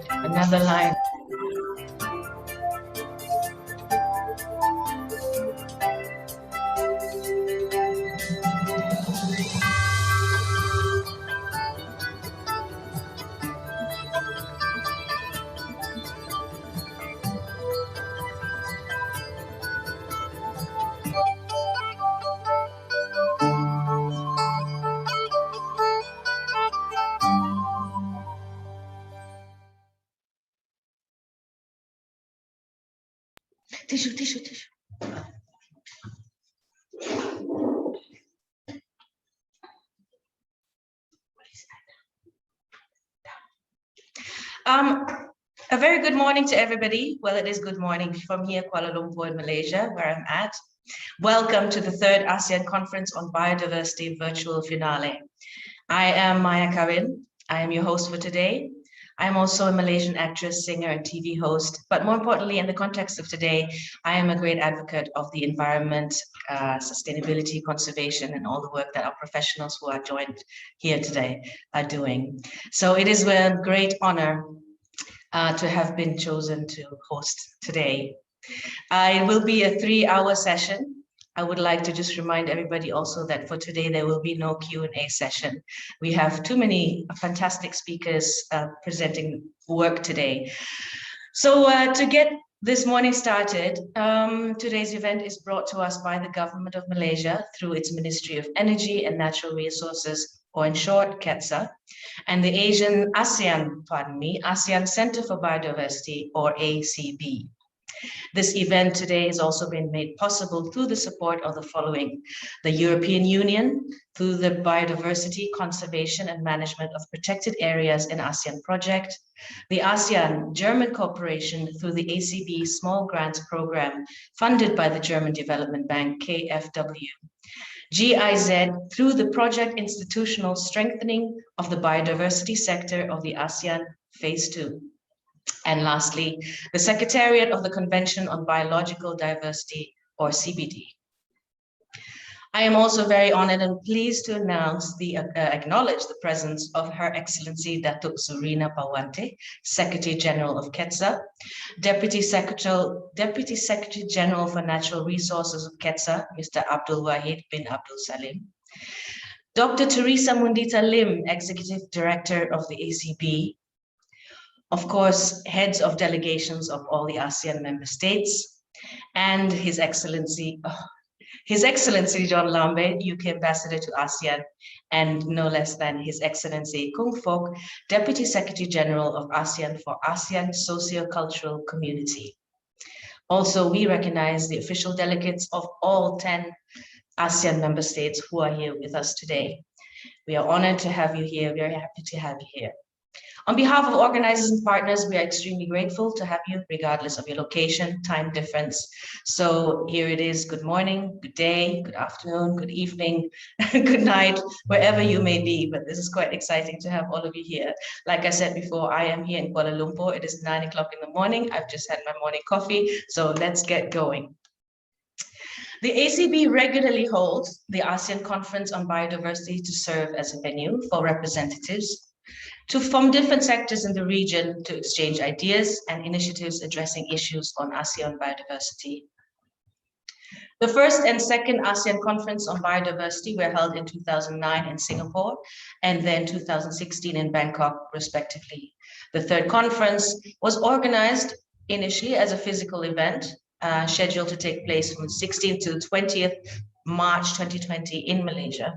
Another line. Tissue. A very good morning to everybody. Well, it is good morning from here, Kuala Lumpur in Malaysia, where I'm at. Welcome to the third ASEAN Conference on Biodiversity virtual finale. I am Maya Kawin. I am your host for today. I'm also a Malaysian actress, singer, and TV host. But more importantly, in the context of today, I am a great advocate of the environment, sustainability, conservation, and all the work that our professionals who are joined here today are doing. So it is a great honor to have been chosen to host today. It will be a 3-hour session. I would like to just remind everybody also that for today, there will be no Q&A session. We have too many fantastic speakers presenting work today. So to get this morning started, today's event is brought to us by the Government of Malaysia through its Ministry of Energy and Natural Resources, or in short, KeTSA, and the ASEAN Centre for Biodiversity, or ACB. This event today has also been made possible through the support of the following: the European Union, through the Biodiversity, Conservation and Management of Protected Areas in ASEAN project, the ASEAN German Corporation through the ACB Small Grants Program funded by the German Development Bank, KfW, GIZ through the Project Institutional Strengthening of the Biodiversity Sector of the ASEAN Phase 2. And lastly, the Secretariat of the Convention on Biological Diversity, or CBD. I am also very honored and pleased to acknowledge the presence of Her Excellency Datuk Zurina Pawante, Secretary General of KeTSA, Deputy Secretary General for Natural Resources of KeTSA, Mr. Abdul Wahid bin Abdul Salim, Dr. Teresa Mundita Lim, Executive Director of the ACB, of course, heads of delegations of all the ASEAN member states, and His Excellency John Lambert, UK Ambassador to ASEAN, and no less than His Excellency Kung Fok, Deputy Secretary General of ASEAN for ASEAN Socio-Cultural Community. Also, we recognize the official delegates of all 10 ASEAN member states who are here with us today. We are honored to have you here, very happy to have you here. On behalf of organizers and partners, we are extremely grateful to have you, regardless of your location, time difference. So here it is, good morning, good day, good afternoon, good evening, good night, wherever you may be. But this is quite exciting to have all of you here. Like I said before, I am here in Kuala Lumpur. It is 9 o'clock in the morning. I've just had my morning coffee, so let's get going. The ACB regularly holds the ASEAN Conference on Biodiversity to serve as a venue for representatives from different sectors in the region to exchange ideas and initiatives addressing issues on ASEAN biodiversity. The first and second ASEAN Conference on Biodiversity were held in 2009 in Singapore and then 2016 in Bangkok, respectively. The third conference was organized initially as a physical event scheduled to take place from 16th to 20th March 2020 in Malaysia.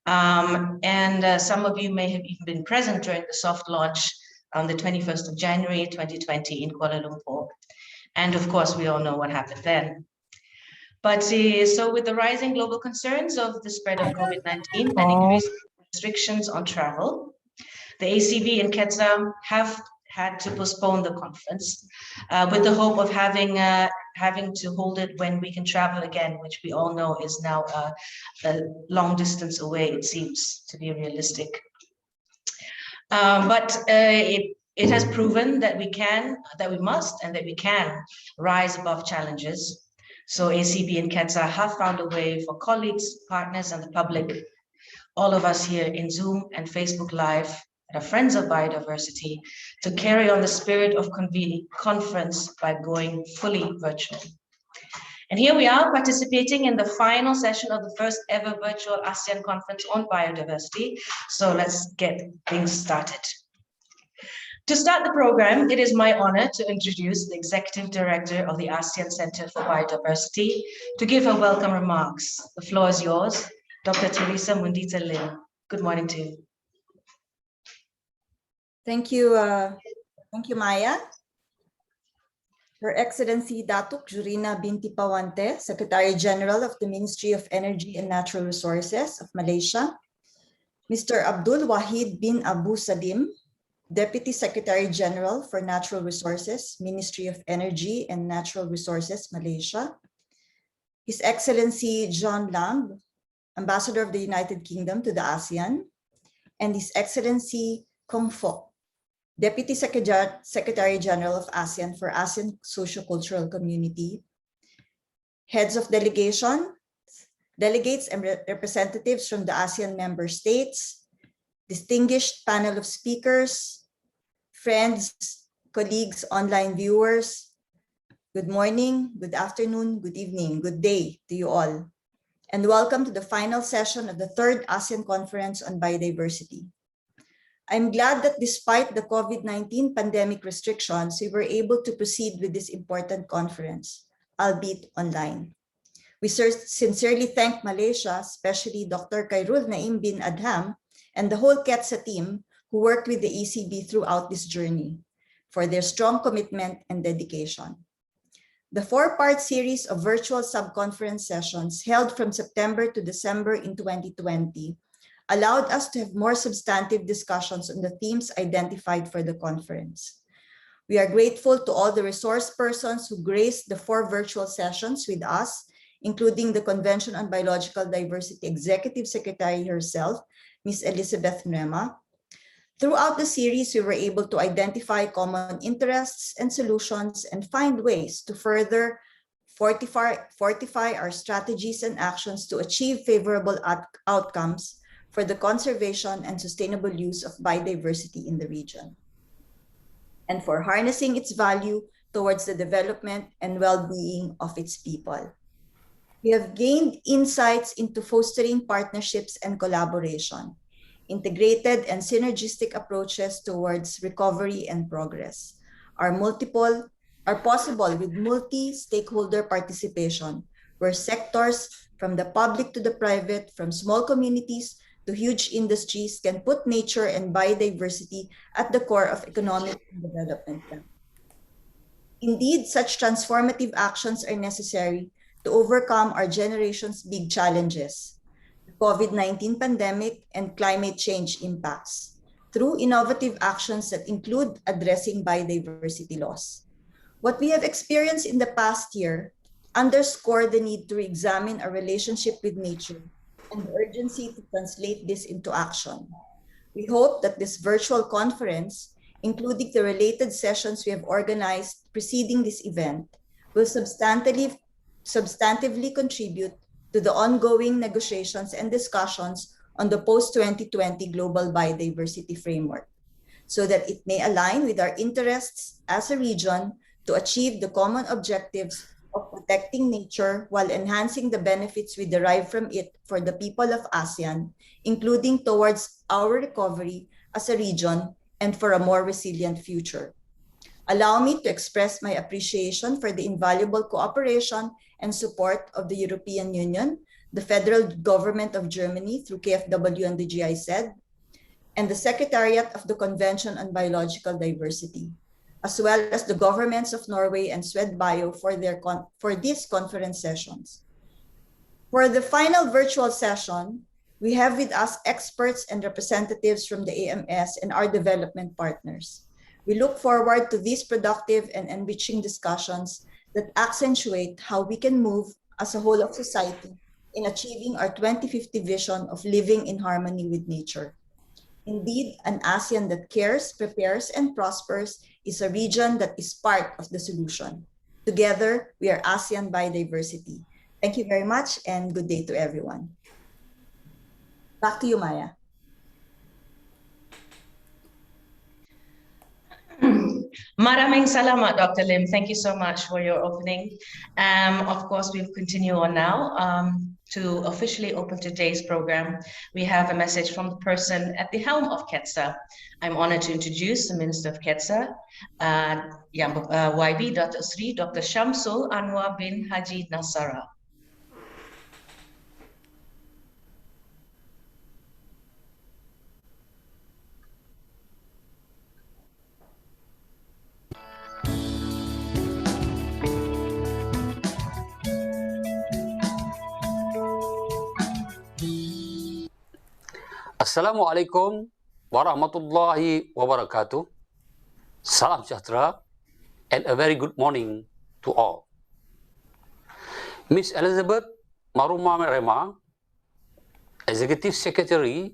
Some of you may have even been present during the soft launch on the 21st of January 2020 in Kuala Lumpur. And of course, we all know what happened then. But so with the rising global concerns of the spread of COVID-19 and increased restrictions on travel, the ACB and KeTSA have had to postpone the conference with the hope of having to hold it when we can travel again, which we all know is now a long distance away. It seems to be realistic. But it has proven that we can, that we must, and that we can rise above challenges. So ACB and KeTSA have found a way for colleagues, partners, and the public, all of us here in Zoom and Facebook Live, that are friends of biodiversity, to carry on the spirit of convening conference by going fully virtual. And here we are participating in the final session of the first ever virtual ASEAN conference on biodiversity. So let's get things started. To start the program, it is my honor to introduce the Executive Director of the ASEAN Centre for Biodiversity to give her welcome remarks. The floor is yours, Dr. Teresa Mundita Lim. Good morning to you. Thank you, Maya. Her Excellency Datuk Jurina Binti Pawante, Secretary General of the Ministry of Energy and Natural Resources of Malaysia. Mr. Abdul Wahid bin Abu Salim, Deputy Secretary General for Natural Resources, Ministry of Energy and Natural Resources, Malaysia. His Excellency John Lamb, Ambassador of the United Kingdom to the ASEAN. And His Excellency Kong Fok, Deputy Secretary General of ASEAN for ASEAN Socio-Cultural Community. Heads of delegation, delegates and representatives from the ASEAN member states, distinguished panel of speakers, friends, colleagues, online viewers, good morning, good afternoon, good evening, good day to you all. And welcome to the final session of the third ASEAN Conference on Biodiversity. I'm glad that despite the COVID-19 pandemic restrictions, we were able to proceed with this important conference, albeit online. We sincerely thank Malaysia, especially Dr. Khairul Naim bin Adham, and the whole KeTSA team who worked with the ECB throughout this journey for their strong commitment and dedication. The four-part series of virtual sub-conference sessions held from September to December in 2020 allowed us to have more substantive discussions on the themes identified for the conference. We are grateful to all the resource persons who graced the 4 virtual sessions with us, including the Convention on Biological Diversity Executive Secretary herself, Ms. Elizabeth Mrema. Throughout the series, we were able to identify common interests and solutions and find ways to further fortify our strategies and actions to achieve favorable outcomes for the conservation and sustainable use of biodiversity in the region, and for harnessing its value towards the development and well-being of its people. We have gained insights into fostering partnerships and collaboration, integrated and synergistic approaches towards recovery and progress are possible with multi-stakeholder participation, where sectors from the public to the private, from small communities to huge industries, can put nature and biodiversity at the core of economic and development. Indeed, such transformative actions are necessary to overcome our generation's big challenges, the COVID-19 pandemic and climate change impacts, through innovative actions that include addressing biodiversity loss. What we have experienced in the past year underscore the need to re-examine our relationship with nature and the urgency to translate this into action. We hope that this virtual conference, including the related sessions we have organized preceding this event, will substantively contribute to the ongoing negotiations and discussions on the post-2020 Global Biodiversity Framework, so that it may align with our interests as a region to achieve the common objectives of protecting nature while enhancing the benefits we derive from it for the people of ASEAN, including towards our recovery as a region and for a more resilient future. Allow me to express my appreciation for the invaluable cooperation and support of the European Union, the Federal Government of Germany through KfW and the GIZ, and the Secretariat of the Convention on Biological Diversity, as well as the governments of Norway and SwedBio for these conference sessions. For the final virtual session, we have with us experts and representatives from the AMS and our development partners. We look forward to these productive and enriching discussions that accentuate how we can move as a whole of society in achieving our 2050 vision of living in harmony with nature. Indeed, an ASEAN that cares, prepares, and prospers is a region that is part of the solution. Together, we are ASEAN Biodiversity. Thank you very much and good day to everyone. Back to you, Maya. Maraming salamat, Dr. Lim. Thank you so much for your opening. Of course, we'll continue on now to officially open today's program. We have a message from the person at the helm of KeTSA. I'm honored to introduce the Minister of KeTSA, YB Dr. Sri Dr. Shamsul Anwar bin Haji Nasara. Assalamualaikum warahmatullahi wabarakatuh. Salam sejahtera and a very good morning to all. Ms. Elizabeth Maruma Merema, Executive Secretary,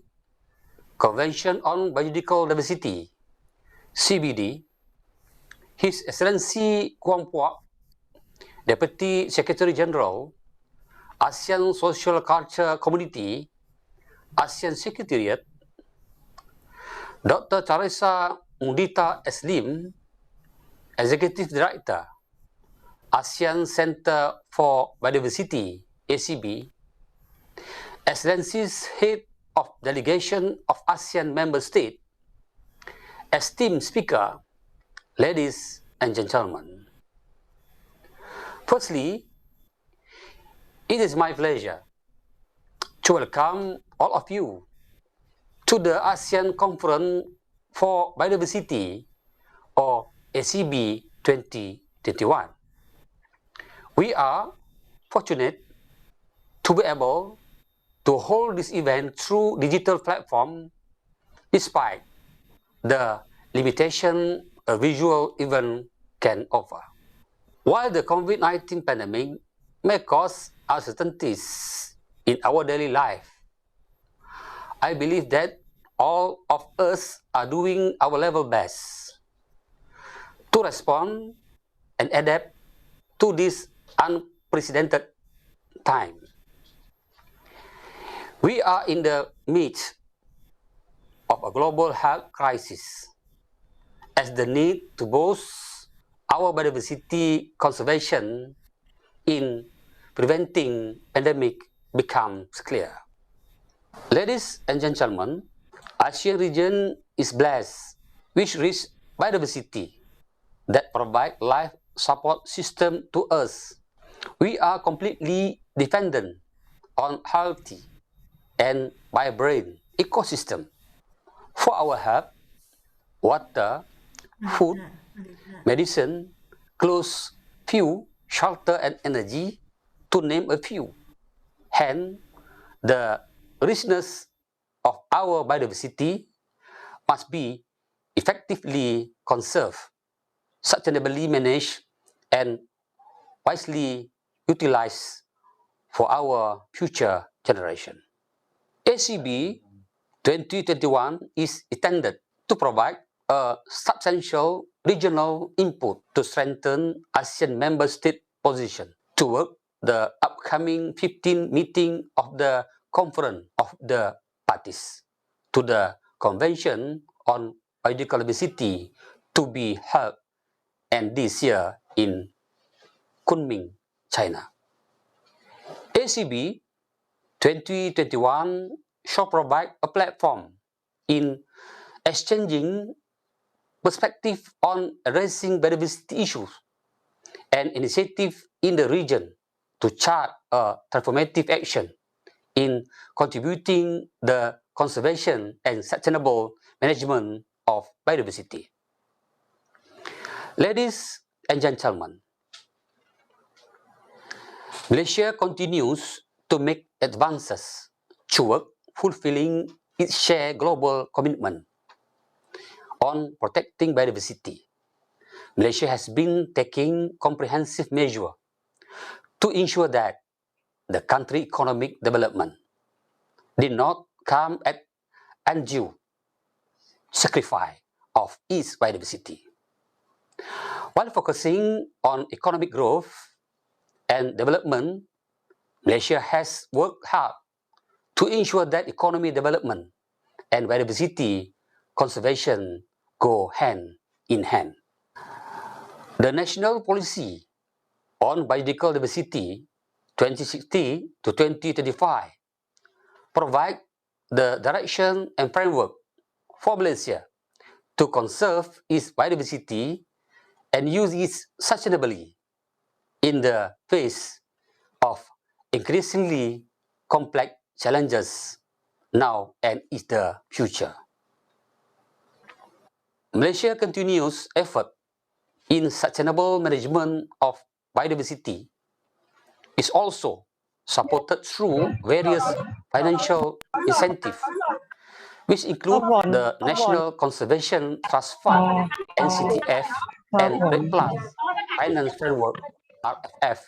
Convention on Biological Diversity, CBD, His Excellency Kuang Puak, Deputy Secretary General, ASEAN Social Culture Community, ASEAN Secretariat, Dr. Teresa Mudita Eslim, Executive Director, ASEAN Centre for Biodiversity, ACB, Excellencies Head of Delegation of ASEAN Member State, esteemed speaker, ladies and gentlemen. Firstly, it is my pleasure to welcome all of you to the ASEAN Conference for Biodiversity, or ACB 2021. We are fortunate to be able to hold this event through digital platform despite the limitation a visual event can offer. While the COVID-19 pandemic may cause uncertainties in our daily life, I believe that all of us are doing our level best to respond and adapt to this unprecedented time. We are in the midst of a global health crisis as the need to boost our biodiversity conservation in preventing pandemic becomes clear. Ladies and gentlemen, ASEAN region is blessed with rich biodiversity that provide life support system to us. We are completely dependent on healthy and vibrant ecosystem for our health, water, food, medicine, clothes, fuel, shelter, and energy, to name a few. Hence, the richness of our biodiversity must be effectively conserved, sustainably managed, and wisely utilized for our future generation. ACB 2021 is intended to provide a substantial regional input to strengthen ASEAN member state position toward the upcoming 15th meeting of the Conference of the Parties to the Convention on Biological Diversity to be held and this year in Kunming, China. ACB 2021 shall provide a platform in exchanging perspective on addressing biodiversity issues and initiative in the region to chart a transformative action in contributing the conservation and sustainable management of biodiversity. Ladies and gentlemen, Malaysia continues to make advances toward fulfilling its shared global commitment on protecting biodiversity, Malaysia has been taking comprehensive measures to ensure that the country's economic development did not come at undue sacrifice of its biodiversity. While focusing on economic growth and development, Malaysia has worked hard to ensure that economic development and biodiversity conservation go hand in hand. The National Policy on Biodiversity 2060 to 2025 provide the direction and framework for Malaysia to conserve its biodiversity and use it sustainably in the face of increasingly complex challenges now and in the future. Malaysia continues effort in sustainable management of biodiversity is also supported through various financial incentives, which include the National Conservation Trust Fund, NCTF, and Red Plus Finance Framework, RFF,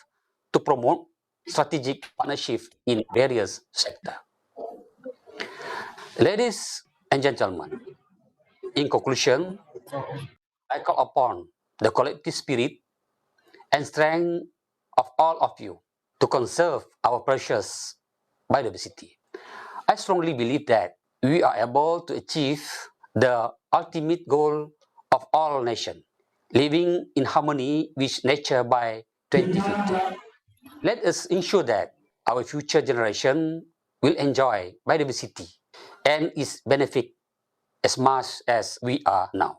to promote strategic partnership in various sectors. Ladies and gentlemen, in conclusion, I call upon the collective spirit and strength of all of you to conserve our precious biodiversity. I strongly believe that we are able to achieve the ultimate goal of all nations, living in harmony with nature by 2050. Let us ensure that our future generation will enjoy biodiversity and its benefit as much as we are now.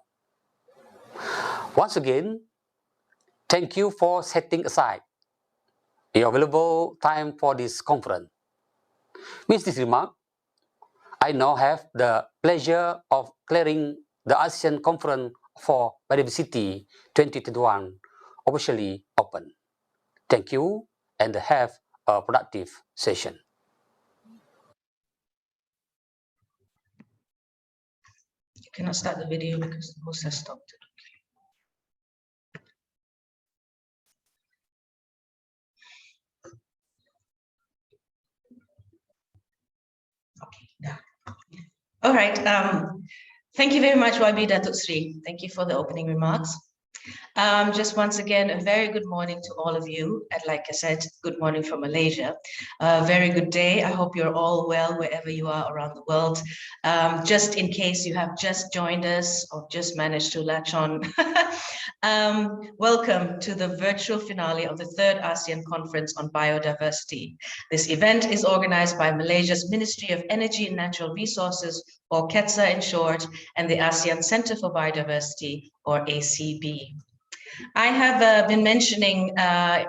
Once again, thank you for setting aside your valuable time for this conference. With this remark, I now have the pleasure of declaring the ASEAN Conference for Biodiversity 2021 officially open. Thank you and have a productive session. You cannot start the video because the host has stopped it. Okay, done. All right. Thank you very much, YB Datuk Sri. Thank you for the opening remarks. Just once again, a very good morning to all of you. And like I said, good morning from Malaysia. Very good day. I hope you're all well wherever you are around the world. Just in case you have just joined us or just managed to latch on, welcome to the virtual finale of the third ASEAN Conference on Biodiversity. This event is organized by Malaysia's Ministry of Energy and Natural Resources, or KeTSA in short, and the ASEAN Centre for Biodiversity, or ACB. I have been mentioning that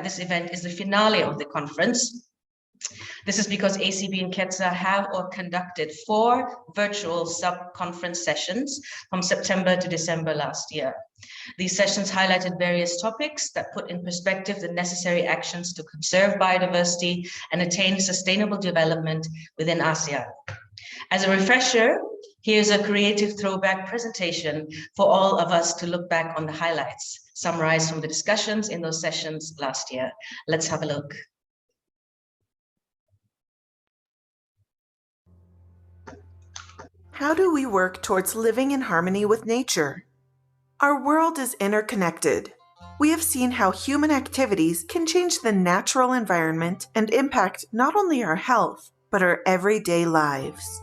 this event is the finale of the conference. This is because ACB and KeTSA have conducted 4 virtual sub-conference sessions from September to December last year. These sessions highlighted various topics that put in perspective the necessary actions to conserve biodiversity and attain sustainable development within ASEAN. As a refresher, here's a creative throwback presentation for all of us to look back on the highlights, summarized from the discussions in those sessions last year. Let's have a look. How do we work towards living in harmony with nature? Our world is interconnected. We have seen how human activities can change the natural environment and impact not only our health, but our everyday lives.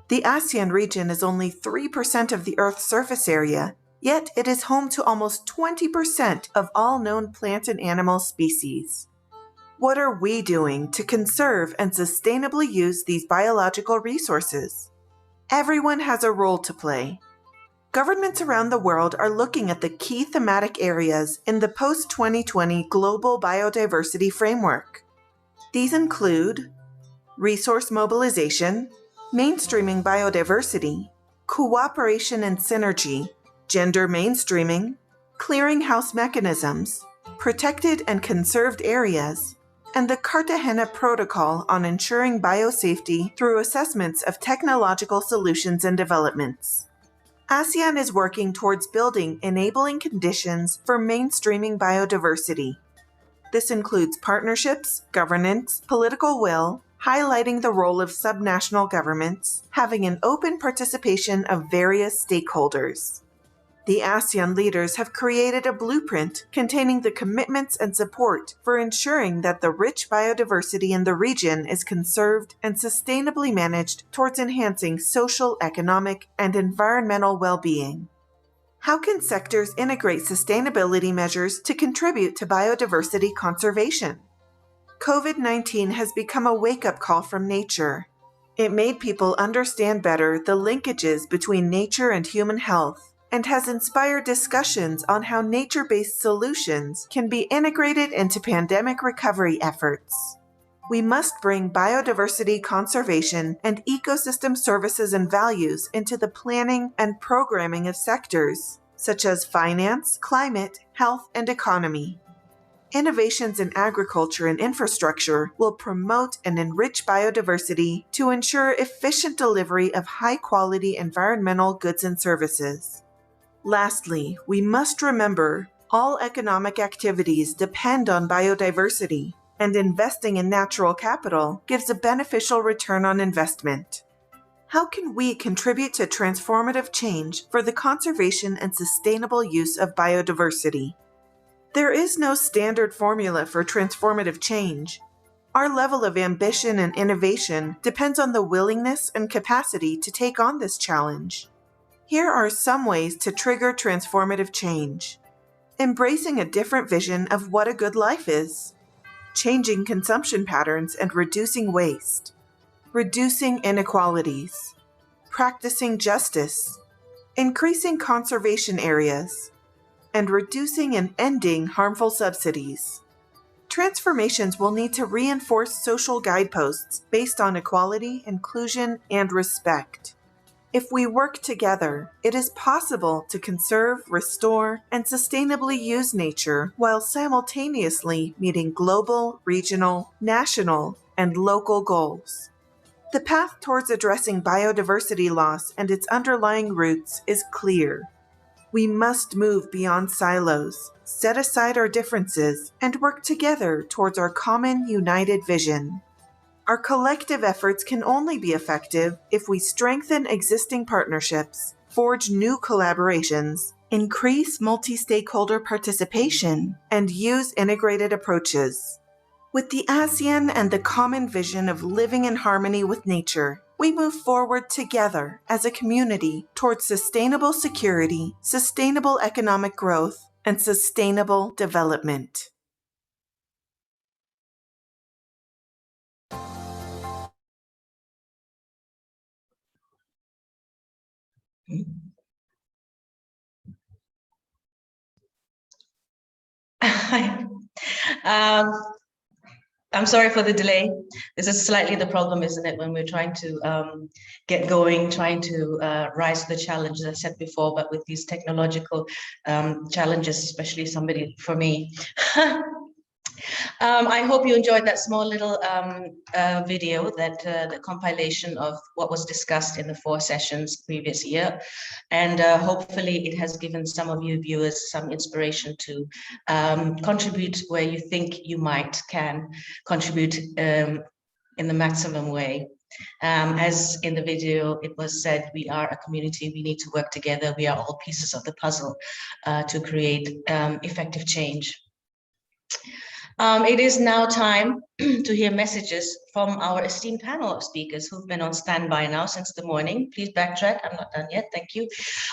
The ASEAN region is only 3% of the Earth's surface area, yet it is home to almost 20% of all known plant and animal species. What are we doing to conserve and sustainably use these biological resources? Everyone has a role to play. Governments around the world are looking at the key thematic areas in the post-2020 Global Biodiversity Framework. These include resource mobilization, mainstreaming biodiversity, cooperation and synergy, gender mainstreaming, clearinghouse mechanisms, protected and conserved areas, and the Cartagena Protocol on ensuring biosafety through assessments of technological solutions and developments. ASEAN is working towards building enabling conditions for mainstreaming biodiversity. This includes partnerships, governance, political will, highlighting the role of subnational governments, having an open participation of various stakeholders. The ASEAN leaders have created a blueprint containing the commitments and support for ensuring that the rich biodiversity in the region is conserved and sustainably managed towards enhancing social, economic, and environmental well-being. How can sectors integrate sustainability measures to contribute to biodiversity conservation? COVID-19 has become a wake-up call from nature. It made people understand better the linkages between nature and human health, and has inspired discussions on how nature-based solutions can be integrated into pandemic recovery efforts. We must bring biodiversity conservation and ecosystem services and values into the planning and programming of sectors, such as finance, climate, health, and economy. Innovations in agriculture and infrastructure will promote and enrich biodiversity to ensure efficient delivery of high-quality environmental goods and services. Lastly, we must remember all economic activities depend on biodiversity, and investing in natural capital gives a beneficial return on investment. How can we contribute to transformative change for the conservation and sustainable use of biodiversity? There is no standard formula for transformative change. Our level of ambition and innovation depends on the willingness and capacity to take on this challenge. Here are some ways to trigger transformative change. Embracing a different vision of what a good life is. Changing consumption patterns and reducing waste. Reducing inequalities. Practicing justice. Increasing conservation areas. And reducing and ending harmful subsidies. Transformations will need to reinforce social guideposts based on equality, inclusion, and respect. If we work together, it is possible to conserve, restore, and sustainably use nature while simultaneously meeting global, regional, national, and local goals. The path towards addressing biodiversity loss and its underlying roots is clear. We must move beyond silos, set aside our differences, and work together towards our common united vision. Our collective efforts can only be effective if we strengthen existing partnerships, forge new collaborations, increase multi-stakeholder participation, and use integrated approaches. With the ASEAN and the common vision of living in harmony with nature, we move forward together as a community towards sustainable security, sustainable economic growth, and sustainable development. I'm sorry for the delay. This is slightly the problem, isn't it, when we're trying to get going, trying to rise to the challenge, as I said before, but with these technological challenges, especially somebody for me. I hope you enjoyed that small little video, that the compilation of what was discussed in the 4 sessions previous year. And hopefully it has given some of you viewers some inspiration to contribute where you think you can contribute in the maximum way. As in the video, it was said, we are a community, we need to work together. We are all pieces of the puzzle to create effective change. It is now time to hear messages from our esteemed panel of speakers who've been on standby now since the morning. Please backtrack, I'm not done yet, thank you.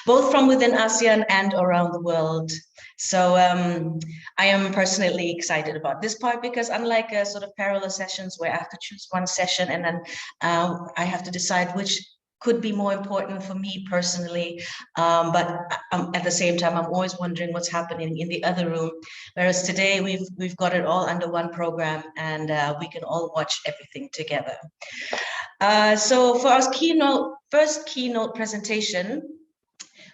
Both from within ASEAN and around the world. So I am personally excited about this part because unlike sort of parallel sessions where I have to choose one session and then I have to decide which could be more important for me personally, but at the same time, I'm always wondering what's happening in the other room. Whereas today we've got it all under one program and we can all watch everything together. So for our first keynote presentation,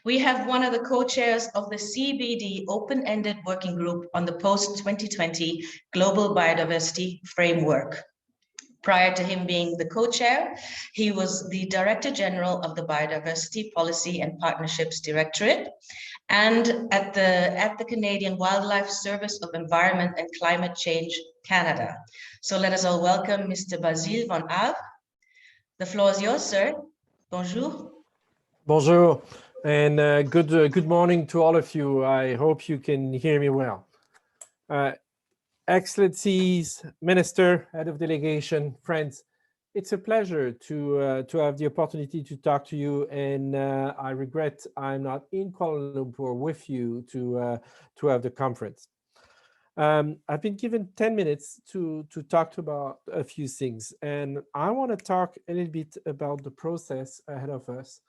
we have one of the co-chairs of the CBD Open-Ended Working Group on the Post-2020 Global Biodiversity Framework. Prior to him being the co-chair, he was the Director General of the Biodiversity Policy and Partnerships Directorate, and at the Canadian Wildlife Service of Environment and Climate Change Canada. So let us all welcome Mr. Basile van Aave. The floor is yours, sir. Bonjour. Bonjour, and good morning to all of you. I hope you can hear me well. Excellencies, Minister, Head of Delegation, friends, it's a pleasure to have the opportunity to talk to you, and I regret I'm not in Kuala Lumpur with you to have the conference. I've been given 10 minutes to talk about a few things, and I want to talk a little bit about the process ahead of us.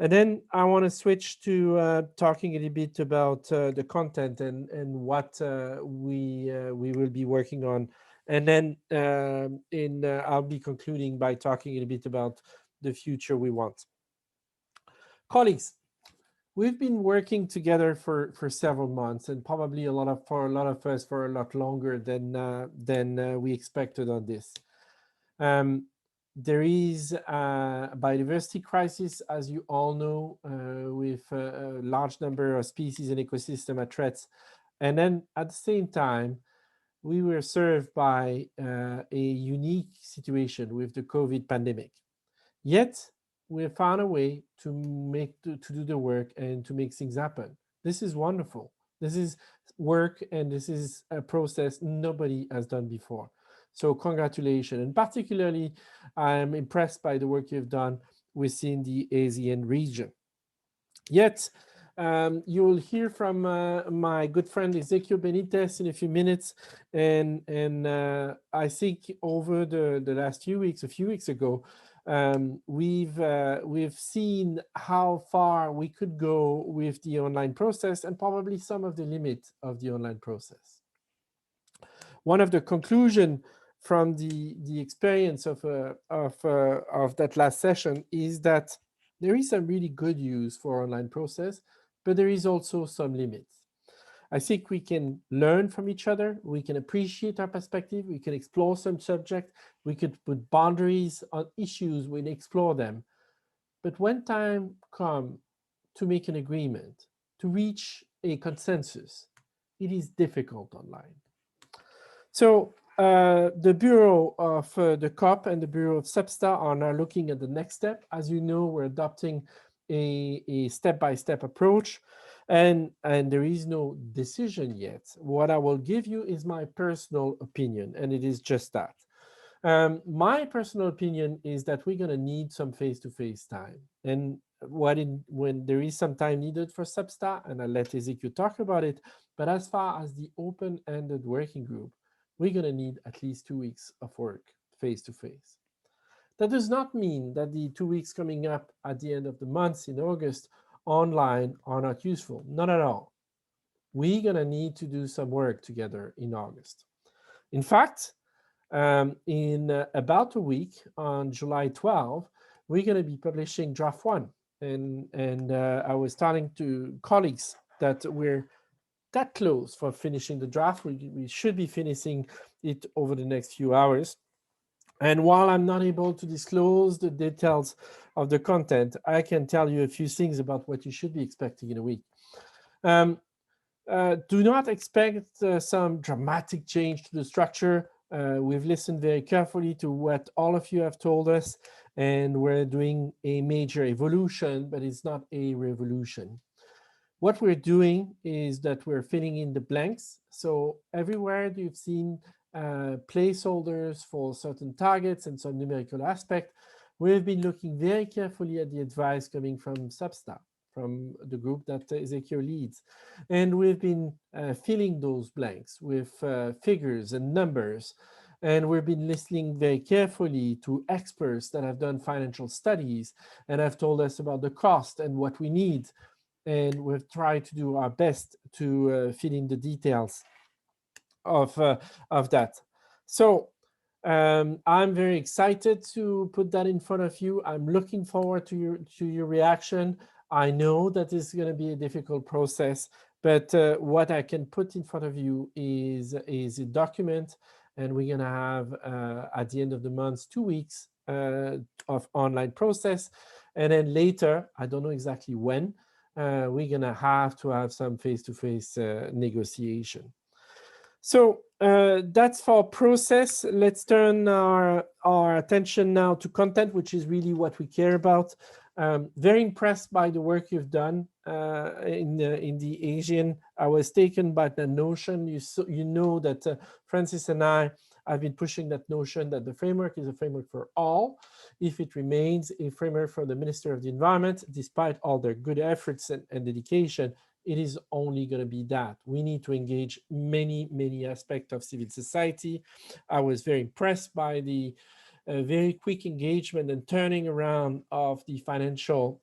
And then I want to switch to talking a little bit about the content and what we will be working on. And then I'll be concluding by talking a little bit about the future we want. Colleagues, we've been working together for several months, and probably for a lot of us for a lot longer than we expected on this. There is a biodiversity crisis, as you all know, with a large number of species and ecosystem at threats. And then at the same time, we were served by a unique situation with the COVID pandemic. Yet, we found a way to do the work and to make things happen. This is wonderful. This is work, and this is a process nobody has done before. So congratulations, and particularly I'm impressed by the work you've done within the ASEAN region. Yet, you will hear from my good friend Ezequiel Benitez in a few minutes, and I think over the last few weeks, a few weeks ago, we've seen how far we could go with the online process and probably some of the limits of the online process. One of the conclusions from the experience of that last session is that there is some really good use for online process, but there is also some limits. I think we can learn from each other, we can appreciate our perspective, we can explore some subject, we could put boundaries on issues, we explore them. But when time comes to make an agreement, to reach a consensus, it is difficult online. So the Bureau of the COP and the Bureau of SEPSTA are now looking at the next step. As you know, we're adopting a step-by-step approach, and there is no decision yet. What I will give you is my personal opinion, and it is just that. My personal opinion is that we're going to need some face-to-face time. And when there is some time needed for SEPSTA, and I'll let Ezequiel talk about it, but as far as the open-ended working group, we're going to need at least 2 weeks of work face-to-face. That does not mean that the 2 weeks coming up at the end of the month in August online are not useful. Not at all. We're going to need to do some work together in August. In fact, in about a week, on July 12, we're going to be publishing draft 1. And I was telling to colleagues that we're that close for finishing the draft. We should be finishing it over the next few hours. And while I'm not able to disclose the details of the content, I can tell you a few things about what you should be expecting in a week. Do not expect some dramatic change to the structure. We've listened very carefully to what all of you have told us, and we're doing a major evolution, but it's not a revolution. What we're doing is that we're filling in the blanks. So everywhere you've seen placeholders for certain targets and some numerical aspect, we've been looking very carefully at the advice coming from SEPSTA, from the group that Ezequiel leads. And we've been filling those blanks with figures and numbers. And we've been listening very carefully to experts that have done financial studies and have told us about the cost and what we need. And we've tried to do our best to fill in the details of that. So I'm very excited to put that in front of you. I'm looking forward to your reaction. I know that it's going to be a difficult process, but what I can put in front of you is a document, and we're going to have, at the end of the month, 2 weeks of online process. And then later, I don't know exactly when, we're going to have some face-to-face negotiation. So that's for process. Let's turn our attention now to content, which is really what we care about. Very impressed by the work you've done in the ASEAN. I was taken by the notion. You know that Francis and I have been pushing that notion that the framework is a framework for all. If it remains a framework for the Minister of the Environment, despite all their good efforts and dedication, it is only going to be that. We need to engage many aspects of civil society. I was very impressed by the very quick engagement and turning around of the financial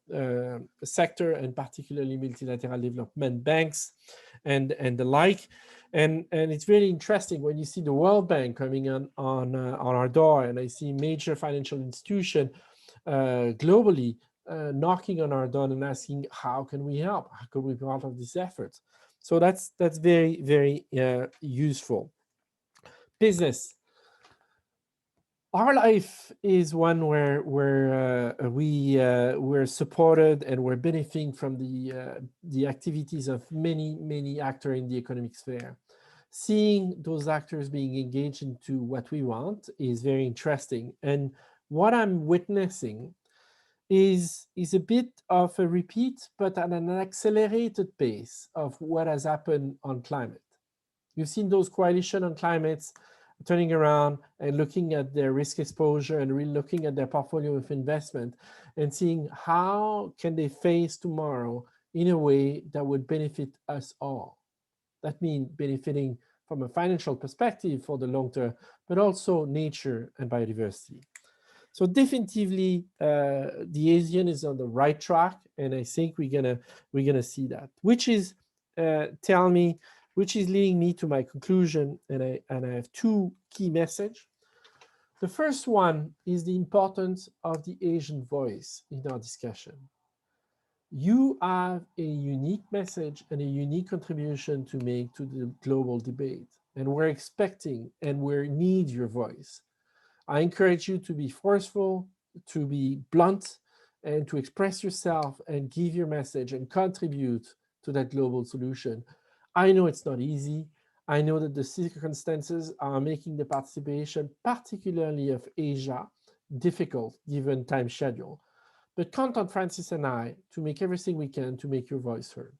sector, and particularly multilateral development banks and the like. And it's really interesting when you see the World Bank coming on our door, and I see major financial institution globally knocking on our door and asking, how can we help? How can we be part of this effort? So that's very useful. Business. Our life is one where we're supported and we're benefiting from the activities of many actors in the economic sphere. Seeing those actors being engaged into what we want is very interesting. And what I'm witnessing is a bit of a repeat, but at an accelerated pace of what has happened on climate. You've seen those coalition on climates turning around and looking at their risk exposure and really looking at their portfolio of investment and seeing how can they face tomorrow in a way that would benefit us all. That means benefiting from a financial perspective for the long term, but also nature and biodiversity. So definitively, the ASEAN is on the right track, and I think we're gonna see that, which is which is leading me to my conclusion, and I have two key messages. The first one is the importance of the Asian voice in our discussion. You have a unique message and a unique contribution to make to the global debate, and we're expecting and we need your voice. I encourage you to be forceful, to be blunt, and to express yourself and give your message and contribute to that global solution. I know it's not easy. I know that the circumstances are making the participation, particularly of Asia, difficult given time schedule. But count on Francis and I to make everything we can to make your voice heard.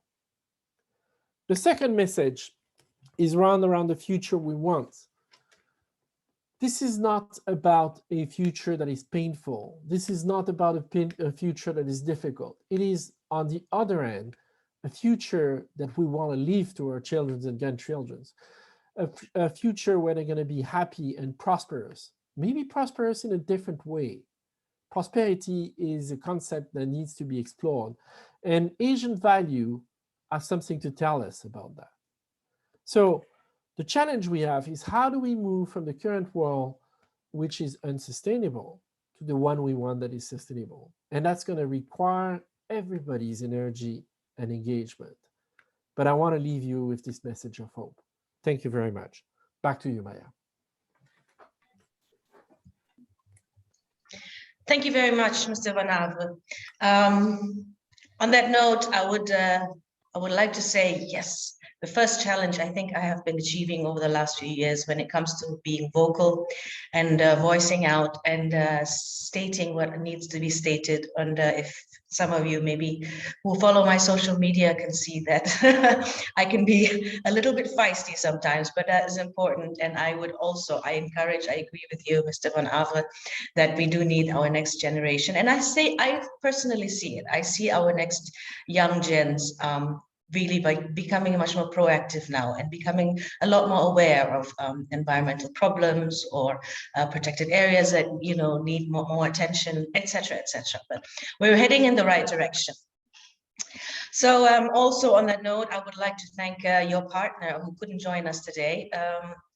The second message is around the future we want. This is not about a future that is painful. This is not about a future that is difficult. It is, on the other hand, a future that we want to leave to our children and grandchildren. A future where they're going to be happy and prosperous, maybe prosperous in a different way. Prosperity is a concept that needs to be explored, and Asian value has something to tell us about that. So the challenge we have is, how do we move from the current world, which is unsustainable, to the one we want that is sustainable? And that's going to require everybody's energy and engagement. But I want to leave you with this message of hope. Thank you very much. Back to you, Maya. Thank you very much, Mr. Van Ave. On that note, I would like to say, yes, the first challenge I think I have been achieving over the last few years when it comes to being vocal and voicing out and stating what needs to be stated. And if some of you maybe who follow my social media can see that I can be a little bit feisty sometimes, but that is important. And I agree with you, Mr. Van Ave, that we do need our next generation. And I personally see it. I see our next young gens really by becoming much more proactive now and becoming a lot more aware of environmental problems or protected areas that need more attention, etc., etc. But we're heading in the right direction. So also on that note, I would like to thank your partner who couldn't join us today.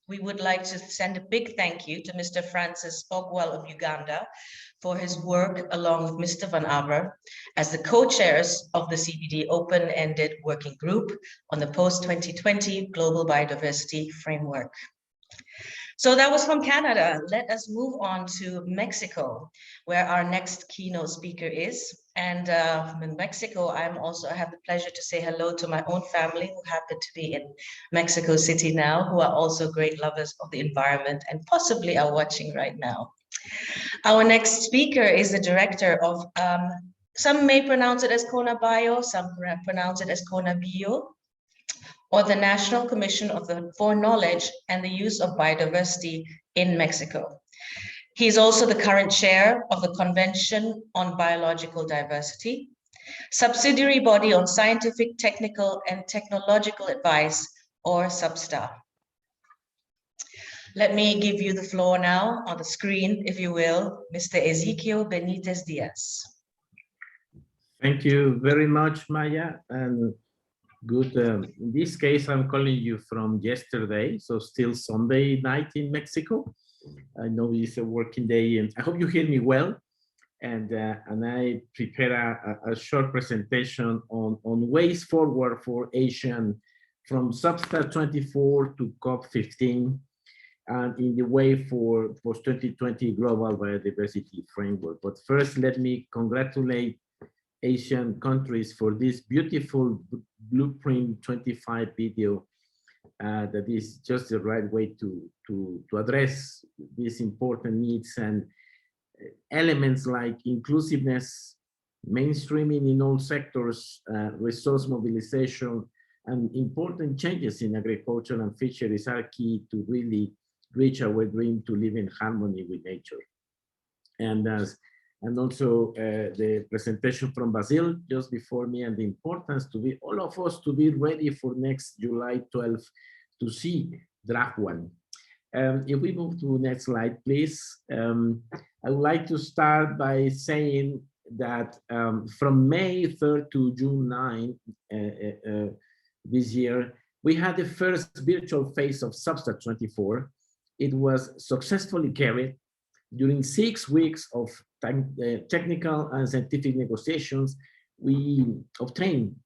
We would like to send a big thank you to Mr. Francis Ogwell of Uganda for his work along with Mr. Van Ave as the co-chairs of the CBD Open-Ended Working Group on the post-2020 Global Biodiversity Framework. So that was from Canada. Let us move on to Mexico, where our next keynote speaker is. And in Mexico, I have the pleasure to say hello to my own family who happen to be in Mexico City now, who are also great lovers of the environment and possibly are watching right now. Our next speaker is the director of, some may pronounce it as CONABIO, some pronounce it as CONABIO, or the National Commission for Knowledge and the Use of Biodiversity in Mexico. He is also the current chair of the Convention on Biological Diversity, subsidiary body on scientific, technical, and technological advice, or SubStar. Let me give you the floor now on the screen, if you will, Mr. Ezequiel Benitez Diaz. Thank you very much, Maya, and good. In this case, I'm calling you from yesterday, so still Sunday night in Mexico. I know it's a working day, and I hope you hear me well. And I prepare a short presentation on ways forward for ASEAN from SubStar 24 to COP15, and in the way for 2020 Global Biodiversity Framework. But first, let me congratulate Asian countries for this beautiful Blueprint 25 video that is just the right way to address these important needs and elements like inclusiveness, mainstreaming in all sectors, resource mobilization, and important changes in agriculture and fisheries are key to really reach our dream to live in harmony with nature. And also the presentation from Basil just before me, and the importance to be, all of us to be ready for next July 12th to see draft one. If we move to the next slide, please. I would like to start by saying that from May 3rd to June 9 this year, we had the first virtual phase of SubStar 24. It was successfully carried during 6 weeks of technical and scientific negotiations. We obtained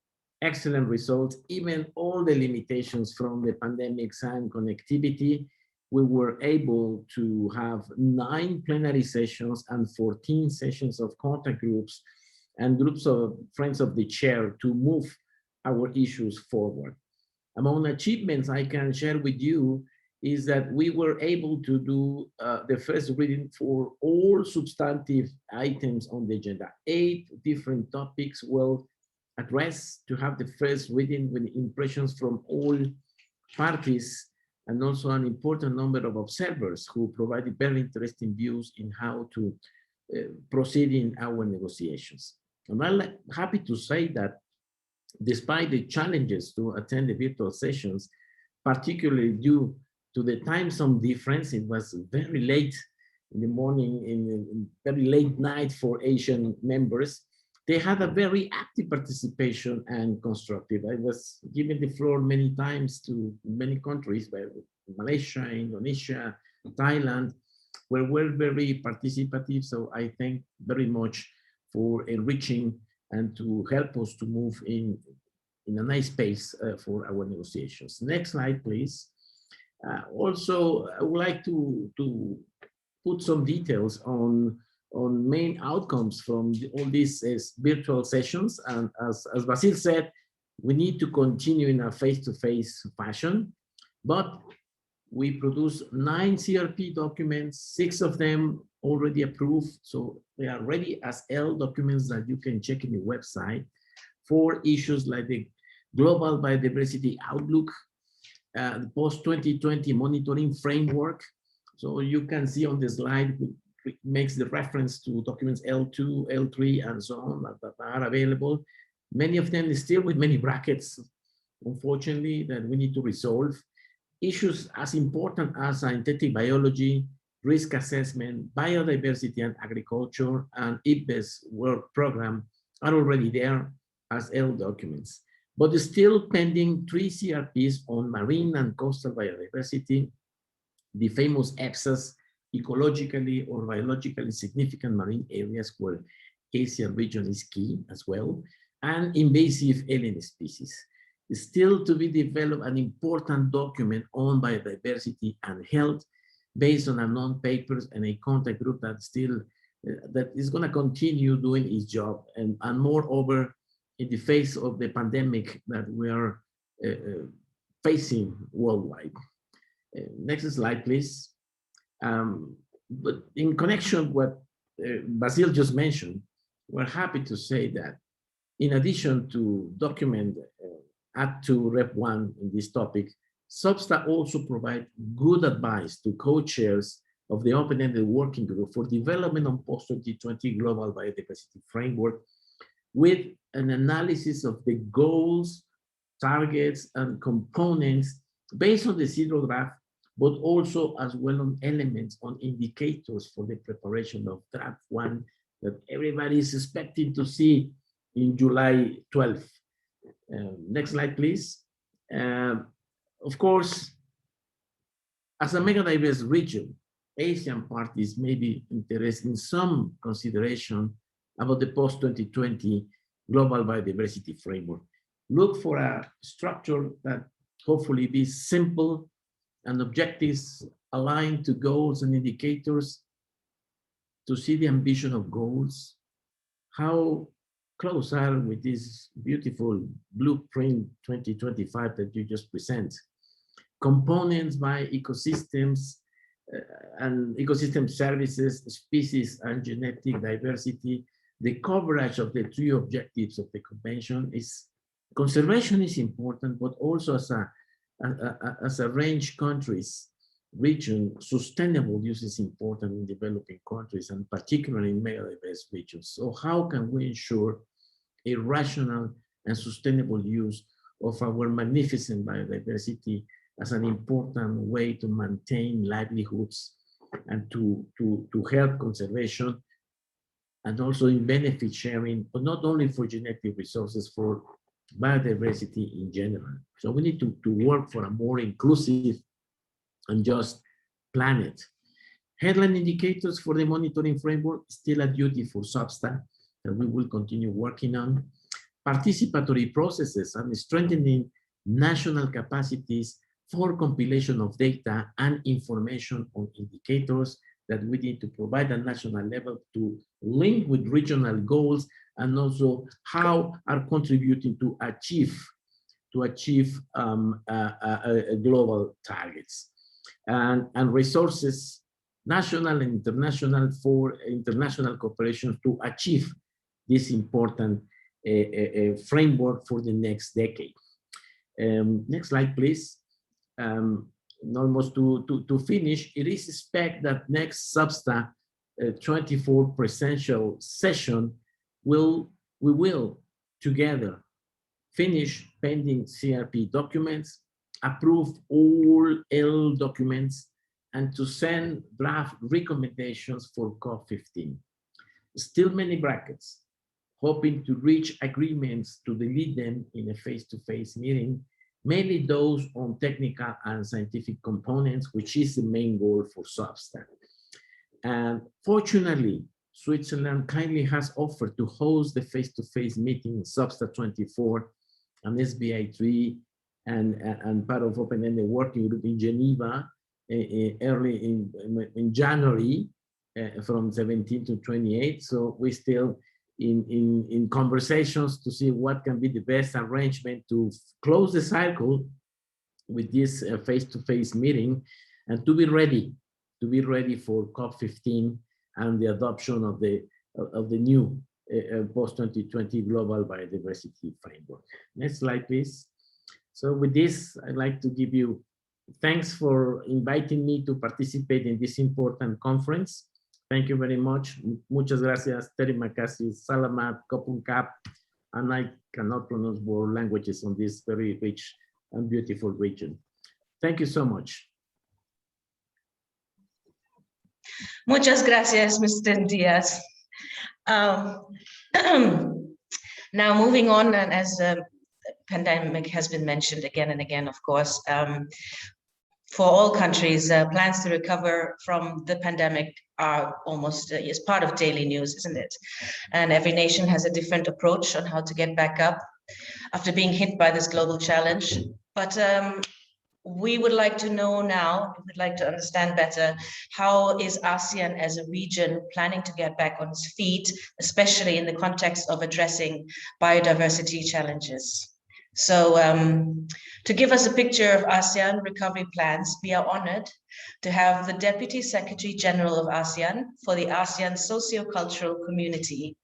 excellent results, even all the limitations from the pandemics and connectivity. We were able to have 9 plenary sessions and 14 sessions of contact groups and groups of friends of the chair to move our issues forward. Among achievements I can share with you is that we were able to do the first reading for all substantive items on the agenda. 8 different topics well addressed, to have the first reading with impressions from all parties, and also an important number of observers who provided very interesting views in how to proceed in our negotiations. And I'm happy to say that despite the challenges to attend the virtual sessions, particularly due to the time zone difference, it was very late in the morning, in very late night for Asian members. They had a very active participation and constructive. I was given the floor many times to many countries, by Malaysia, Indonesia, Thailand, where we're very participative. So I thank very much for enriching and to help us to move in a nice pace for our negotiations. Next slide, please. Also, I would like to put some details on main outcomes from all these virtual sessions. And as Basil said, we need to continue in a face-to-face fashion, but we produced 9 CRP documents, 6 of them already approved. So they are ready as L documents that you can check in the website for issues like the Global Biodiversity Outlook, the post-2020 monitoring framework. So you can see on the slide, it makes the reference to documents L2, L3, and so on that are available. Many of them still with many brackets, unfortunately, that we need to resolve. Issues as important as synthetic biology, risk assessment, biodiversity and agriculture, and IPBES work program are already there as L documents. But still pending 3 CRPs on marine and coastal biodiversity, the famous EPSAs, ecologically or biologically significant marine areas where ASEAN region is key as well, and invasive alien species. Still to be developed an important document on biodiversity and health based on unknown papers and a contact group that still that is going to continue doing its job, and moreover, in the face of the pandemic that we are facing worldwide. Next slide, please. But in connection with what Basil just mentioned, we're happy to say that in addition to document add to Rep 1 in this topic, SBSTA also provide good advice to co-chairs of the open-ended working group for development of post-2020 global biodiversity framework with an analysis of the goals, targets, and components based on the zero draft, but also as well on elements, on indicators for the preparation of draft 1 that everybody is expecting to see in July 12th. Next slide, please. Of course, as a mega-diverse region, ASEAN parties may be interested in some consideration about the post-2020 global biodiversity framework. Look for a structure that hopefully be simple and objectives aligned to goals and indicators to see the ambition of goals, how close are with this beautiful blueprint 2025 that you just present. Components by ecosystems and ecosystem services, species and genetic diversity. The coverage of the three objectives of the convention is conservation is important, but also as a range countries region, sustainable use is important in developing countries and particularly in mega-diverse regions. So how can we ensure a rational and sustainable use of our magnificent biodiversity as an important way to maintain livelihoods and to help conservation and also in benefit sharing, but not only for genetic resources, for biodiversity in general. So we need to work for a more inclusive and just planet. Headline indicators for the monitoring framework, still a duty for SBSTA that we will continue working on. Participatory processes and strengthening national capacities for compilation of data and information on indicators that we need to provide at national level to link with regional goals and also how are contributing to achieve global targets. And resources, national and international, for international cooperation to achieve this important framework for the next decade. Next slide, please. Almost to finish, it is expected that next SBSTA 24 presidential session we will together finish pending CRP documents, approve all L documents, and to send draft recommendations for COP15. Still many brackets, hoping to reach agreements to delete them in a face-to-face meeting, mainly those on technical and scientific components, which is the main goal for SBSTA. And fortunately, Switzerland kindly has offered to host the face-to-face meeting in SBSTA 24 and SBI 3 and part of open-ended working group in Geneva early in January from 17 to 28. So we're still in conversations to see what can be the best arrangement to close the cycle with this face-to-face meeting and to be ready for COP15 and the adoption of the new post-2020 global biodiversity framework. Next slide, please. So with this, I'd like to give you thanks for inviting me to participate in this important conference. Thank you very much. Muchas gracias. Terima kasih. Salamat. Kopun kap. And I cannot pronounce more languages on this very rich and beautiful region. Thank you so much. Muchas gracias, Mr. Diaz. Now moving on, and as the pandemic has been mentioned again and again, of course, for all countries, plans to recover from the pandemic are almost is part of daily news, isn't it? And every nation has a different approach on how to get back up after being hit by this global challenge. But we would like to know now, we would like to understand better, how is ASEAN as a region planning to get back on its feet, especially in the context of addressing biodiversity challenges? So to give us a picture of ASEAN recovery plans, we are honored to have the Deputy Secretary General of ASEAN for the ASEAN Socio-Cultural Community.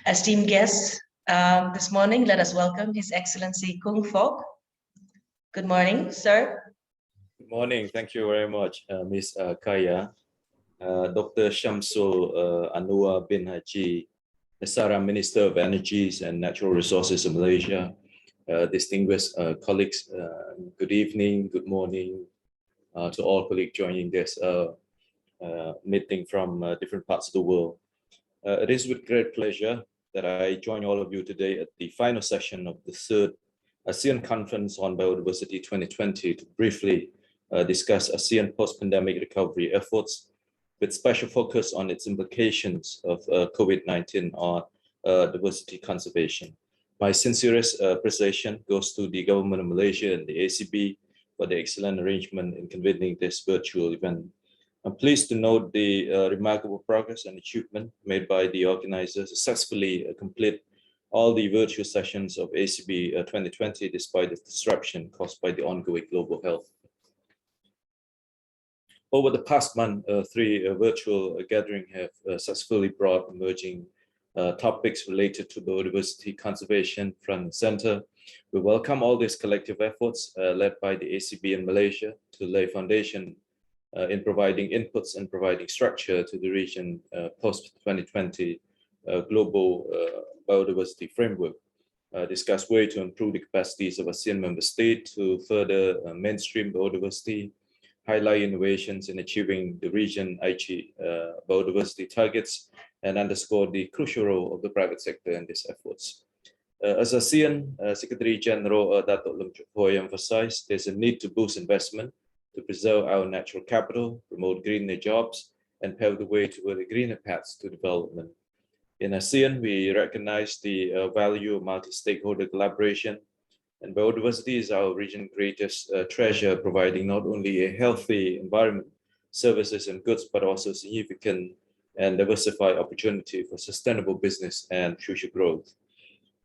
Esteemed guests, this morning, let us welcome His Excellency Kung Fok. Good morning, sir. Good morning. Thank you very much, Ms. Kaya. Dr. Shamsul Anwar bin Haji, the SARA Minister of Energies and Natural Resources of Malaysia, distinguished colleagues, good evening, good morning to all colleagues joining this meeting from different parts of the world. It is with great pleasure that I join all of you today at the final session of the third ASEAN Conference on Biodiversity 2020 to briefly discuss ASEAN post-pandemic recovery efforts with special focus on its implications of COVID-19 on diversity conservation. My sincerest appreciation goes to the Government of Malaysia and the ACB for the excellent arrangement in convening this virtual event. I'm pleased to note the remarkable progress and achievement made by the organizers successfully complete all the virtual sessions of ACB 2020 despite the disruption caused by the ongoing global health. Over the past month, three virtual gatherings have successfully brought emerging topics related to biodiversity conservation front and center. We welcome all these collective efforts led by the ACB in Malaysia to lay foundation in providing inputs and providing structure to the region post-2020 global biodiversity framework. Discuss ways to improve the capacities of ASEAN member states to further mainstream biodiversity, highlight innovations in achieving the region Aichi biodiversity targets, and underscore the crucial role of the private sector in these efforts. As ASEAN Secretary General Datuk Lim Chok Hoi emphasized, there's a need to boost investment to preserve our natural capital, promote greener jobs, and pave the way toward a greener paths to development. In ASEAN, we recognize the value of multi-stakeholder collaboration, and biodiversity is our region's greatest treasure, providing not only a healthy environment, services and goods, but also significant and diversified opportunity for sustainable business and future growth.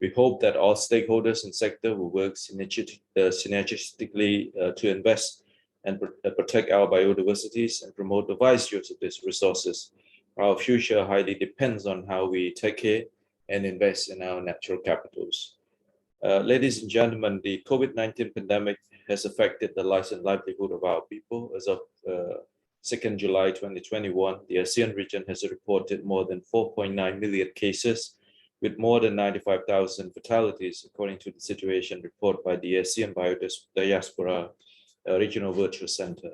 We hope that all stakeholders in sector will work synergistically to invest and protect our biodiversities and promote the wise use of these resources. Our future highly depends on how we take care and invest in our natural capitals. Ladies and gentlemen, the COVID-19 pandemic has affected the lives and livelihood of our people. As of 2nd July 2021, the ASEAN region has reported more than 4.9 million cases with more than 95,000 fatalities, according to the situation report by the ASEAN Biodiaspora Regional Virtual Center.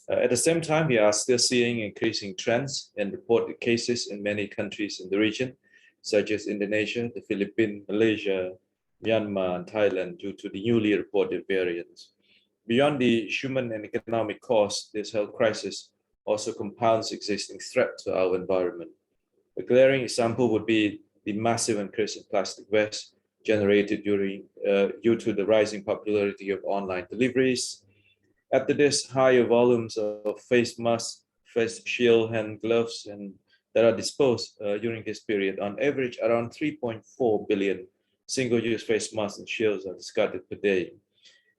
At the same time, we are still seeing increasing trends in reported cases in many countries in the region, such as Indonesia, the Philippines, Malaysia, Myanmar, and Thailand, due to the newly reported variants. Beyond the human and economic cost, this health crisis also compounds existing threat to our environment. A glaring example would be the massive increase in plastic waste generated due to the rising popularity of online deliveries. After this, higher volumes of face masks, face shield, hand gloves, and that are disposed during this period, on average, around 3.4 billion single-use face masks and shields are discarded per day.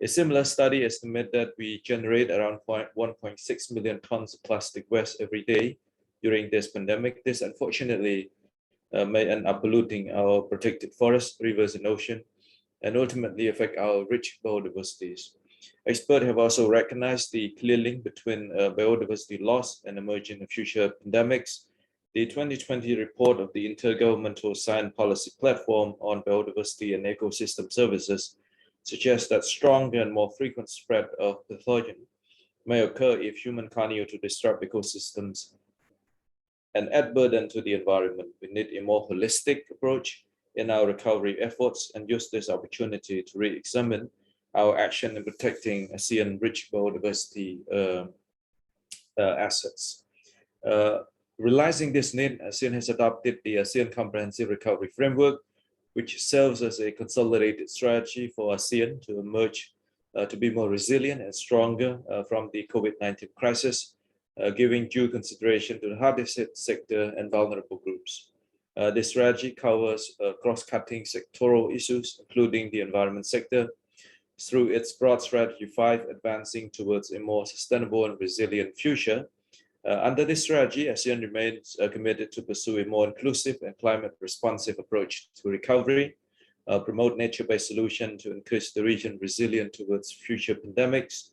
A similar study estimates that we generate around 1.6 million tons of plastic waste every day during this pandemic. This, unfortunately, may end up polluting our protected forests, rivers, and ocean, and ultimately affect our rich biodiversities. Experts have also recognized the clear link between biodiversity loss and emerging future pandemics. The 2020 report of the Intergovernmental Science Policy Platform on Biodiversity and Ecosystem Services suggests that stronger and more frequent spread of pathogen may occur if humans continue to disrupt ecosystems and add burden to the environment. We need a more holistic approach in our recovery efforts and use this opportunity to re-examine our action in protecting ASEAN rich biodiversity assets. Realizing this need, ASEAN has adopted the ASEAN Comprehensive Recovery Framework, which serves as a consolidated strategy for ASEAN to emerge to be more resilient and stronger from the COVID-19 crisis, giving due consideration to the hardest hit sector and vulnerable groups. This strategy covers cross-cutting sectoral issues, including the environment sector, through its broad strategy 5, advancing towards a more sustainable and resilient future. Under this strategy, ASEAN remains committed to pursue a more inclusive and climate-responsive approach to recovery, promote nature-based solutions to increase the region resilient towards future pandemics,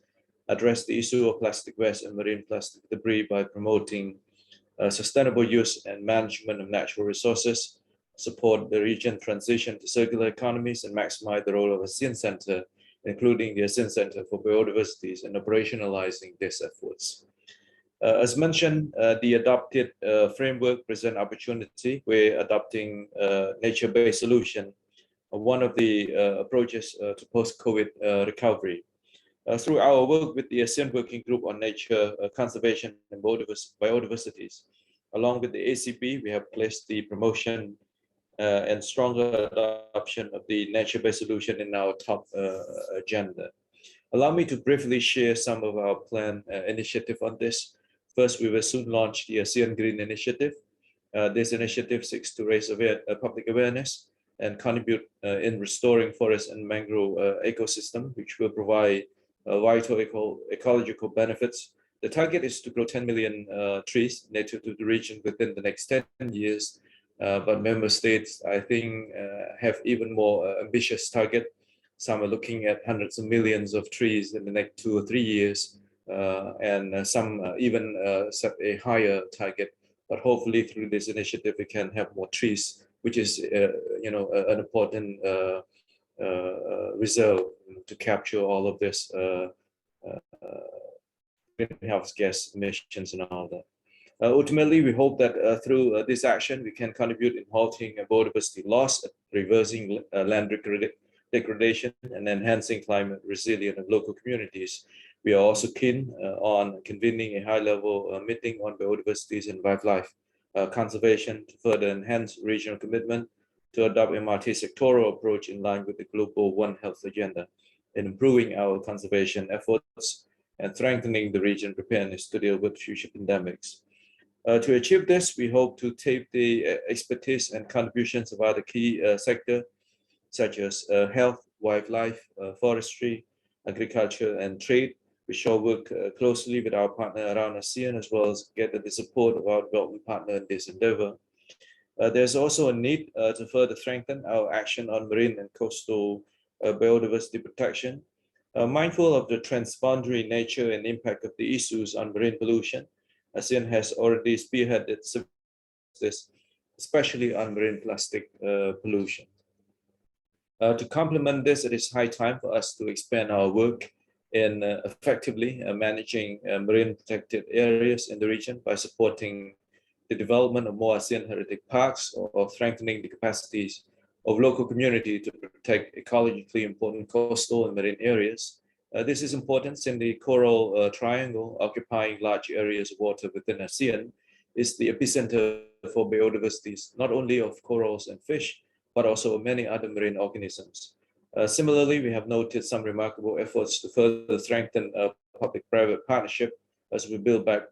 address the issue of plastic waste and marine plastic debris by promoting sustainable use and management of natural resources, support the region transition to circular economies, and maximize the role of ASEAN Centre, including the ASEAN Centre for Biodiversity, in operationalizing these efforts. As mentioned, the adopted framework presents opportunity. We're adopting nature-based solution, one of the approaches to post-COVID recovery. Through our work with the ASEAN Working Group on Nature Conservation and Biodiversities, along with the ACP, we have placed the promotion and stronger adoption of the nature-based solution in our top agenda. Allow me to briefly share some of our planned initiative on this. First, we will soon launch the ASEAN Green Initiative. This initiative seeks to raise public awareness and contribute in restoring forest and mangrove ecosystem, which will provide vital ecological benefits. The target is to grow 10 million trees native to the region within the next 10 years. But member states, I think, have even more ambitious target. Some are looking at hundreds of millions of trees in the next 2 or 3 years, and some even set a higher target. But hopefully, through this initiative, we can have more trees, which is, an important reserve to capture all of this greenhouse gas emissions and all that. Ultimately, we hope that through this action, we can contribute in halting biodiversity loss, reversing land degradation, and enhancing climate resilience of local communities. We are also keen on convening a high-level meeting on biodiversity and wildlife conservation to further enhance regional commitment to adopt a multi-sectoral approach in line with the Global One Health agenda in improving our conservation efforts and strengthening the region preparedness to deal with future pandemics. To achieve this, we hope to take the expertise and contributions of other key sectors such as health, wildlife, forestry, agriculture, and trade. We shall work closely with our partner around ASEAN, as well as get the support of our development partner in this endeavor. There's also a need to further strengthen our action on marine and coastal biodiversity protection. Mindful of the transboundary nature and impact of the issues on marine pollution, ASEAN has already spearheaded this, especially on marine plastic pollution. To complement this, it is high time for us to expand our work in effectively managing marine protected areas in the region by supporting the development of more ASEAN heritage parks or strengthening the capacities of local community to protect ecologically important coastal and marine areas. This is important since the coral triangle, occupying large areas of water within ASEAN, is the epicenter for biodiversity, not only of corals and fish, but also many other marine organisms. Similarly, we have noted some remarkable efforts to further strengthen public-private partnership as we build back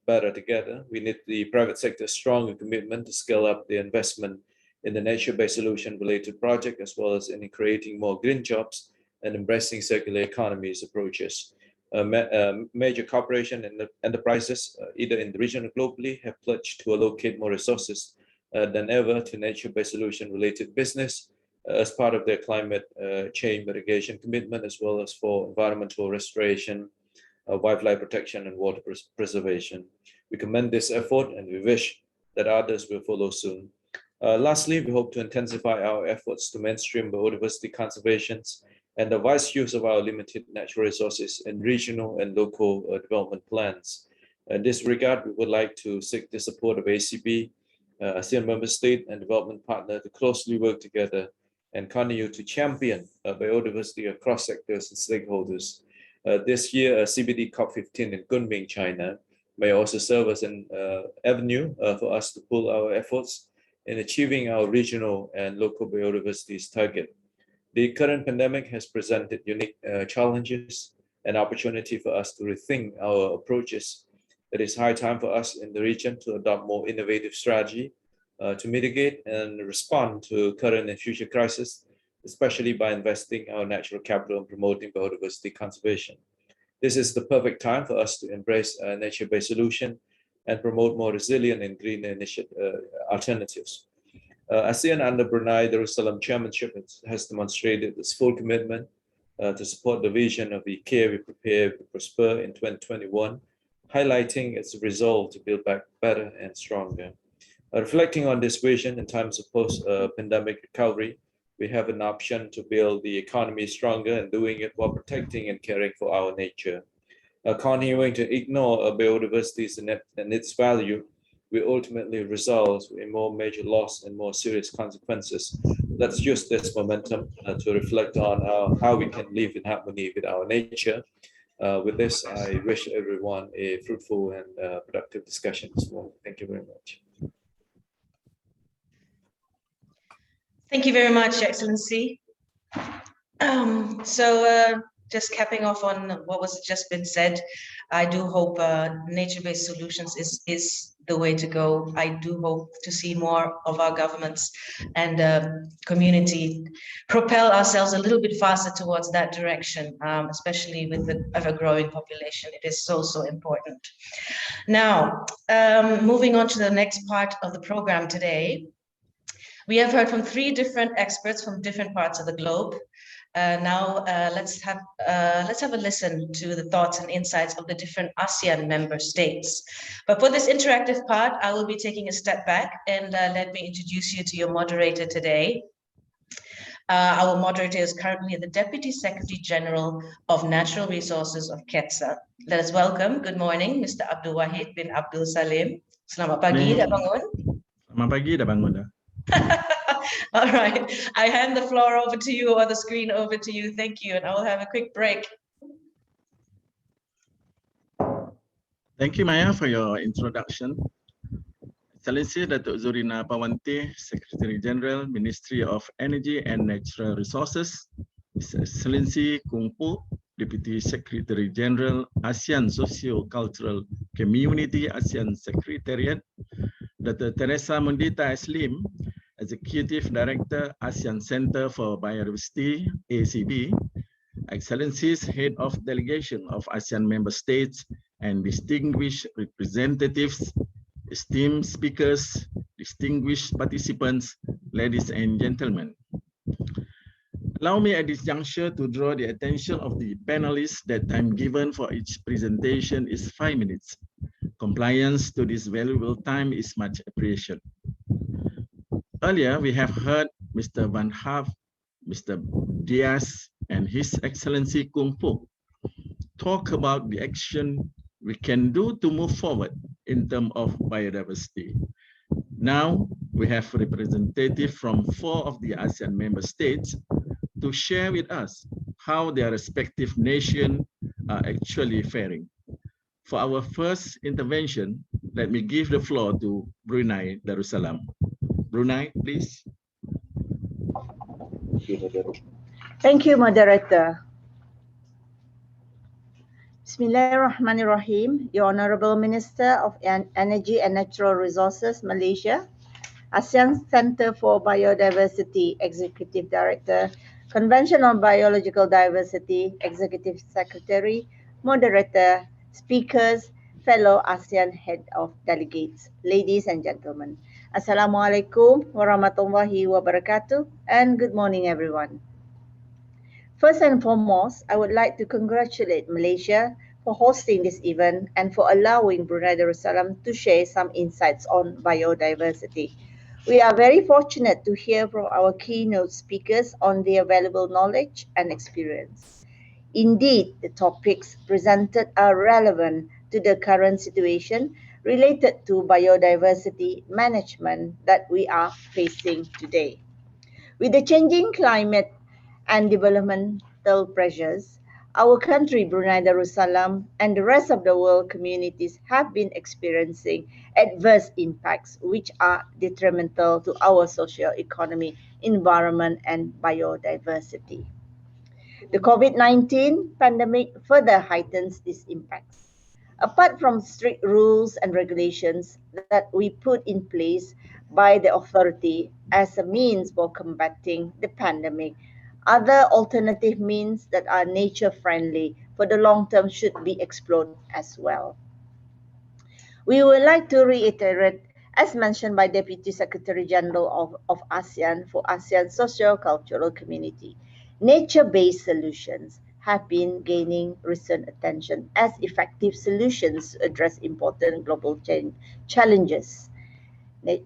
better together. We need the private sector's strong commitment to scale up the investment in the nature-based solution-related project, as well as in creating more green jobs and embracing circular economies approaches. Major corporations and enterprises, either in the region or globally, have pledged to allocate more resources than ever to nature-based solution-related business as part of their climate change mitigation commitment, as well as for environmental restoration, wildlife protection, and water preservation. We commend this effort, and we wish that others will follow soon. Lastly, we hope to intensify our efforts to mainstream biodiversity conservations and the wise use of our limited natural resources in regional and local development plans. In this regard, we would like to seek the support of ACP, ASEAN member state, and development partner to closely work together and continue to champion biodiversity across sectors and stakeholders. This year, CBD COP15 in Kunming, China, may also serve as an avenue for us to pull our efforts in achieving our regional and local biodiversity target. The current pandemic has presented unique challenges and opportunity for us to rethink our approaches. It is high time for us in the region to adopt more innovative strategy to mitigate and respond to current and future crises, especially by investing our natural capital and promoting biodiversity conservation. This is the perfect time for us to embrace a nature-based solution and promote more resilient and green alternatives. ASEAN under Brunei Darussalam chairmanship has demonstrated its full commitment to support the vision of the Care We Prepare We Prosper in 2021, highlighting its resolve to build back better and stronger. Reflecting on this vision in times of post-pandemic recovery, we have an option to build the economy stronger and doing it while protecting and caring for our nature. Continuing to ignore biodiversity and its value will ultimately result in more major loss and more serious consequences. Let's use this momentum to reflect on how we can live in harmony with our nature. With this, I wish everyone a fruitful and productive discussion this morning. Thank you very much. Thank you very much, Excellency. Just capping off on what was just been said, I do hope nature-based solutions is the way to go. I do hope to see more of our governments and community propel ourselves a little bit faster towards that direction, especially with the ever-growing population. It is so, so important. Now, moving on to the next part of the program today, we have heard from 3 different experts from different parts of the globe. Let's have a listen to the thoughts and insights of the different ASEAN member states. But for this interactive part, I will be taking a step back and let me introduce you to your moderator today. Our moderator is currently the Deputy Secretary General of Natural Resources of KeTSA. Let us welcome, good morning, Mr. Abdul Wahid bin Abdul Salim. Selamat pagi, dah bangun? Selamat pagi, dah bangun dah. All right, I hand the floor over to you or the screen over to you. Thank you, and I will have a quick break. Thank you, Maya, for your introduction. Excellency Datuk Zurina Pawante, Secretary General, Ministry of Energy and Natural Resources. His Excellency Kung Po, Deputy Secretary General, ASEAN Socio-Cultural Community, ASEAN Secretariat. Dr. Teresa Mundita Aslim, Executive Director, ASEAN Centre for Biodiversity, ACB. Excellencies, Head of Delegation of ASEAN Member States and distinguished representatives, esteemed speakers, distinguished participants, ladies and gentlemen. Allow me at this juncture to draw the attention of the panelists that time given for each presentation is 5 minutes. Compliance to this valuable time is much appreciated. Earlier, we have heard Mr. Van Haaf, Mr. Diaz, and His Excellency Kung Po talk about the action we can do to move forward in terms of biodiversity. Now, we have representatives from 4 of the ASEAN member states to share with us how their respective nations are actually faring. For our first intervention, let me give the floor to Brunei Darussalam. Brunei, please. Thank you, Moderator. Bismillahirrahmanirrahim. Your Honorable Minister of Energy and Natural Resources, Malaysia, ASEAN Centre for Biodiversity, Executive Director, Convention on Biological Diversity, Executive Secretary, Moderator, Speakers, fellow ASEAN Head of Delegates, ladies and gentlemen. Assalamualaikum warahmatullahi wabarakatuh, and good morning, everyone. First and foremost, I would like to congratulate Malaysia for hosting this event and for allowing Brunei Darussalam to share some insights on biodiversity. We are very fortunate to hear from our keynote speakers on their valuable knowledge and experience. Indeed, the topics presented are relevant to the current situation related to biodiversity management that we are facing today. With the changing climate and developmental pressures, our country, Brunei Darussalam, and the rest of the world communities have been experiencing adverse impacts which are detrimental to our socio-economy, environment, and biodiversity. The COVID-19 pandemic further heightens these impacts. Apart from strict rules and regulations that we put in place by the authority as a means for combating the pandemic, other alternative means that are nature friendly for the long term should be explored as well. We would like to reiterate, as mentioned by Deputy Secretary General of ASEAN for ASEAN Socio-Cultural Community, nature-based solutions have been gaining recent attention as effective solutions to address important global challenges.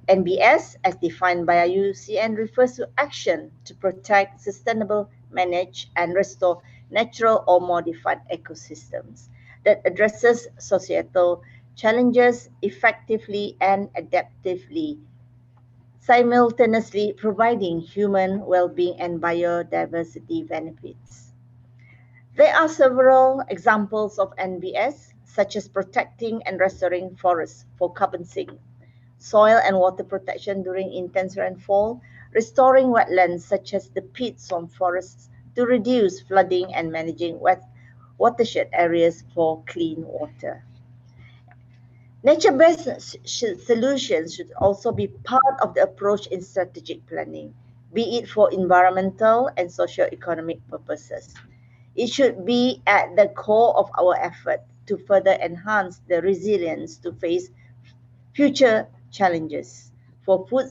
NBS, as defined by IUCN, refers to action to protect, sustainable, manage, and restore natural or modified ecosystems that addresses societal challenges effectively and adaptively, simultaneously providing human well-being and biodiversity benefits. There are several examples of NBS, such as protecting and restoring forests for carbon sink, soil and water protection during intense rainfall, restoring wetlands such as the peat swamp forests to reduce flooding, and managing watershed areas for clean water. Nature-based solutions should also be part of the approach in strategic planning, be it for environmental and socio-economic purposes. It should be at the core of our effort to further enhance the resilience to face future challenges for food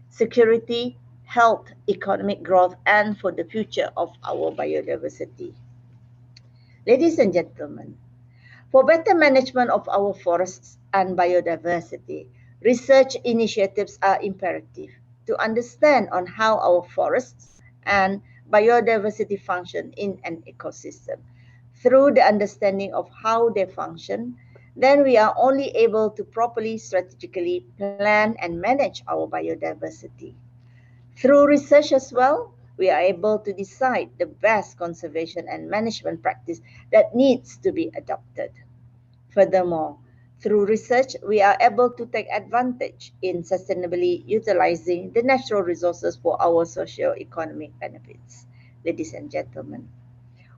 security, health, economic growth, and for the future of our biodiversity. Ladies and gentlemen, for better management of our forests and biodiversity, research initiatives are imperative to understand on how our forests and biodiversity function in an ecosystem. Through the understanding of how they function, then we are only able to properly strategically plan and manage our biodiversity. Through research as well, we are able to decide the best conservation and management practice that needs to be adopted. Furthermore, through research, we are able to take advantage in sustainably utilizing the natural resources for our socio-economic benefits. Ladies and gentlemen,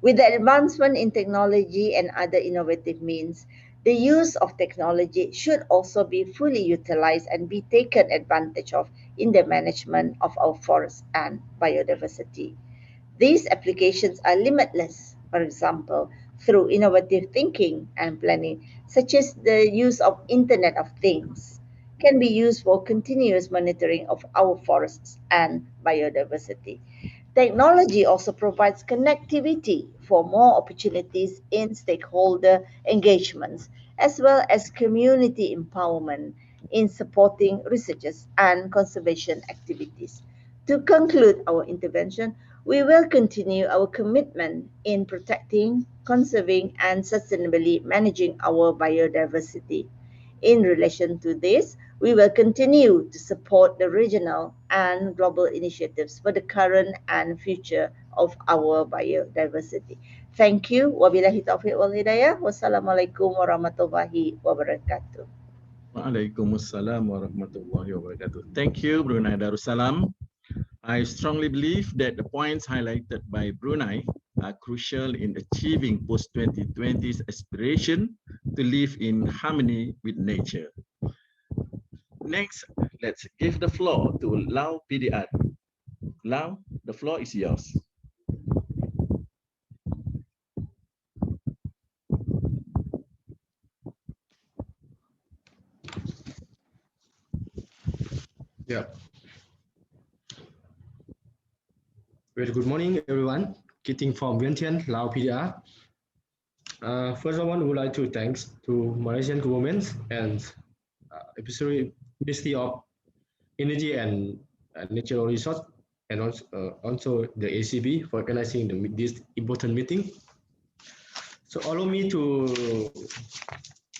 with the advancement in technology and other innovative means, the use of technology should also be fully utilized and be taken advantage of in the management of our forests and biodiversity. These applications are limitless, for example, through innovative thinking and planning, such as the use of Internet of Things, can be used for continuous monitoring of our forests and biodiversity. Technology also provides connectivity for more opportunities in stakeholder engagements, as well as community empowerment in supporting researches and conservation activities. To conclude our intervention, we will continue our commitment in protecting, conserving, and sustainably managing our biodiversity. In relation to this, we will continue to support the regional and global initiatives for the current and future of our biodiversity. Thank you. Wabillahi taufiq wal hidayah. Wassalamualaikum warahmatullahi wabarakatuh. Waalaikumsalam warahmatullahi wabarakatuh. Thank you, Brunei Darussalam. I strongly believe that the points highlighted by Brunei are crucial in achieving post-2020's aspiration to live in harmony with nature. Next, let's give the floor to Lau PDR. Lau, the floor is yours. Yeah. Very good morning, everyone. Kitting from Vientiane, Lao PDR. First, I would like to thanks to Malaysian government and especially Ministry of Energy and Natural Resources, and also the ACB for organizing this important meeting. So allow me to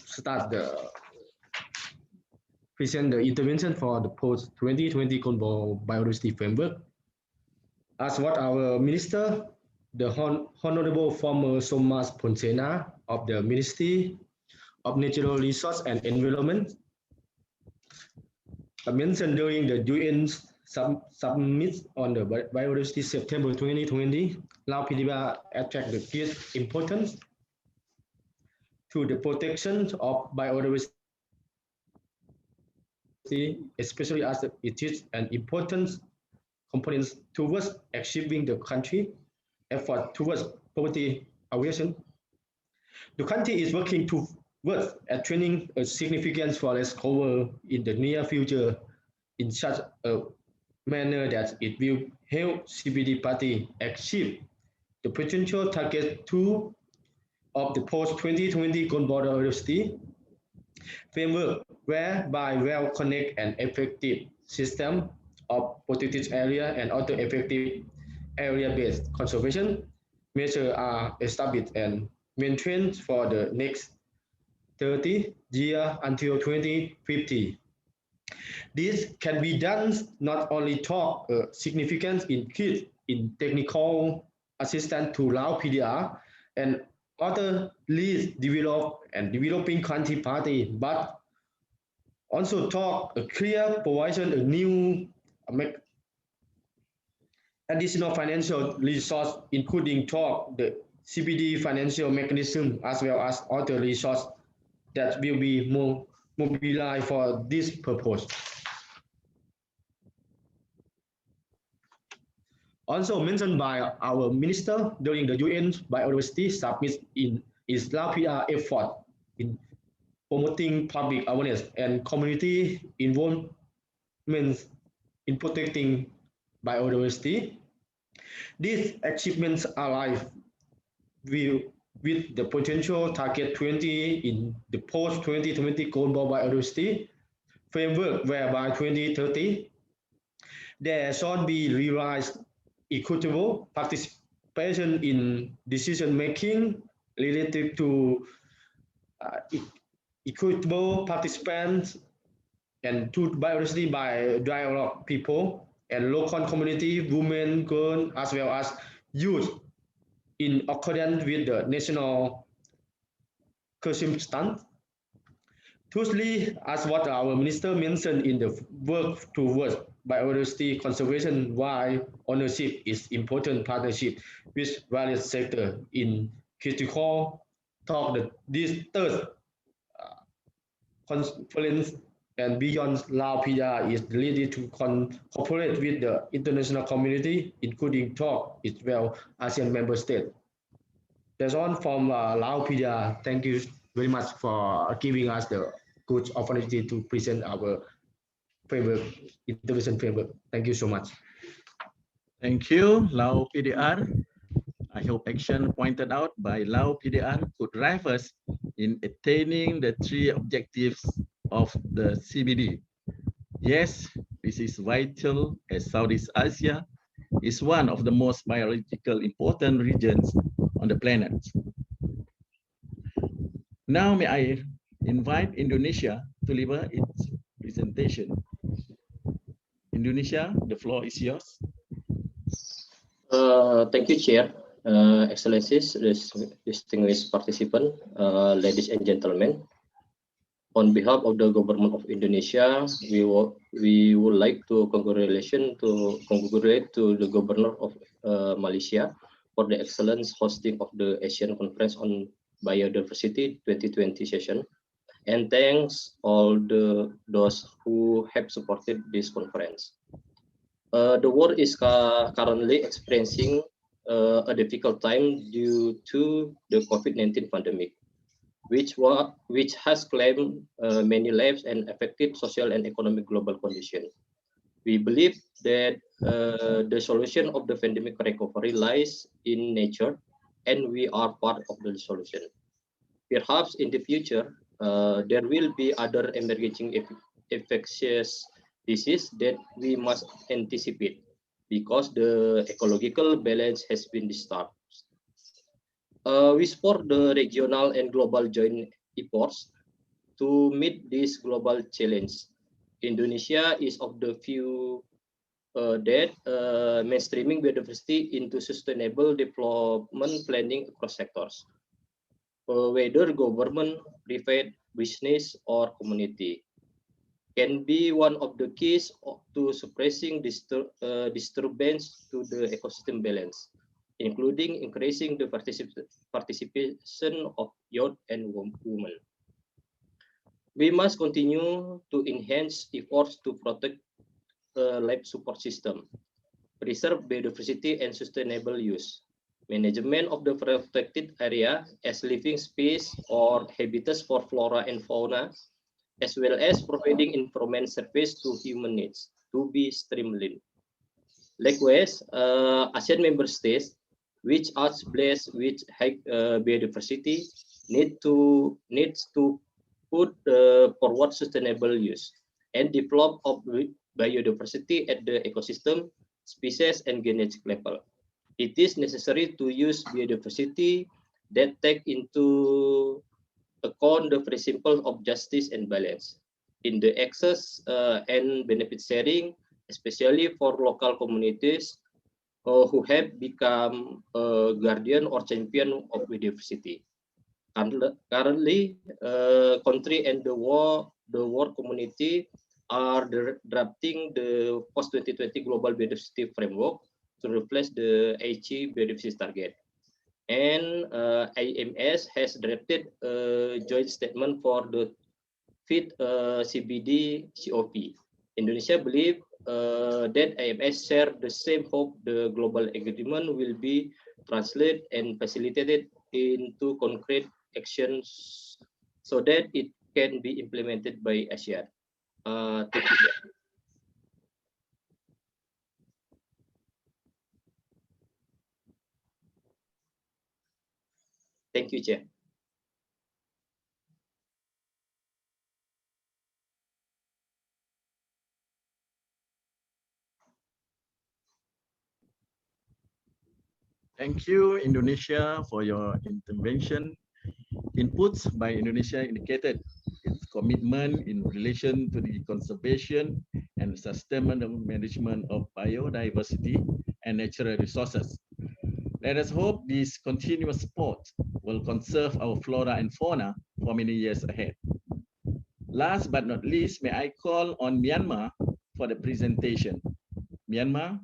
start present the intervention for the post-2020 Global Biodiversity Framework. As what our Minister the Honorable former Somas Ponsena of the Ministry of Natural Resources and Environment mentioned during the UN's summit on the biodiversity September 2020, Lao PDA attract the great importance to the protection of biodiversity, especially as it is an important component towards achieving the country effort towards poverty alleviation. The country is working towards attaining a significant forest cover in the near future in such a manner that it will help CBD party achieve the potential target 2 of the post-2020 Global Biodiversity framework, whereby well-connected and effective system of protected area and other effective area-based conservation measures are established and maintained for the next 30 years until 2050. This can be done not only through a significant increase in technical assistance to Lao PDR and other least developed and developing country party, but also through a clear provision of new additional financial resource, including through the CBD financial mechanism as well as other resources that will be mobilized for this purpose. Also mentioned by our minister during the UN Biodiversity Summit is Lao PR effort in promoting public awareness and community involvement in protecting biodiversity. These achievements align with the potential target 20 in the post-2020 global biodiversity framework, whereby 2030 there should be realized equitable participation in decision making related to equitable participants and to biodiversity by dialogue people and local community, women, girls, as well as youth in accordance with the national circumstance. Thirdly, as what our minister mentioned in the work towards biodiversity conservation, why ownership is important partnership with various sectors in critical talk that this third conference and beyond Lao PR is ready to cooperate with the international community, including talk as well ASEAN member state. That's all from Lao PR. Thank you very much for giving us the good opportunity to present our framework, intervention framework. Thank you so much. Thank you, Lao PDR. I hope action pointed out by Lao PDR could drive us in attaining the 3 objectives of the CBD. Yes, this is vital as Southeast Asia is one of the most biologically important regions on the planet. Now may I invite Indonesia to deliver its presentation. Indonesia, the floor is yours. Thank you, Chair. Excellencies, distinguished participants, ladies and gentlemen. On behalf of the Government of Indonesia, we would like to congratulate to the Governor of Malaysia for the excellent hosting of the ASEAN Conference on Biodiversity 2020 session, and thanks all those who have supported this conference. The world is currently experiencing a difficult time due to the COVID-19 pandemic, which has claimed many lives and affected social and economic global conditions. We believe that the solution of the pandemic recovery lies in nature, and we are part of the solution. Perhaps in the future, there will be other emerging infectious diseases that we must anticipate because the ecological balance has been disturbed. We support the regional and global joint efforts to meet this global challenge. Indonesia is of the few that mainstreaming biodiversity into sustainable development planning across sectors, whether government, private, business, or community, can be one of the keys to suppressing disturbance to the ecosystem balance, including increasing the participation of youth and women. We must continue to enhance efforts to protect life support system, preserve biodiversity and sustainable use, management of the protected area as living space or habitats for flora and fauna, as well as providing environment service to human needs to be streamlined. Likewise, ASEAN member states, which are blessed with high biodiversity, needs to put forward sustainable use and develop of biodiversity at the ecosystem, species, and genetic level. It is necessary to use biodiversity that take into account the principle of justice and balance in the access and benefit sharing, especially for local communities who have become a guardian or champion of biodiversity. Currently, country and the world community are drafting the post-2020 Global Biodiversity Framework to reflect the Aichi biodiversity target. And IMS has drafted a joint statement for the FIT CBD COP. Indonesia believes that IMS share the same hope the global agreement will be translated and facilitated into concrete actions so that it can be implemented by ASEAN. Thank you. Thank you, Chair. Thank you, Indonesia, for your intervention. Inputs by Indonesia indicated its commitment in relation to the conservation and sustainable management of biodiversity and natural resources. Let us hope this continuous support will conserve our flora and fauna for many years ahead. Last but not least, may I call on Myanmar for the presentation. Myanmar,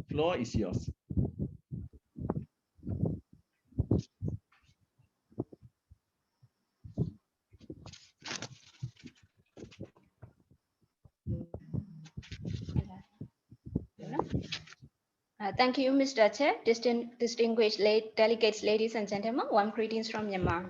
floor is yours. Thank you, Mr. Chair. Distinguished delegates, ladies and gentlemen, warm greetings from Myanmar.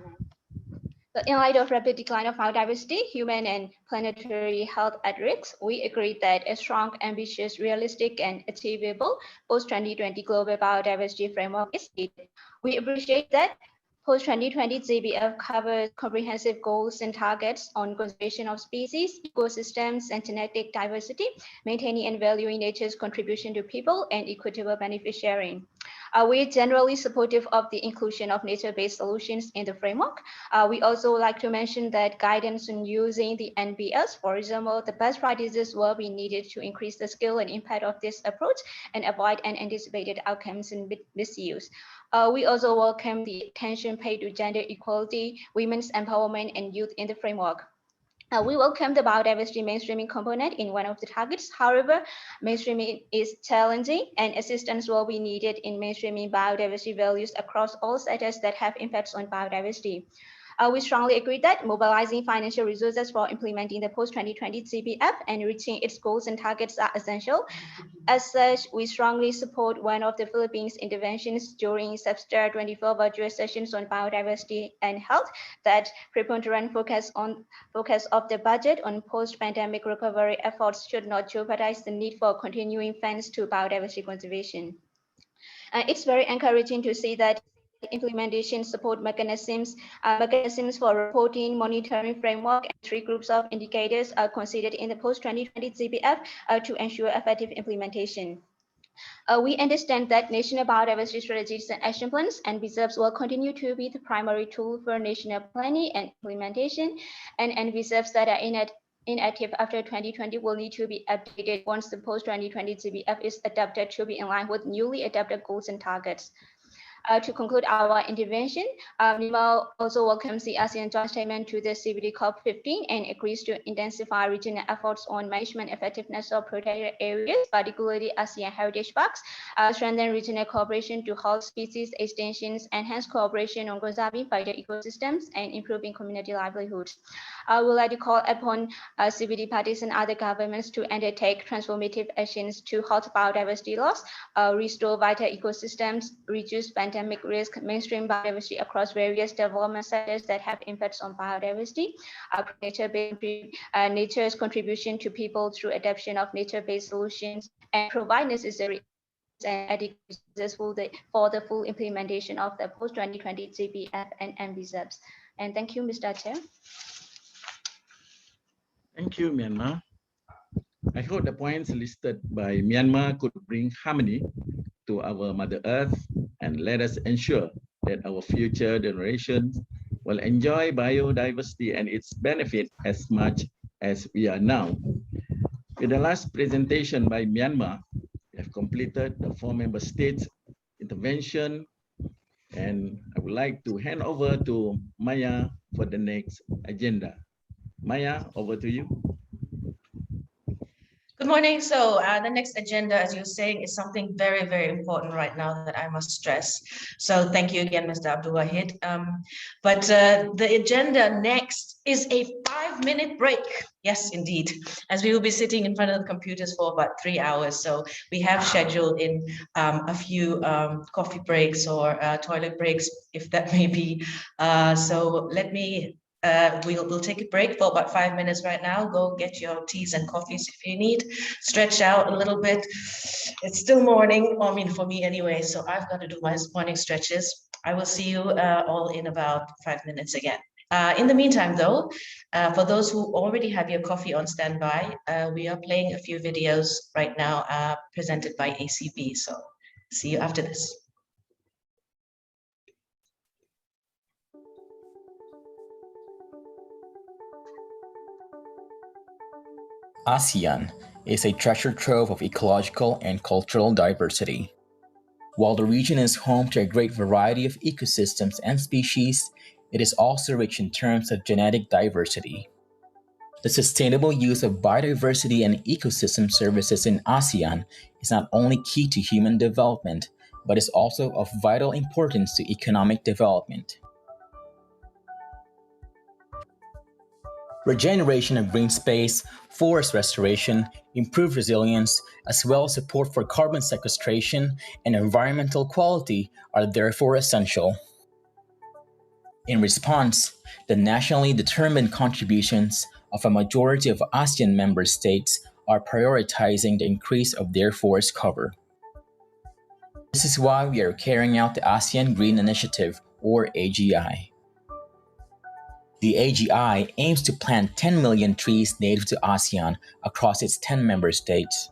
So in light of rapid decline of biodiversity, human and planetary health at risk, we agree that a strong, ambitious, realistic, and achievable post-2020 global biodiversity framework is needed. We appreciate that post-2020 GBF covers comprehensive goals and targets on conservation of species, ecosystems, and genetic diversity, maintaining and valuing nature's contribution to people, and equitable benefit sharing. We are generally supportive of the inclusion of nature-based solutions in the framework. We also like to mention that guidance on using the NBS, for example, the best practices will be needed to increase the skill and impact of this approach and avoid unanticipated outcomes and misuse. We also welcome the attention paid to gender equality, women's empowerment, and youth in the framework. We welcome the biodiversity mainstreaming component in one of the targets. However, mainstreaming is challenging and assistance will be needed in mainstreaming biodiversity values across all sectors that have impacts on biodiversity. We strongly agree that mobilizing financial resources for implementing the post-2020 GBF and reaching its goals and targets are essential. As such, we strongly support one of the Philippines' interventions during Substar 24 virtual sessions on biodiversity and health that preponderant focus of the budget on post-pandemic recovery efforts should not jeopardize the need for continuing funds to biodiversity conservation. It's very encouraging to see that implementation support mechanisms for reporting, monitoring framework, and 3 groups of indicators are considered in the post-2020 GBF to ensure effective implementation. We understand that national biodiversity strategies and action plans and reserves will continue to be the primary tool for national planning and implementation, and reserves that are inactive after 2020 will need to be updated once the post-2020 GBF is adapted to be in line with newly adapted goals and targets. To conclude our intervention, Myanmar also welcomes the ASEAN joint statement to the CBD COP15 and agrees to intensify regional efforts on management effectiveness of protected areas, particularly ASEAN heritage parks, strengthen regional cooperation to halt species extinctions, enhance cooperation on conserving vital ecosystems, and improving community livelihoods. I would like to call upon CBD parties and other governments to undertake transformative actions to halt biodiversity loss, restore vital ecosystems, reduce pandemic risk, mainstream biodiversity across various development sectors that have impacts on biodiversity, nature's contribution to people through adoption of nature-based solutions, and provide necessary and adequate for the full implementation of the post-2020 GBF and MBZEPs. And thank you, Mr. Chair. Thank you, Myanmar. I hope the points listed by Myanmar could bring harmony to our Mother Earth and let us ensure that our future generations will enjoy biodiversity and its benefit as much as we are now. With the last presentation by Myanmar, we have completed the 4 member states intervention, and I would like to hand over to Maya for the next agenda. Maya, over to you. Good morning. So the next agenda, as you're saying, is something very, very important right now that I must stress. So thank you again, Mr. Abdul Wahid. But the agenda next is a 5-minute break. Yes, indeed, as we will be sitting in front of the computers for about 3 hours. So we have scheduled in a few coffee breaks or toilet breaks, if that may be. So let me we'll take a break for about 5 minutes right now. Go get your teas and coffees if you need. Stretch out a little bit. It's still morning, I mean for me anyway, so I've got to do my morning stretches. I will see you all in about 5 minutes again. In the meantime though, for those who already have your coffee on standby, we are playing a few videos right now presented by ACB. So see you after this. ASEAN is a treasure trove of ecological and cultural diversity. While the region is home to a great variety of ecosystems and species, it is also rich in terms of genetic diversity. The sustainable use of biodiversity and ecosystem services in ASEAN is not only key to human development, but is also of vital importance to economic development. Regeneration of green space, forest restoration, improved resilience, as well as support for carbon sequestration and environmental quality are therefore essential. In response, the nationally determined contributions of a majority of ASEAN member states are prioritizing the increase of their forest cover. This is why we are carrying out the ASEAN Green Initiative, or AGI. The AGI aims to plant 10 million trees native to ASEAN across its 10 member states.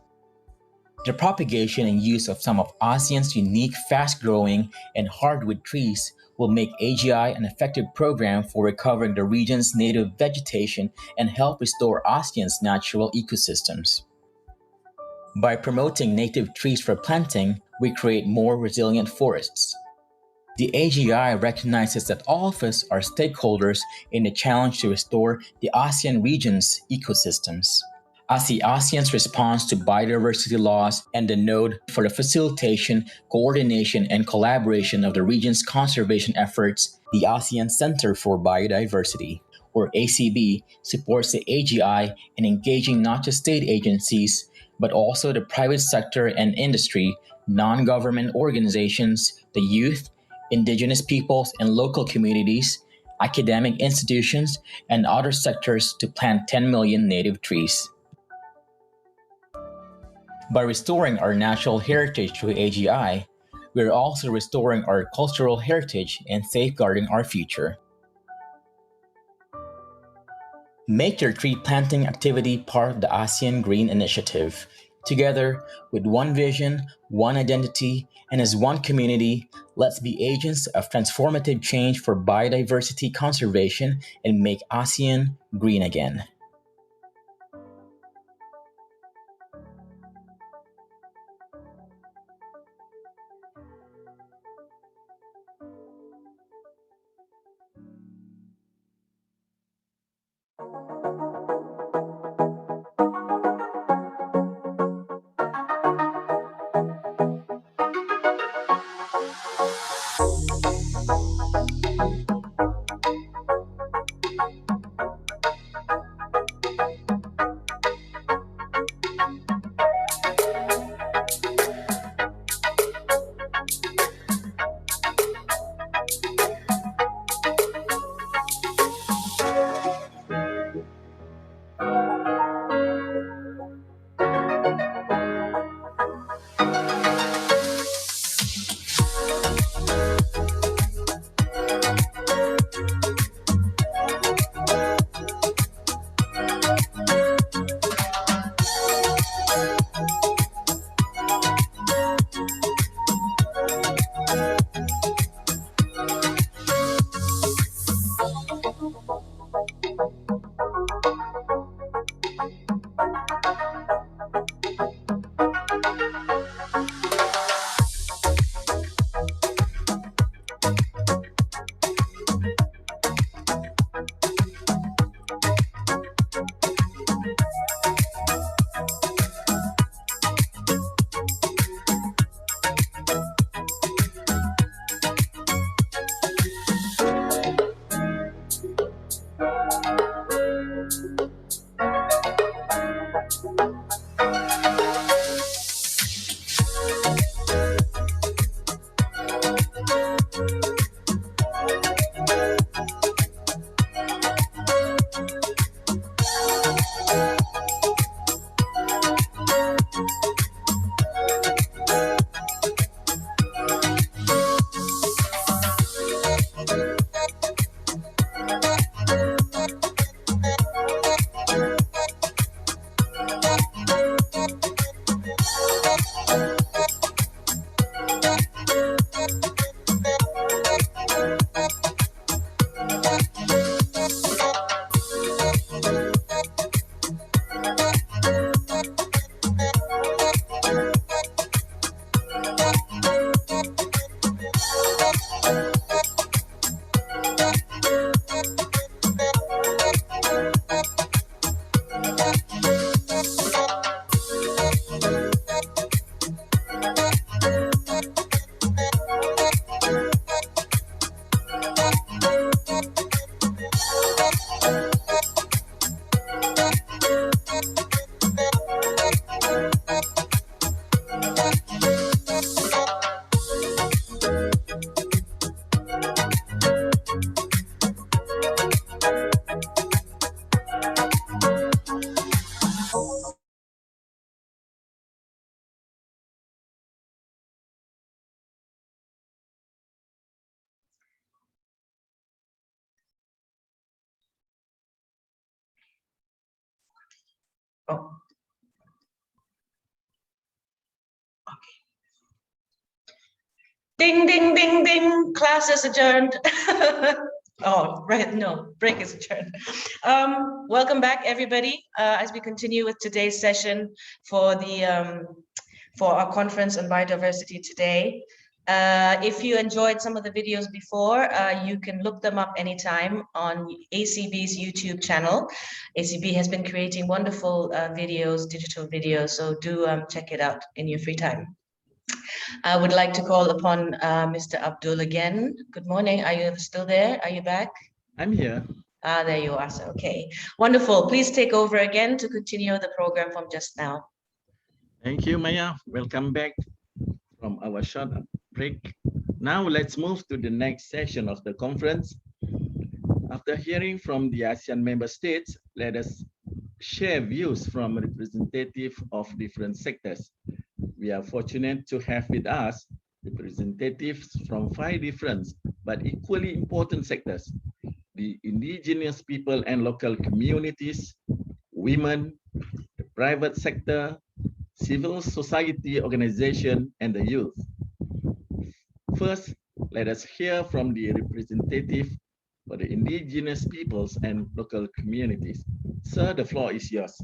The propagation and use of some of ASEAN's unique fast-growing and hardwood trees will make AGI an effective program for recovering the region's native vegetation and help restore ASEAN's natural ecosystems. By promoting native trees for planting, we create more resilient forests. The AGI recognizes that all of us are stakeholders in the challenge to restore the ASEAN region's ecosystems. As the ASEAN's response to biodiversity loss and the node for the facilitation, coordination, and collaboration of the region's conservation efforts, the ASEAN Centre for Biodiversity, or ACB, supports the AGI in engaging not just state agencies, but also the private sector and industry, non-government organizations, the youth, indigenous peoples and local communities, academic institutions, and other sectors to plant 10 million native trees. By restoring our natural heritage through AGI, we are also restoring our cultural heritage and safeguarding our future. Make your tree planting activity part of the ASEAN Green Initiative. Together, with one vision, one identity, and as one community, let's be agents of transformative change for biodiversity conservation and make ASEAN green again. Oh. Okay. Ding, ding, ding, ding. Class is adjourned. Oh, right. No, break is adjourned. Welcome back, everybody, as we continue with today's session for the for our conference on biodiversity today. If you enjoyed some of the videos before, you can look them up anytime on ACB's YouTube channel. ACB has been creating wonderful videos, digital videos, so do check it out in your free time. I would like to call upon Mr. Abdul again. Good morning. Are you still there? Are you back? I'm here. Ah, there you are. So, okay, wonderful. Please take over again to continue the program from just now. Thank you, Maya. Welcome back from our short break. Now let's move to the next session of the conference. After hearing from the ASEAN member states, let us share views from representatives of different sectors. We are fortunate to have with us representatives from 5 different but equally important sectors: the indigenous people and local communities, women, the private sector, civil society organization, and the youth. First, let us hear from the representative for the indigenous peoples and local communities. Sir, the floor is yours.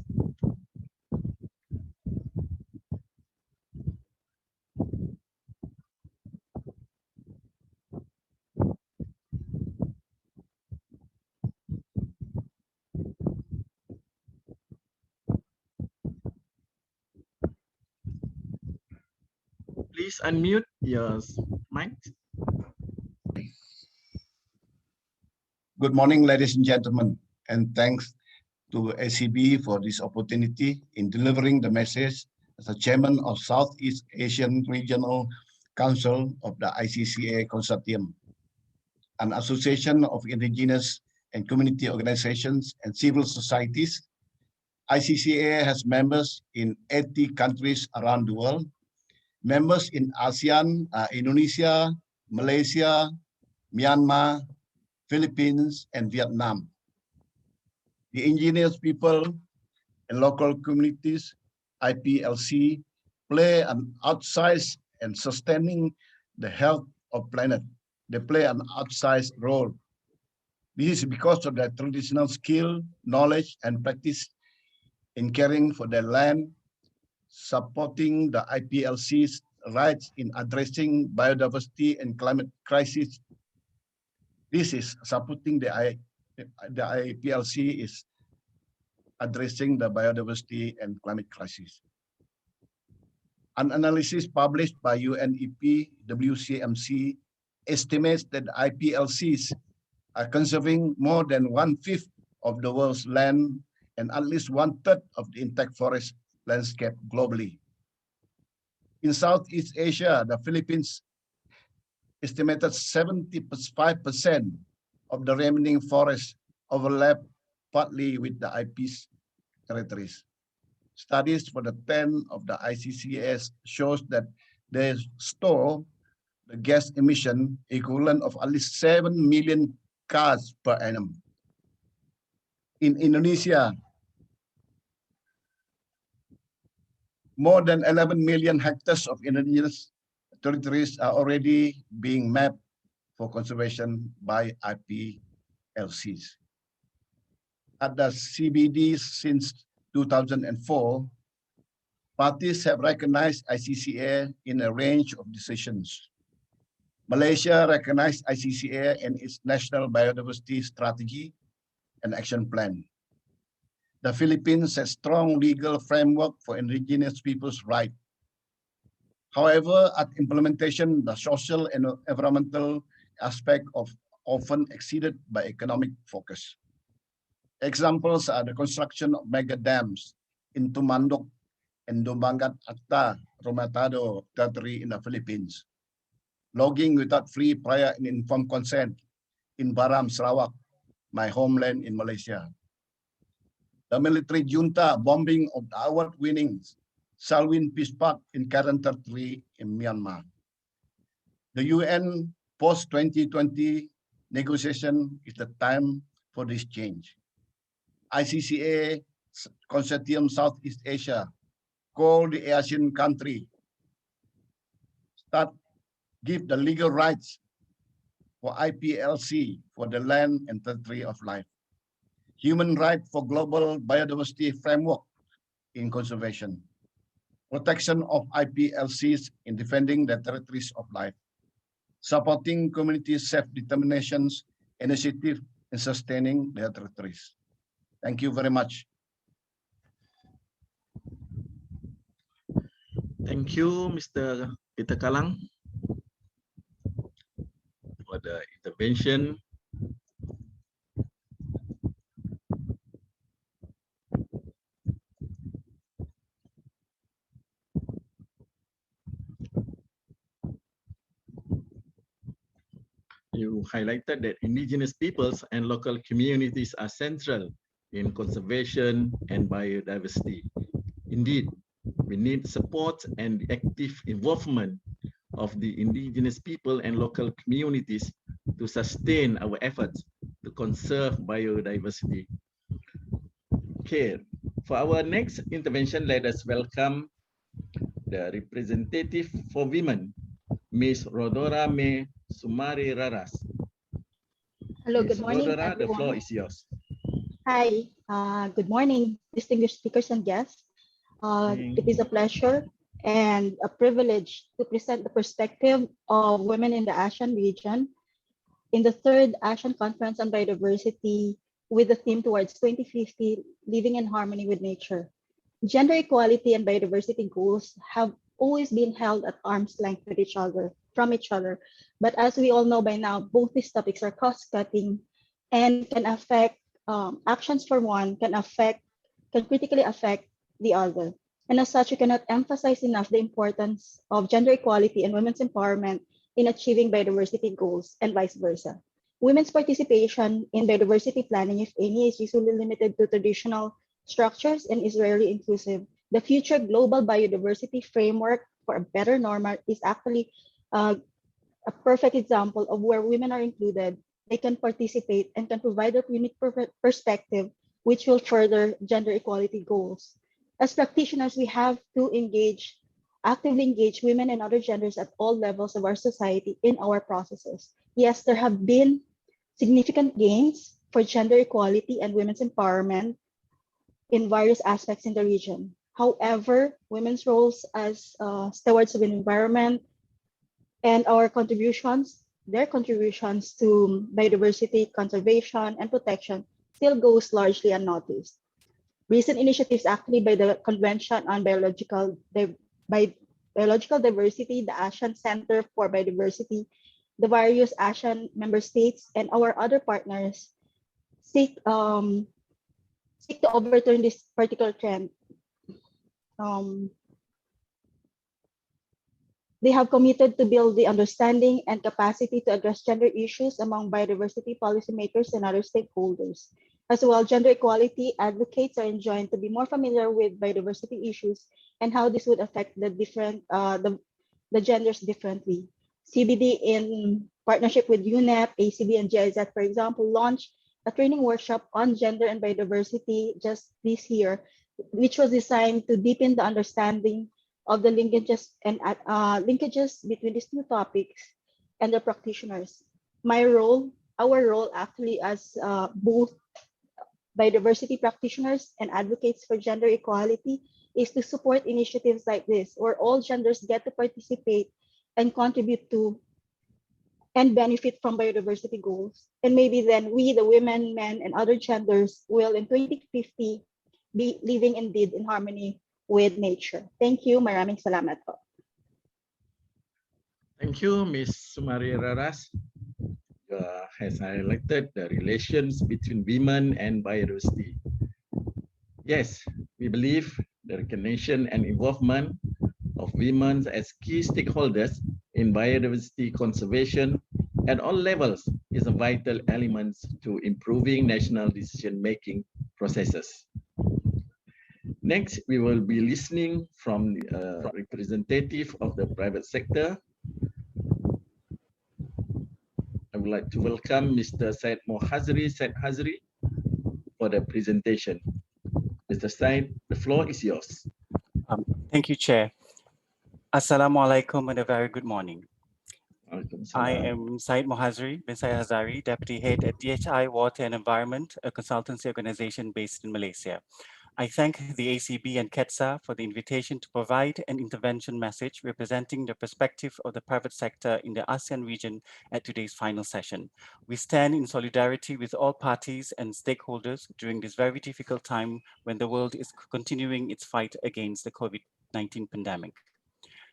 Please unmute your mic. Good morning, ladies and gentlemen, and thanks to ACB for this opportunity in delivering the message as the chairman of Southeast Asian Regional Council of the ICCA Consortium, an association of indigenous and community organizations and civil societies ICCA has members in 80 countries around the world. Members in ASEAN are Indonesia, Malaysia, Myanmar, Philippines, and Vietnam. The indigenous people and local communities, IPLC, play an outsized and sustaining the health of planet. They play an outsized role. This is because of their traditional skill, knowledge, and practice in caring for their land, supporting the IPLC's rights in addressing biodiversity and climate crisis. This is supporting the IPLC is addressing the biodiversity and climate crisis. An analysis published by UNEP WCMC estimates that IPLCs are conserving more than 1/5 of the world's land and at least 1/3 of the intact forest landscape globally. In Southeast Asia, the Philippines estimated 75% of the remaining forest overlap partly with the IP's territories. Studies for the 10 of the ICCS shows that they store the gas emission equivalent of at least 7 million cars per annum. In Indonesia, more than 11 million hectares of indigenous territories are already being mapped for conservation by IPLCs. At the CBDs since 2004, parties have recognized ICCA in a range of decisions. Malaysia recognized ICCA in its National Biodiversity Strategy and Action Plan. The Philippines has strong legal framework for indigenous people's rights. However, at implementation, the social and environmental aspect of often exceeded by economic focus. Examples are the construction of mega dams in Tumandok and Dumbangat Acta, Romatado territory in the Philippines. Logging without free, prior, and informed consent in Baram, Sarawak, my homeland in Malaysia. The military junta bombing of the award-winning Salween Peace Park in Karen territory in Myanmar. The UN post-2020 negotiation is the time for this change. ICCA Consortium Southeast Asia called the ASEAN country give the legal rights for IPLC for the land and territory of life. Human right for global biodiversity framework in conservation. Protection of IPLCs in defending the territories of life. Supporting community self-determinations initiative in sustaining their territories. Thank you very much. Thank you, Mr. Peter Kalang, for the intervention. You highlighted that indigenous peoples and local communities are central in conservation and biodiversity. Indeed, we need support and active involvement of the indigenous people and local communities to sustain our efforts to conserve biodiversity. Okay, for our next intervention, let us welcome the representative for women, Ms. Rodora May Sumari Raras. Hello, Ms. good morning, Rodora, everyone. the floor is yours. Hi, good morning, distinguished speakers and guests. It is a pleasure and a privilege to present the perspective of women in the ASEAN region in the 3rd ASEAN Conference on Biodiversity with the theme towards 2050, living in harmony with nature. Gender equality and biodiversity goals have always been held at arm's length with from each other. But as we all know by now, both these topics are cost-cutting and can affect actions for one can critically affect the other. And as such, we cannot emphasize enough the importance of gender equality and women's empowerment in achieving biodiversity goals and vice versa. Women's participation in biodiversity planning, if any, is usually limited to traditional structures and is rarely inclusive. The future global biodiversity framework for a better normal is actually a perfect example of where women are included. They can participate and can provide a unique perspective, which will further gender equality goals. As practitioners, we have to actively engage women and other genders at all levels of our society in our processes. Yes, there have been significant gains for gender equality and women's empowerment in various aspects in the region. However, women's roles as stewards of an environment and their contributions to biodiversity conservation and protection still goes largely unnoticed. Recent initiatives actually by the Convention on Biological Diversity, the ASEAN Centre for Biodiversity, the various ASEAN member states, and our other partners seek to overturn this particular trend. They have committed to build the understanding and capacity to address gender issues among biodiversity policymakers and other stakeholders. As well, gender equality advocates are enjoined to be more familiar with biodiversity issues and how this would affect the genders differently. CBD, in partnership with UNEP, ACB, and GIZ, for example, launched a training workshop on gender and biodiversity just this year, which was designed to deepen the understanding of the linkages between these two topics and the practitioners. Our role actually as both biodiversity practitioners and advocates for gender equality is to support initiatives like this, where all genders get to participate and contribute to and benefit from biodiversity goals. And maybe then we, the women, men, and other genders will in 2050 be living indeed in harmony with nature. Thank you. Maraming salamat po. Thank you, Ms. Sumari Raras. Has highlighted the relations between women and biodiversity. Yes, we believe the recognition and involvement of women as key stakeholders in biodiversity conservation at all levels is a vital element to improving national decision-making processes. Next, we will be listening from a representative of the private sector. I would like to welcome Mr. Said Mohazri for the presentation. Mr. Said, the floor is yours. Thank you, Chair. Assalamualaikum and a very good morning. I am Said Mohazri bin Said Hazari, Deputy Head at DHI Water and Environment, a consultancy organization based in Malaysia. I thank the ACB and KeTSA for the invitation to provide an intervention message representing the perspective of the private sector in the ASEAN region at today's final session. We stand in solidarity with all parties and stakeholders during this very difficult time when the world is continuing its fight against the COVID-19 pandemic.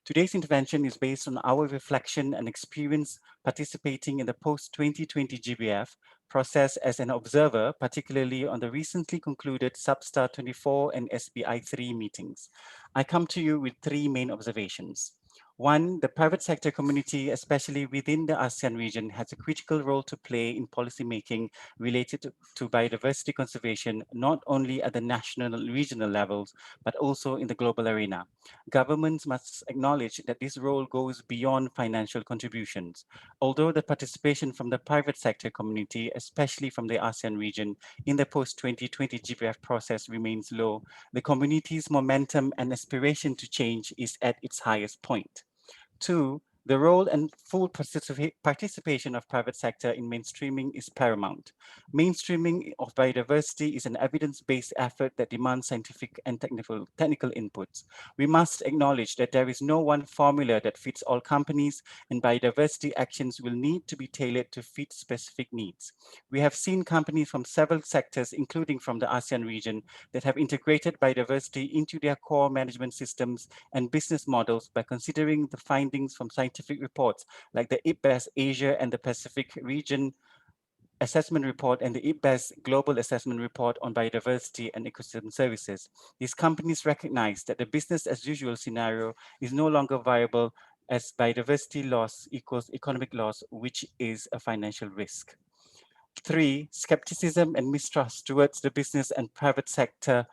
Today's intervention is based on our reflection and experience participating in the post-2020 GBF process as an observer, particularly on the recently concluded Substar 24 and SBI 3 meetings. I come to you with three main observations. One, the private sector community, especially within the ASEAN region, has a critical role to play in policymaking related to biodiversity conservation, not only at the national and regional levels, but also in the global arena. Governments must acknowledge that this role goes beyond financial contributions. Although the participation from the private sector community, especially from the ASEAN region, in the post-2020 GBF process remains low, the community's momentum and aspiration to change is at its highest point. Two, the role and full participation of private sector in mainstreaming is paramount. Mainstreaming of biodiversity is an evidence-based effort that demands scientific and technical inputs. We must acknowledge that there is no one formula that fits all companies, and biodiversity actions will need to be tailored to fit specific needs. We have seen companies from several sectors, including from the ASEAN region, that have integrated biodiversity into their core management systems and business models by considering the findings from scientific reports like the IPBES Asia and the Pacific Region Assessment Report and the IPBES Global Assessment Report on Biodiversity and Ecosystem Services. These companies recognize that the business as usual scenario is no longer viable as biodiversity loss equals economic loss, which is a financial risk. 3, skepticism and mistrust towards the business and private sector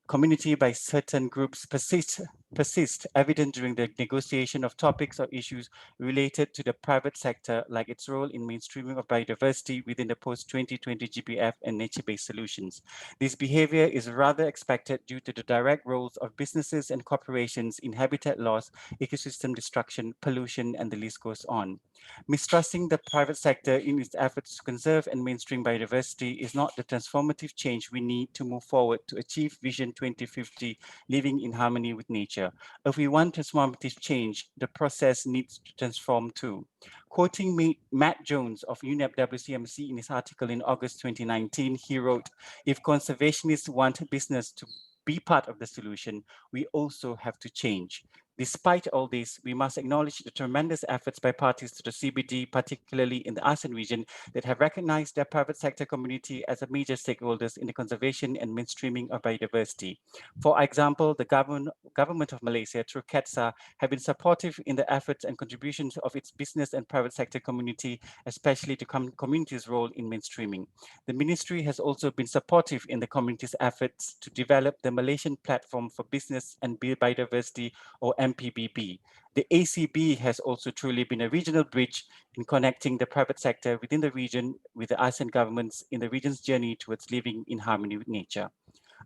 community by certain groups persist evident during the negotiation of topics or issues related to the private sector, like its role in mainstreaming of biodiversity within the post-2020 GBF and nature-based solutions. This behavior is rather expected due to the direct roles of businesses and corporations in habitat loss, ecosystem destruction, pollution, and the list goes on. Mistrusting the private sector in its efforts to conserve and mainstream biodiversity is not the transformative change we need to move forward to achieve Vision 2050, living in harmony with nature. If we want transformative change, the process needs to transform too. Quoting Matt Jones of UNEP WCMC in his article in August 2019, he wrote, "If conservationists want business to be part of the solution, we also have to change." Despite all this, we must acknowledge the tremendous efforts by parties to the CBD, particularly in the ASEAN region, that have recognized their private sector community as a major stakeholders in the conservation and mainstreaming of biodiversity. For example, the Government of Malaysia, through KeTSA, have been supportive in the efforts and contributions of its business and private sector community, especially to community's role in mainstreaming. The ministry has also been supportive in the community's efforts to develop the Malaysian Platform for Business and Biodiversity, or MPBB. The ACB has also truly been a regional bridge in connecting the private sector within the region with the ASEAN governments in the region's journey towards living in harmony with nature.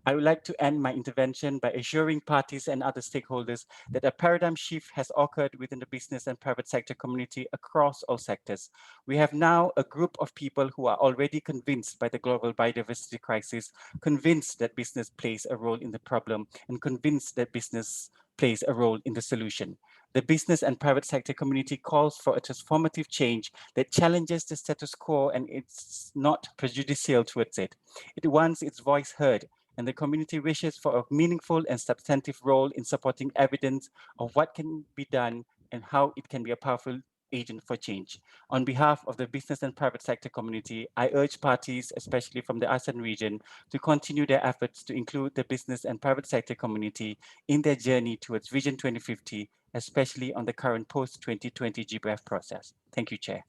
I would like to end my intervention by assuring parties and other stakeholders that a paradigm shift has occurred within the business and private sector community across all sectors. We have now a group of people who are already convinced by the global biodiversity crisis, convinced that business plays a role in the problem, and convinced that business plays a role in the solution. The business and private sector community calls for a transformative change that challenges the status quo, and it's not prejudicial towards it. It wants its voice heard, and the community wishes for a meaningful and substantive role in supporting evidence of what can be done and how it can be a powerful agent for change. On behalf of the business and private sector community, I urge parties, especially from the ASEAN region, to continue their efforts to include the business and private sector community in their journey towards Vision 2050, especially on the current post-2020 GBF process. Thank you, Chair.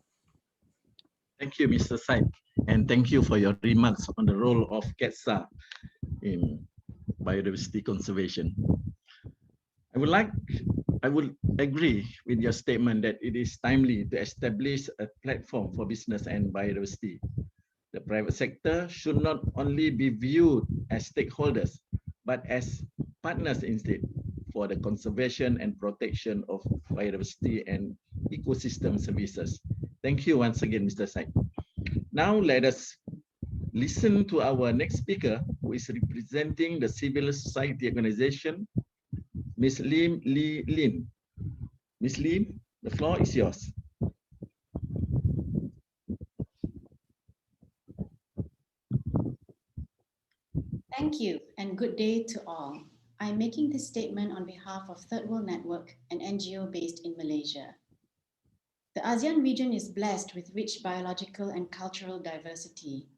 Thank you, Mr. Said, and thank you for your remarks on the role of KeTSA in biodiversity conservation. I would agree with your statement that it is timely to establish a platform for business and biodiversity. The private sector should not only be viewed as stakeholders, but as partners instead for the conservation and protection of biodiversity and ecosystem services. Thank you once again, Mr. Said. Now let us listen to our next speaker, who is representing the civil society organization, Ms. Lim Lee Lin. Ms. Lim, the floor is yours. Thank you and good day to all. I'm making this statement on behalf of Third World Network, an NGO based in Malaysia. The ASEAN region is blessed with rich biological and cultural diversity.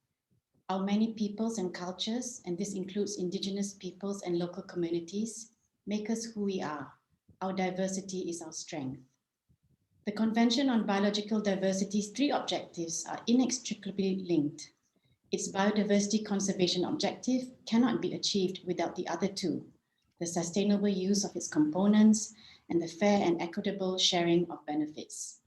Our many peoples and cultures, and this includes indigenous peoples and local communities, make us who we are. Our diversity is our strength. The Convention on Biological Diversity's 3 objectives are inextricably linked. Its biodiversity conservation objective cannot be achieved without the other 2, the sustainable use of its components and the fair and equitable sharing of benefits.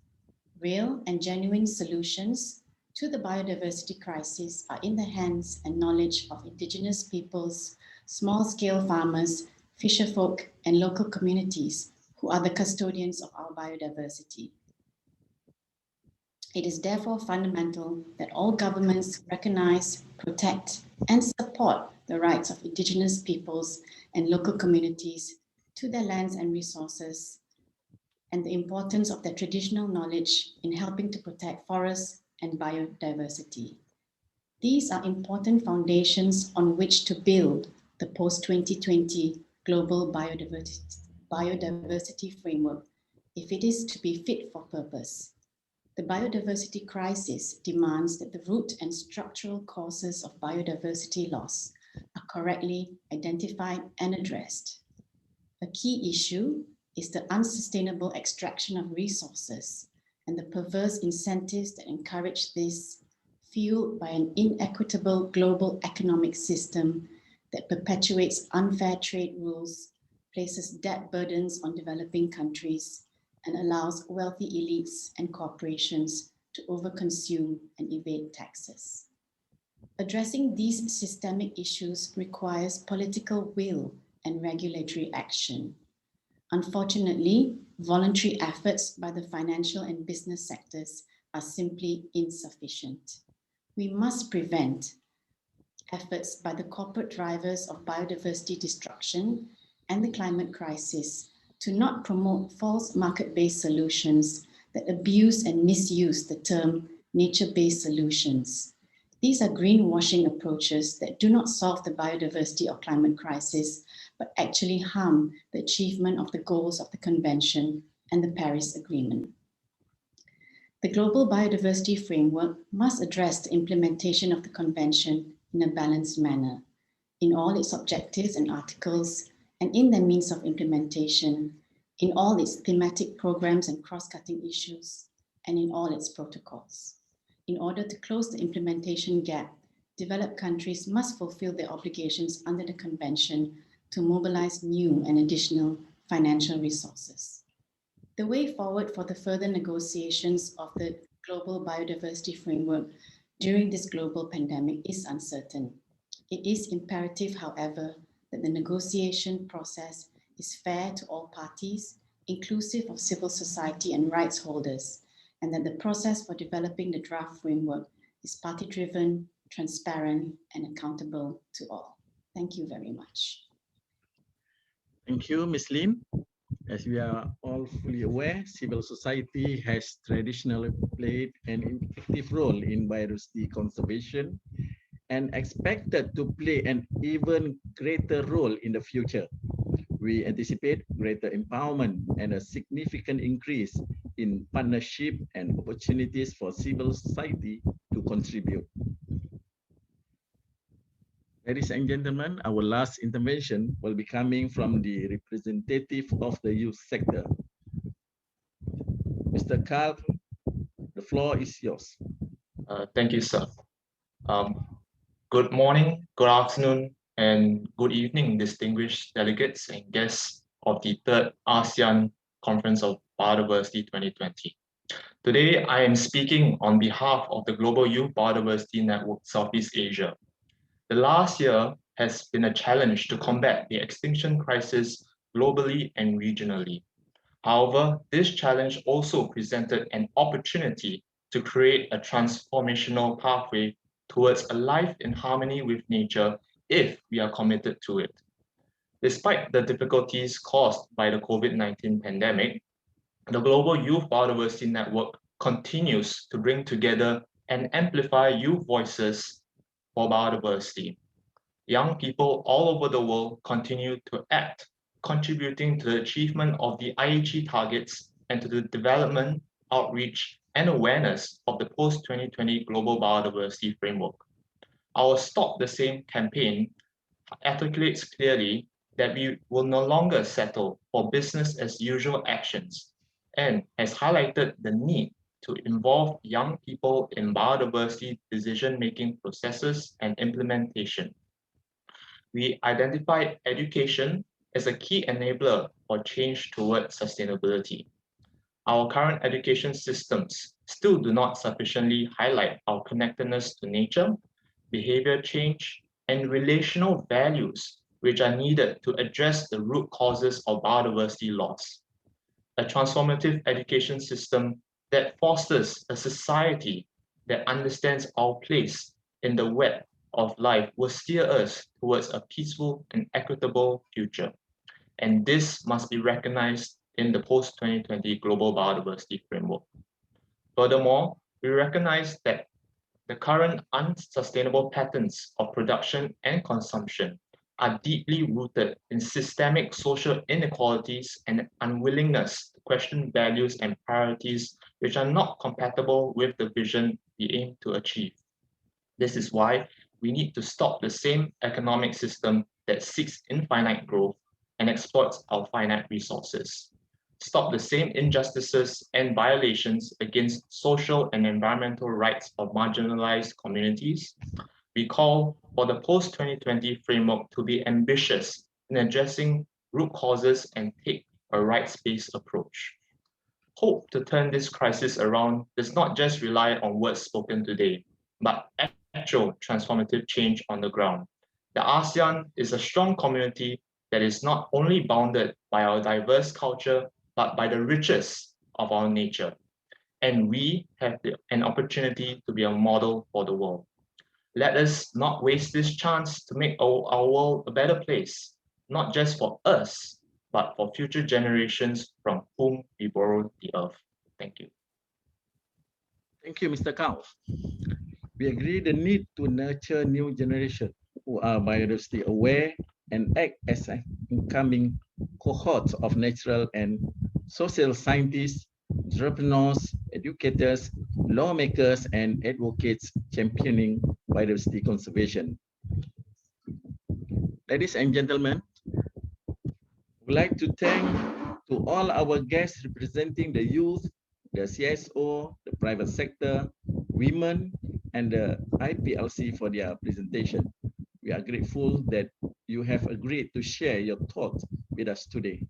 Real and genuine solutions to the biodiversity crisis are in the hands and knowledge of indigenous peoples, small-scale farmers, fisherfolk, and local communities who are the custodians of our biodiversity. It is therefore fundamental that all governments recognize, protect, and support the rights of indigenous peoples and local communities to their lands and resources, and the importance of their traditional knowledge in helping to protect forests and biodiversity. These are important foundations on which to build the post-2020 global biodiversity framework if it is to be fit for purpose. The biodiversity crisis demands that the root and structural causes of biodiversity loss are correctly identified and addressed. A key issue is the unsustainable extraction of resources and the perverse incentives that encourage this fueled by an inequitable global economic system that perpetuates unfair trade rules, places debt burdens on developing countries, and allows wealthy elites and corporations to overconsume and evade taxes. Addressing these systemic issues requires political will and regulatory action. Unfortunately, voluntary efforts by the financial and business sectors are simply insufficient. We must prevent efforts by the corporate drivers of biodiversity destruction and the climate crisis to not promote false market-based solutions that abuse and misuse the term nature-based solutions. These are greenwashing approaches that do not solve the biodiversity or climate crisis, but actually harm the achievement of the goals of the Convention and the Paris Agreement. The Global Biodiversity Framework must address the implementation of the Convention in a balanced manner, in all its objectives and articles, and in their means of implementation, in all its thematic programs and cross-cutting issues, and in all its protocols. In order to close the implementation gap, developed countries must fulfill their obligations under the Convention to mobilize new and additional financial resources. The way forward for the further negotiations of the Global Biodiversity Framework during this global pandemic is uncertain. It is imperative, however, that the negotiation process is fair to all parties, inclusive of civil society and rights holders, and that the process for developing the draft framework is party-driven, transparent, and accountable to all. Thank you very much. Thank you, Ms. Lim. As we are all fully aware, civil society has traditionally played an active role in biodiversity conservation and expected to play an even greater role in the future. We anticipate greater empowerment and a significant increase in partnership and opportunities for civil society to contribute. Ladies and gentlemen, our last intervention will be coming from the representative of the youth sector. Mr. Carl, the floor is yours. Thank you, sir. Good morning, good afternoon, and good evening, distinguished delegates and guests of the third ASEAN Conference of Biodiversity 2020. Today, I am speaking on behalf of the Global Youth Biodiversity Network Southeast Asia. The last year has been a challenge to combat the extinction crisis globally and regionally. However, this challenge also presented an opportunity to create a transformational pathway towards a life in harmony with nature if we are committed to it. Despite the difficulties caused by the COVID-19 pandemic, the Global Youth Biodiversity Network continues to bring together and amplify youth voices for biodiversity. Young people all over the world continue to act, contributing to the achievement of the IHE targets and to the development, outreach, and awareness of the post-2020 Global Biodiversity Framework. Our Stop the Same campaign articulates clearly that we will no longer settle for business as usual actions and has highlighted the need to involve young people in biodiversity decision-making processes and implementation. We identified education as a key enabler for change towards sustainability. Our current education systems still do not sufficiently highlight our connectedness to nature, behavior change, and relational values which are needed to address the root causes of biodiversity loss. A transformative education system that fosters a society that understands our place in the web of life will steer us towards a peaceful and equitable future. And this must be recognized in the post-2020 Global Biodiversity Framework. Furthermore, we recognize that the current unsustainable patterns of production and consumption are deeply rooted in systemic social inequalities and unwillingness to question values and priorities which are not compatible with the vision we aim to achieve. This is why we need to stop the same economic system that seeks infinite growth and exploits our finite resources. stop the same injustices and violations against social and environmental rights of marginalized communities. We call for the post-2020 framework to be ambitious in addressing root causes and take a rights-based approach. Hope to turn this crisis around does not just rely on words spoken today, but actual transformative change on the ground. The ASEAN is a strong community that is not only bounded by our diverse culture, but by the riches of our nature. And we have an opportunity to be a model for the world. Let us not waste this chance to make our world a better place, not just for us, but for future generations from whom we borrow the earth. Thank you. Thank you, Mr. Kao. We agree the need to nurture new generation who are biodiversity aware and act as an incoming cohort of natural and social scientists, entrepreneurs, educators, lawmakers, and advocates championing biodiversity conservation. Ladies and gentlemen, we'd like to thank to all our guests representing the youth, the CSO, the private sector, women, and the IPLC for their presentation. We are grateful that you have agreed to share your thoughts with us today.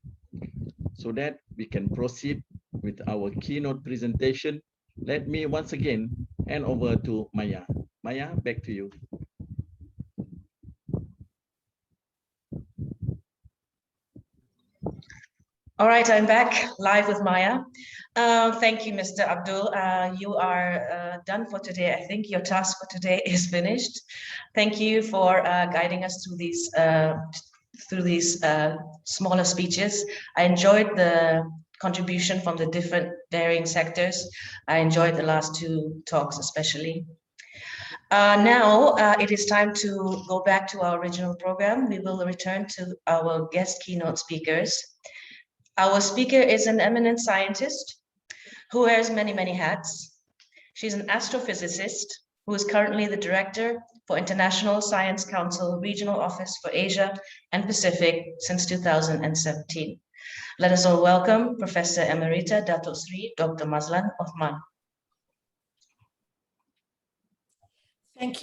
So that we can proceed with our keynote presentation, let me once again hand over to Maya. Maya, back to you. All right, I'm back live with Maya. Thank you, Mr. Abdul. You are done for today. I think your task for today is finished. Thank you for guiding us through these smaller speeches. I enjoyed the contribution from the different varying sectors. I enjoyed the last two talks especially. Now it is time to go back to our original program. We will return to our guest keynote speakers. Our speaker is an eminent scientist who wears many, many hats. She's an astrophysicist who is currently the director for International Science Council Regional Office for Asia and Pacific since 2017. Let us all welcome Professor Emerita Datuk Sri Dr. Mazlan Othman. Thank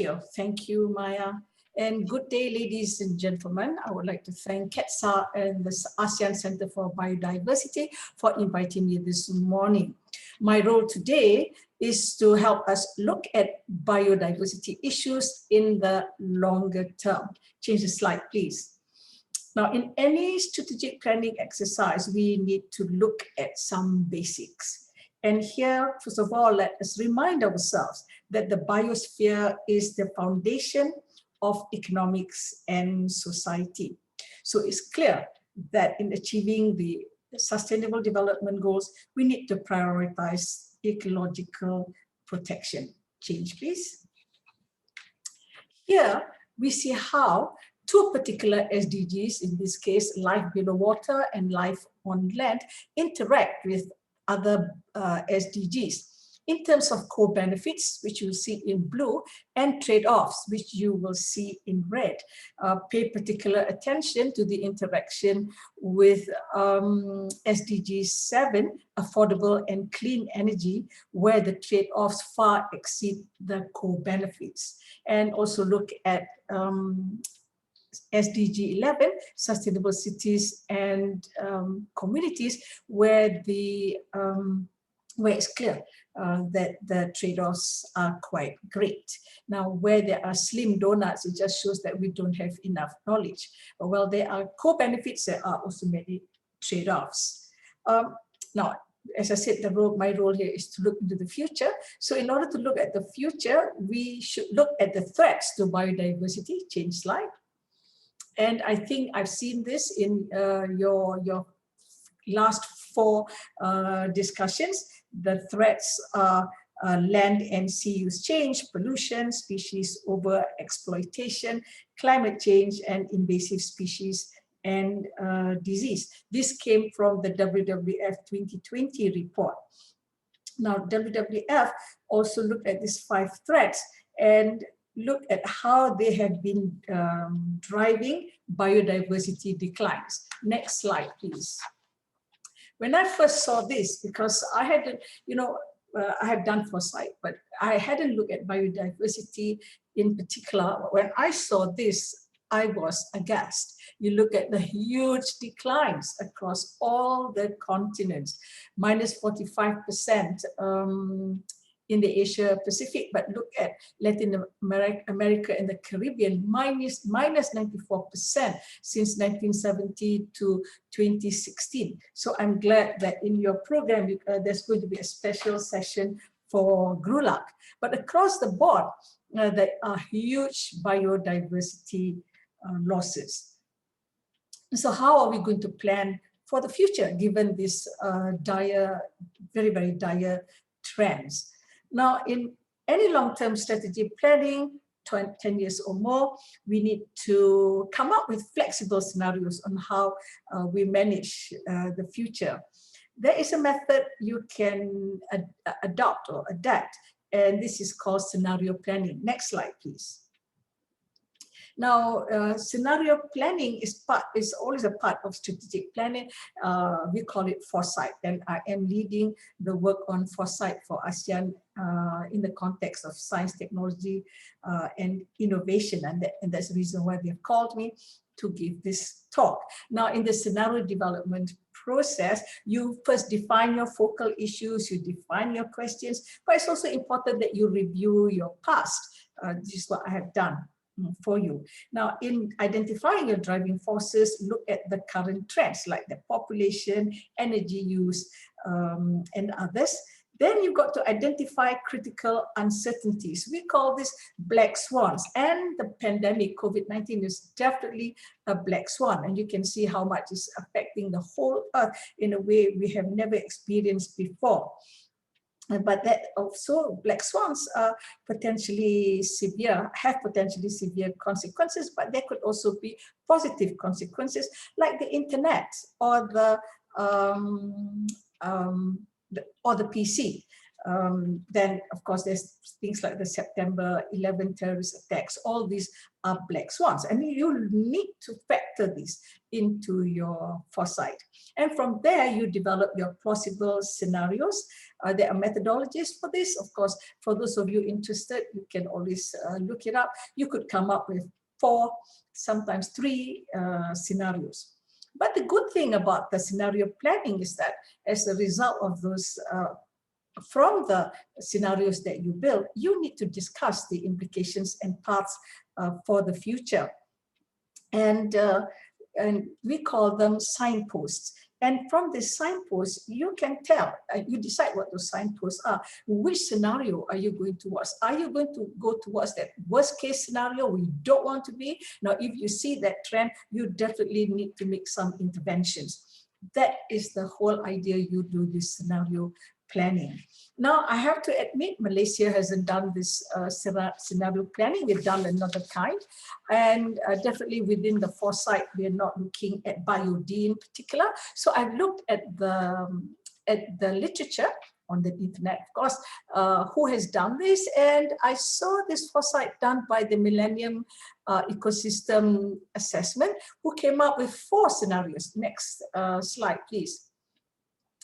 you, Maya. And good day, ladies and gentlemen. I would like to thank KeTSA and the ASEAN Centre for Biodiversity for inviting me this morning. My role today is to help us look at biodiversity issues in the longer term. Change the slide, please. Now, in any strategic planning exercise, we need to look at some basics. And here, first of all, let us remind ourselves that the biosphere is the foundation of economics and society. So it's clear that in achieving the Sustainable Development Goals, we need to prioritize ecological protection. Change, please. Here, we see how two particular SDGs, in this case, life below water and life on land, interact with other SDGs. In terms of core benefits, which you'll see in blue, and trade-offs, which you will see in red. Pay particular attention to the interaction with SDG 7, affordable and clean energy, where the trade-offs far exceed the core benefits. And also look at SDG 11, sustainable cities and communities, where it's clear that the trade-offs are quite great. Now, where there are slim donuts, it just shows that we don't have enough knowledge. Well, there are co-benefits, there are also many trade-offs. Now, as I said, my role here is to look into the future. So in order to look at the future, we should look at the threats to biodiversity. Change slide. And I think I've seen this in your last four discussions. The threats are land and sea use change, pollution, species overexploitation, climate change, and invasive species and disease. This came from the WWF 2020 report. Now, WWF also looked at these 5 threats and look at how they have been driving biodiversity declines. Next slide, please. When I first saw this, because I had, I had done foresight, but I hadn't looked at biodiversity in particular. When I saw this, I was aghast. You look at the huge declines across all the continents, minus 45% in the Asia Pacific, but look at Latin America and the Caribbean, minus 94% since 1970 to 2016. So I'm glad that in your program, there's going to be a special session for GRULAC. But across the board, there are huge biodiversity losses. So how are we going to plan for the future, given this dire, very, very dire trends? Now, in any long-term strategy planning, 10 years or more, we need to come up with flexible scenarios on how we manage the future. There is a method you can adopt or adapt, and this is called scenario planning. Next slide, please. Now, scenario planning is always a part of strategic planning. We call it foresight, and I am leading the work on foresight for ASEAN in the context of science, technology, and innovation, and that's the reason why they have called me to give this talk. Now, in the scenario development process, you first define your focal issues, you define your questions, but it's also important that you review your past. This is what I have done for you. Now, in identifying your driving forces, look at the current trends like the population, energy use, and others. Then you've got to identify critical uncertainties. We call this black swans, and the pandemic, COVID-19, is definitely a black swan, and you can see how much it's affecting the whole earth in a way we have never experienced before. But that also, black swans are potentially severe, have potentially severe consequences, but there could also be positive consequences, like the internet or the PC. Then, of course, there's things like the September 11 terrorist attacks. All these are black swans, and you need to factor this into your foresight. And from there, you develop your plausible scenarios. There are methodologies for this. Of course, for those of you interested, you can always look it up. You could come up with 4, sometimes 3 scenarios. But the good thing about the scenario planning is that as a result of those, from the scenarios that you build, you need to discuss the implications and paths for the future. And we call them signposts. And from the signposts, you can tell, you decide what those signposts are. Which scenario are you going towards? Are you going to go towards that worst case scenario we don't want to be? Now, if you see that trend, you definitely need to make some interventions. That is the whole idea you do this scenario planning. Now, I have to admit, Malaysia hasn't done this scenario planning. We've done another kind. And definitely within the foresight, we're not looking at BioD in particular. So I've looked at the literature on the internet, of course, who has done this. And I saw this foresight done by the Millennium Ecosystem Assessment, who came up with 4 scenarios. Next slide, please.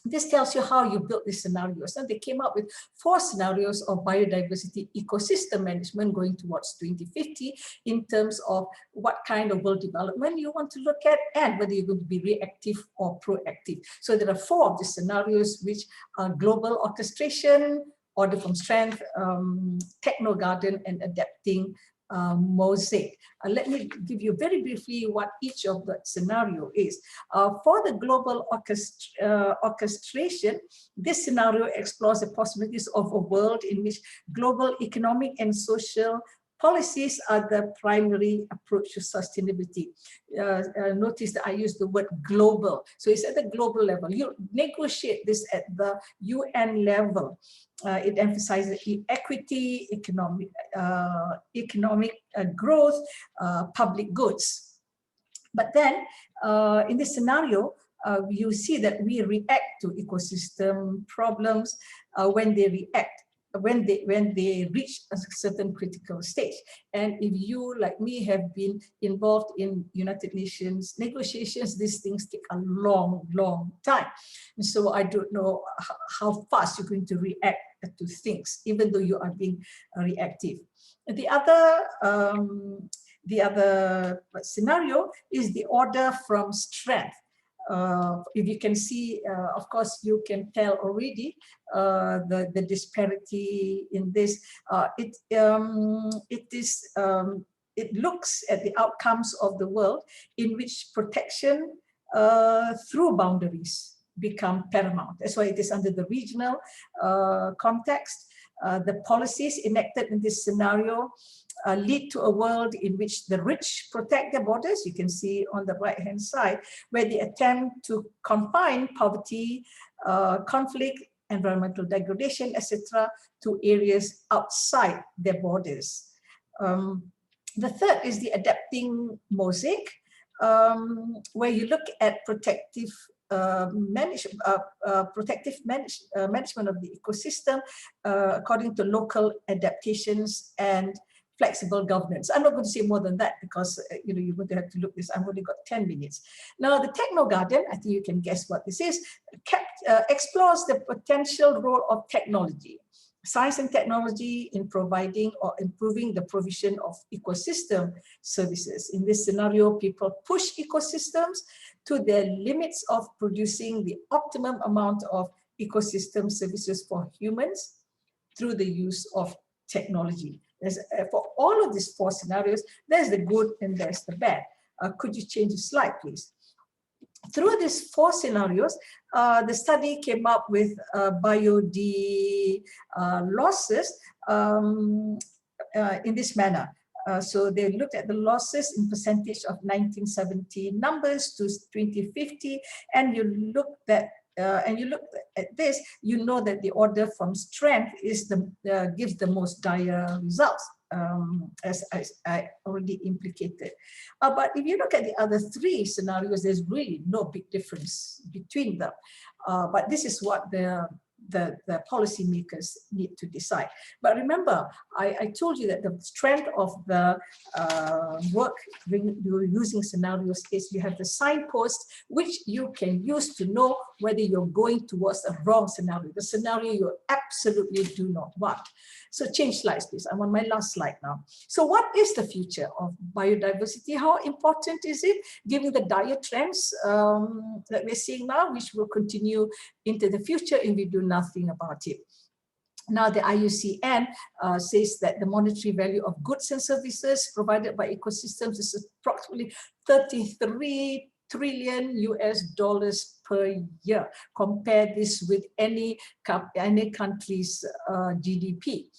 This tells you how you built these scenarios. And they came up with 4 scenarios of biodiversity ecosystem management going towards 2050 in terms of what kind of world development you want to look at and whether you're going to be reactive or proactive. So there are 4 of these scenarios, which are global orchestration, order from strength, techno garden, and adapting mosaic. Let me give you very briefly what each of the scenario is. For the global orchestration, this scenario explores the possibilities of a world in which global economic and social policies are the primary approach to sustainability. Notice that I use the word global. So it's at the global level. You negotiate this at the UN level. It emphasizes equity, economic growth, public goods. But then in this scenario, you see that we react to ecosystem problems when they react. when they reach a certain critical stage. And if you, like me, have been involved in United Nations negotiations, these things take a long, long time. And so I don't know how fast you're going to react to things, even though you are being reactive. The other scenario is the order from strength. If you can see, of course, you can tell already the disparity in this. It looks at the outcomes of the world in which protection through boundaries become paramount. That's why it is under the regional context. The policies enacted in this scenario lead to a world in which the rich protect their borders. You can see on the right-hand side, where they attempt to confine poverty, conflict, environmental degradation, etc., to areas outside their borders. The third is the adapting mosaic, where you look at protective management of the ecosystem according to local adaptations and flexible governance. I'm not going to say more than that because you're going to have to look this. I've only got 10 minutes. Now, the Techno Garden, I think you can guess what this is, explores the potential role of technology, science and technology in providing or improving the provision of ecosystem services. In this scenario, people push ecosystems to their limits of producing the optimum amount of ecosystem services for humans through the use of technology. For all of these four scenarios, there's the good and there's the bad. Could you change the slide, please? Through these four scenarios, the study came up with biod losses in this manner. So they looked at the losses in percentage of 1970 numbers to 2050, and you look at this, you know that the order from strength is gives the most dire results, as I already implicated. But if you look at the other three scenarios, there's really no big difference between them. But this is what the policymakers need to decide. But remember, I told you that the strength of the work using scenarios is you have the signpost which you can use to know whether you're going towards a wrong scenario, the scenario you absolutely do not want. So change slides, please. I'm on my last slide now. So what is the future of biodiversity? How important is it, given the dire trends that we're seeing now, which will continue into the future if we do nothing about it? Now, the IUCN says that the monetary value of goods and services provided by ecosystems is approximately 33 trillion US dollars per year. Compare this with any country's GDP.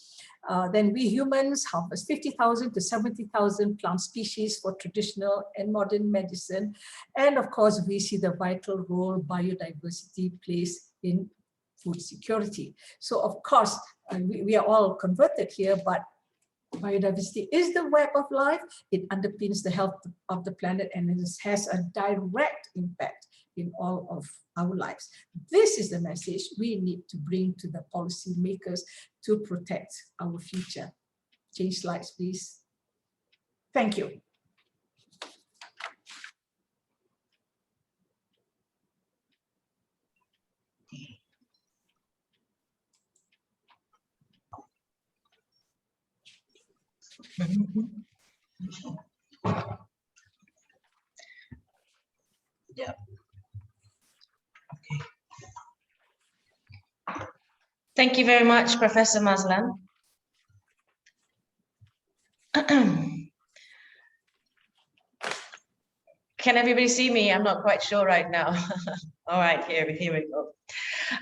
Then we humans harvest 50,000 to 70,000 plant species for traditional and modern medicine. And of course, we see the vital role biodiversity plays in food security. So of course, we are all converted here, but biodiversity is the web of life. It underpins the health of the planet, and it has a direct impact in all of our lives. This is the message we need to bring to the policymakers to protect our future. Change slides, please. Thank you. Yeah. Okay. Thank you very much, Professor Mazlan. Can everybody see me? I'm not quite sure right now. All right, here we go.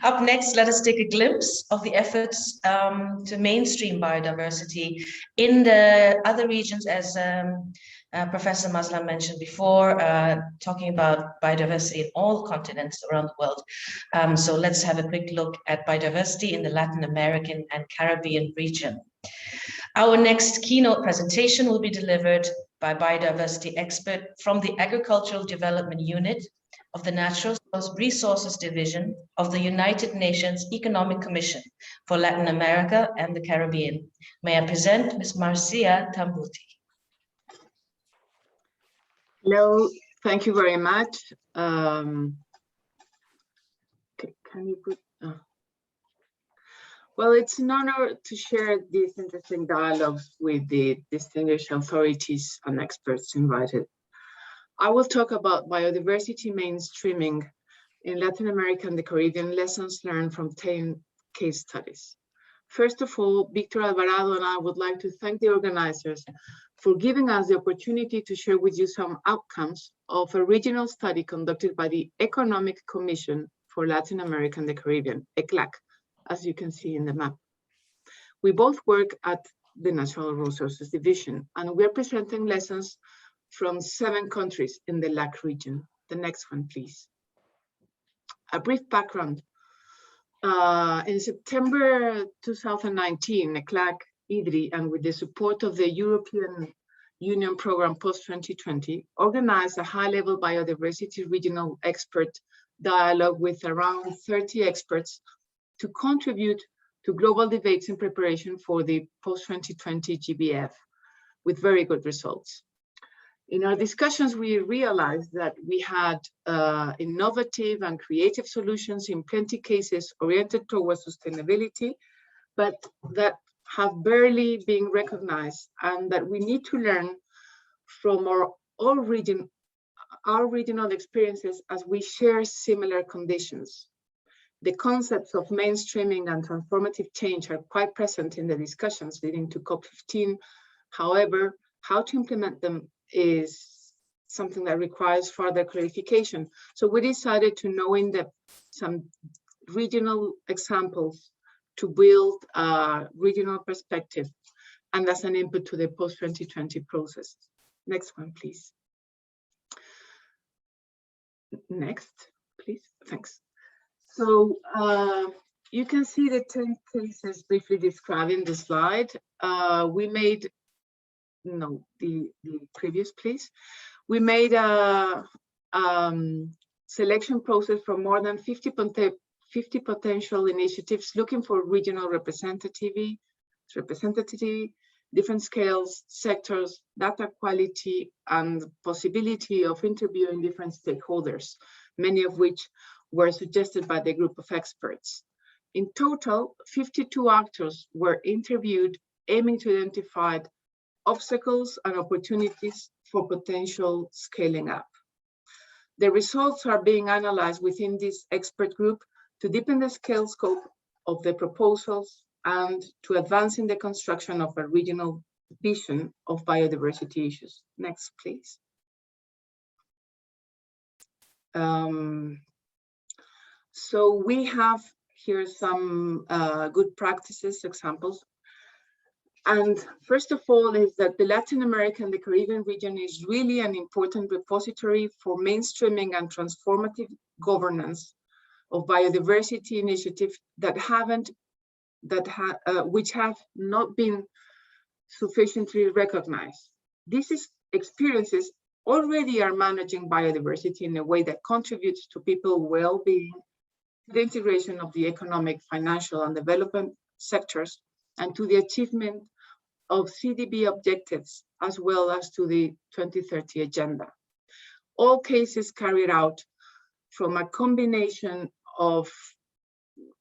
Up next, let us take a glimpse of the efforts to mainstream biodiversity in the other regions, as Professor Mazlan mentioned before, talking about biodiversity in all continents around the world. So let's have a quick look at biodiversity in the Latin American and Caribbean region. Our next keynote presentation will be delivered by biodiversity expert from the Agricultural Development Unit of the Natural Resources Division of the United Nations Economic Commission for Latin America and the Caribbean. May I present Ms. Marcia Tambuti. Hello, thank you very much. Can you put, well, it's an honor to share these interesting dialogues with the distinguished authorities and experts invited. I will talk about biodiversity mainstreaming in Latin America and the Caribbean, lessons learned from 10 case studies. First of all, Victor Alvarado and I would like to thank the organizers for giving us the opportunity to share with you some outcomes of a regional study conducted by the Economic Commission for Latin America and the Caribbean, ECLAC, as you can see in the map. We both work at the Natural Resources Division, and we're presenting lessons from 7 countries in the LAC region. The next one, please. A brief background. In September 2019, ECLAC, IDRI, and with the support of the European Union Program Post-2020, organized a high-level biodiversity regional expert dialogue with around 30 experts to contribute to global debates in preparation for the Post-2020 GBF, with very good results. In our discussions, we realized that we had innovative and creative solutions in plenty cases oriented towards sustainability, but that have barely been recognized, and that we need to learn from our regional experiences as we share similar conditions. The concepts of mainstreaming and transformative change are quite present in the discussions leading to COP15. However, how to implement them is something that requires further clarification. So we decided to know in depth some regional examples to build a regional perspective, and that's an input to the post-2020 process. Next one, please. Next, please. Thanks. So you can see the 10 cases briefly described in the slide. We made, no, the previous, please. We made a selection process for more than 50 potential initiatives looking for regional representativity, different scales, sectors, data quality, and possibility of interviewing different stakeholders, many of which were suggested by the group of experts. In total, 52 actors were interviewed, aiming to identify obstacles and opportunities for potential scaling up. The results are being analyzed within this expert group to deepen the scale scope of the proposals and to advance in the construction of a regional vision of biodiversity issues. Next, please. So we have here some good practices examples. And first of all is that the Latin American and the Caribbean region is really an important repository for mainstreaming and transformative governance of biodiversity initiatives which have not been sufficiently recognized. These experiences already are managing biodiversity in a way that contributes to people's well-being, to the integration of the economic, financial, and development sectors, and to the achievement of CDB objectives, as well as to the 2030 agenda. All cases carried out from a combination of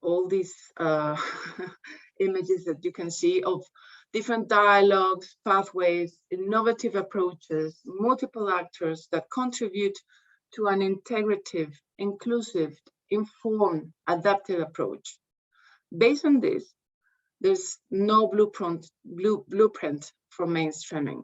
all these images that you can see of different dialogues, pathways, innovative approaches, multiple actors that contribute to an integrative, inclusive, informed, adaptive approach. Based on this, there's no blueprint for mainstreaming.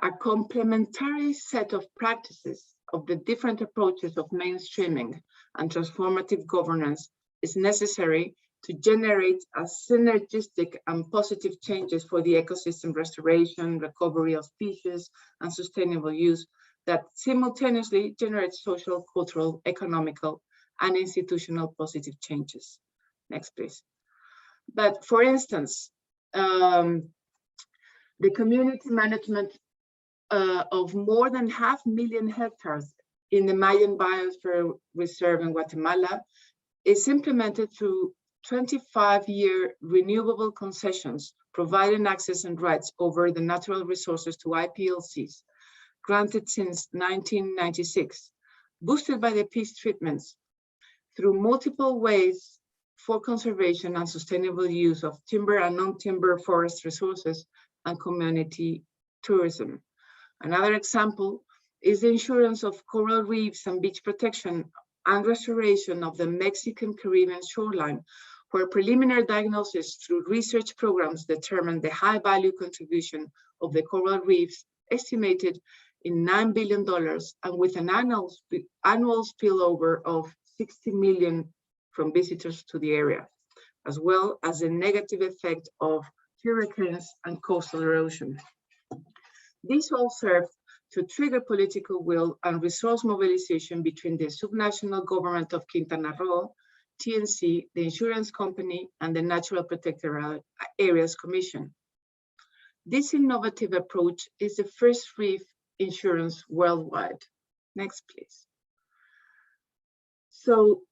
A complementary set of practices of the different approaches of mainstreaming and transformative governance is necessary to generate a synergistic and positive changes for the ecosystem restoration, recovery of species, and sustainable use that simultaneously generates social, cultural, economical, and institutional positive changes. Next, please. But for instance, the community management of more than 500,000 hectares in the Mayan Biosphere Reserve in Guatemala is implemented through 25-year renewable concessions, providing access and rights over the natural resources to IPLCs, granted since 1996, boosted by the peace treatments through multiple ways for conservation and sustainable use of timber and non-timber forest resources and community tourism. Another example is the insurance of coral reefs and beach protection and restoration of the Mexican Caribbean shoreline, where preliminary diagnosis through research programs determined the high value contribution of the coral reefs, estimated in $9 billion and with an annual spillover of 60 million from visitors to the area, as well as the negative effect of hurricanes and coastal erosion. These all serve to trigger political will and resource mobilization between the subnational government of Quintana Roo, TNC, the insurance company, and the Natural Protected Areas Commission. This innovative approach is the first reef insurance worldwide. Next, please. So,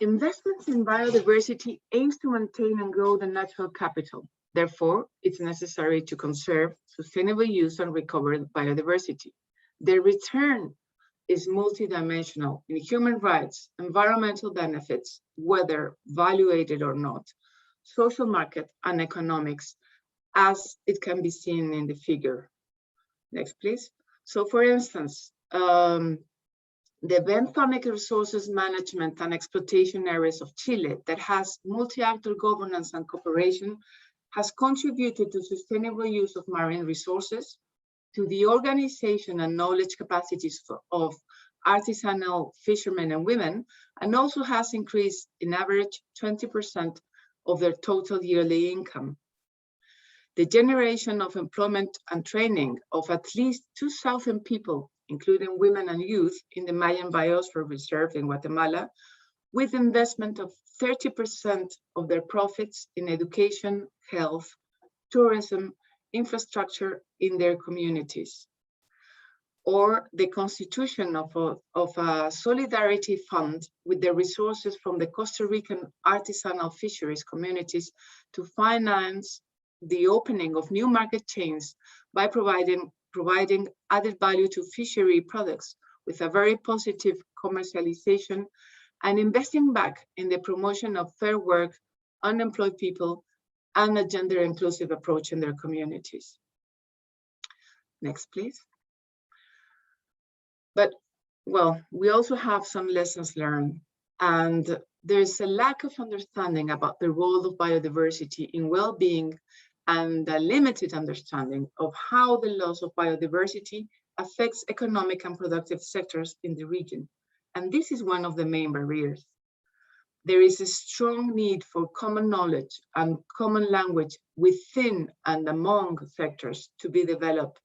investments in biodiversity aims to maintain and grow the natural capital. Therefore, it's necessary to conserve, sustainable use, and recover biodiversity. The return is multidimensional in human rights, environmental benefits, whether valuated or not, social market, and economics, as it can be seen in the figure. Next, please. So, for instance, the benthonic resources management and exploitation areas of Chile that has multi-actor governance and cooperation has contributed to sustainable use of marine resources, to the organization and knowledge capacities of artisanal fishermen and women, and also has increased in average 20% of their total yearly income. The generation of employment and training of at least 2,000 people, including women and youth, in the Mayan Biosphere Reserve in Guatemala, with investment of 30% of their profits in education, health, tourism, infrastructure in their communities. Or the constitution of a solidarity fund with the resources from the Costa Rican artisanal fisheries communities to finance the opening of new market chains by providing added value to fishery products with a very positive commercialization and investing back in the promotion of fair work, unemployed people, and a gender inclusive approach in their communities. Next, please. But, well, we also have some lessons learned, and there's a lack of understanding about the role of biodiversity in well-being and a limited understanding of how the loss of biodiversity affects economic and productive sectors in the region. And this is one of the main barriers. There is a strong need for common knowledge and common language within and among sectors to be developed.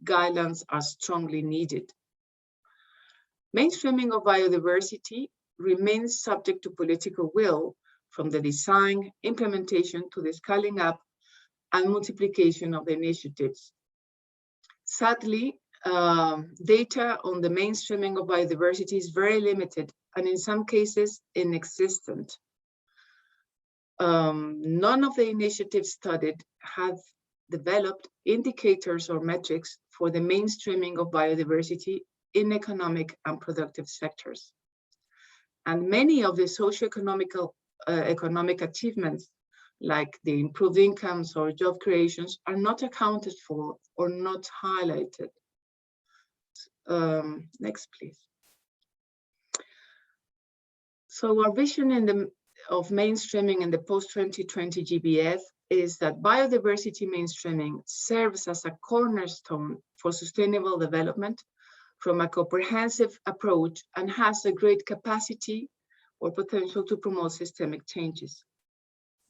Guidelines are strongly needed. Mainstreaming of biodiversity remains subject to political will, from the design, implementation to the scaling up and multiplication of the initiatives. Sadly, data on the mainstreaming of biodiversity is very limited and in some cases inexistent. None of the initiatives studied have developed indicators or metrics for the mainstreaming of biodiversity in economic and productive sectors. And many of the socioeconomic achievements, like the improved incomes or job creations, are not accounted for or not highlighted. Next, please. So our vision of mainstreaming in the post-2020 GBF is that biodiversity mainstreaming serves as a cornerstone for sustainable development from a comprehensive approach and has a great capacity or potential to promote systemic changes.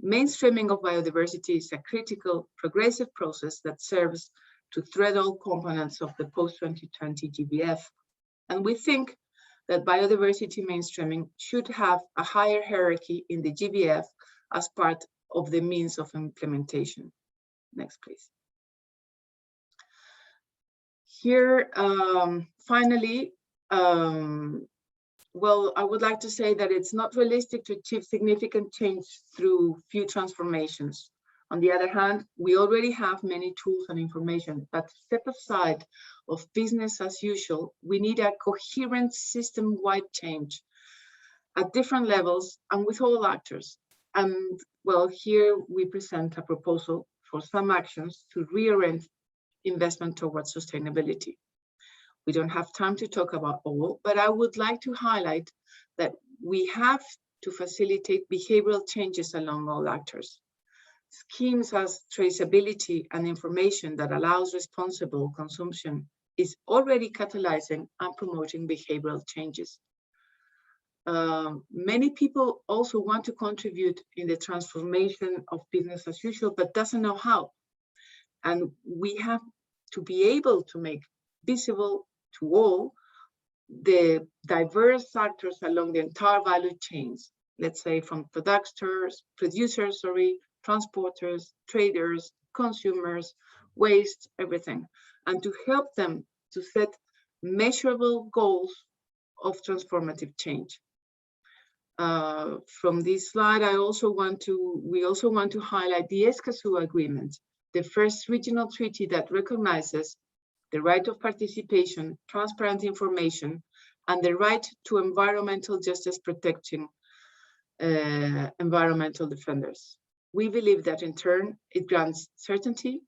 Mainstreaming of biodiversity is a critical, progressive process that serves to thread all components of the post-2020 GBF. And we think that biodiversity mainstreaming should have a higher hierarchy in the GBF as part of the means of implementation. Next, please. Here, finally, well, I would like to say that it's not realistic to achieve significant change through few transformations. On the other hand, we already have many tools and information, but step aside of business as usual, we need a coherent system-wide change at different levels and with all actors. And well, here we present a proposal for some actions to reorient investment towards sustainability. We don't have time to talk about all, but I would like to highlight that we have to facilitate behavioral changes along all actors. Schemes as traceability and information that allows responsible consumption is already catalyzing and promoting behavioral changes. Many people also want to contribute in the transformation of business as usual, but doesn't know how. And we have to be able to make visible to all the diverse actors along the entire value chains, let's say from producers, transporters, traders, consumers, waste, everything, and to help them to set measurable goals of transformative change. From this slide, we also want to highlight the Escazú Agreement, the first regional treaty that recognizes the right of participation, transparent information, and the right to environmental justice protecting environmental defenders. We believe that in turn, it grants certainty,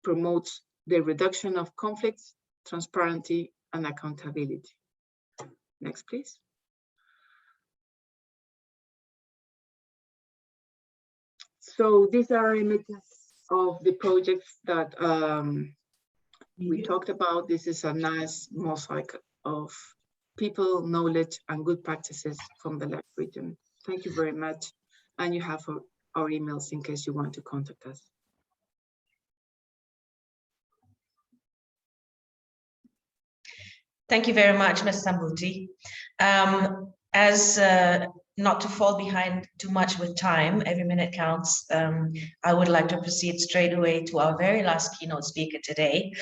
promotes the reduction of conflicts, transparency, and accountability. Next, please. So these are images of the projects that we talked about. This is a nice mosaic of people, knowledge, and good practices from the LAC region. Thank you very much. And you have our emails in case you want to contact us. Thank you very much, Ms. Sambuti. Not to fall behind too much with time, every minute counts, I would like to proceed straight away to our very last keynote speaker today,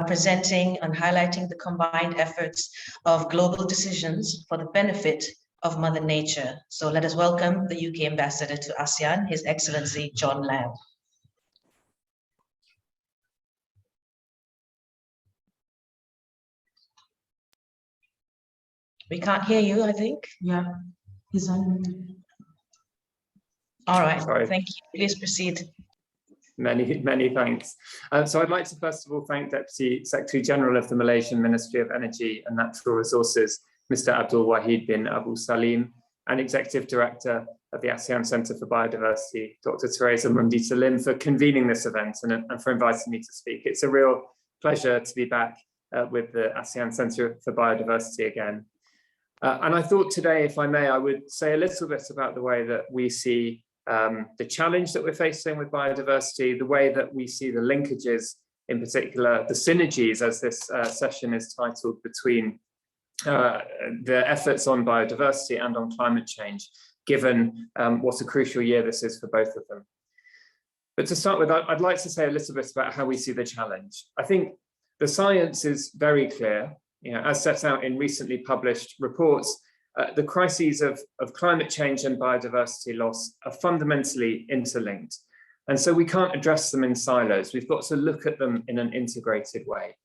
presenting and highlighting the combined efforts of global decisions for the benefit of Mother Nature. So let us welcome the UK Ambassador to ASEAN, His Excellency John Lamb. We can't hear you, I think. Yeah. He's on. All right, Sorry. Thank you. Please proceed. Many thanks. So I'd like to first of all thank Deputy Secretary General of the Malaysian Ministry of Energy and Natural Resources, Mr. Abdul Wahid bin Abu Salim, and Executive Director of the ASEAN Centre for Biodiversity, Dr. Teresa Mundita Lim, for convening this event and for inviting me to speak. It's a real pleasure to be back with the ASEAN Centre for Biodiversity again. And I thought today, if I may, I would say a little bit about the way that we see the challenge that we're facing with biodiversity, the way that we see the linkages, in particular, the synergies, as this session is titled, between the efforts on biodiversity and on climate change, given what a crucial year this is for both of them. But to start with, I'd like to say a little bit about how we see the challenge. I think the science is very clear. As set out in recently published reports, the crises of climate change and biodiversity loss are fundamentally interlinked. And so we can't address them in silos. We've got to look at them in an integrated way.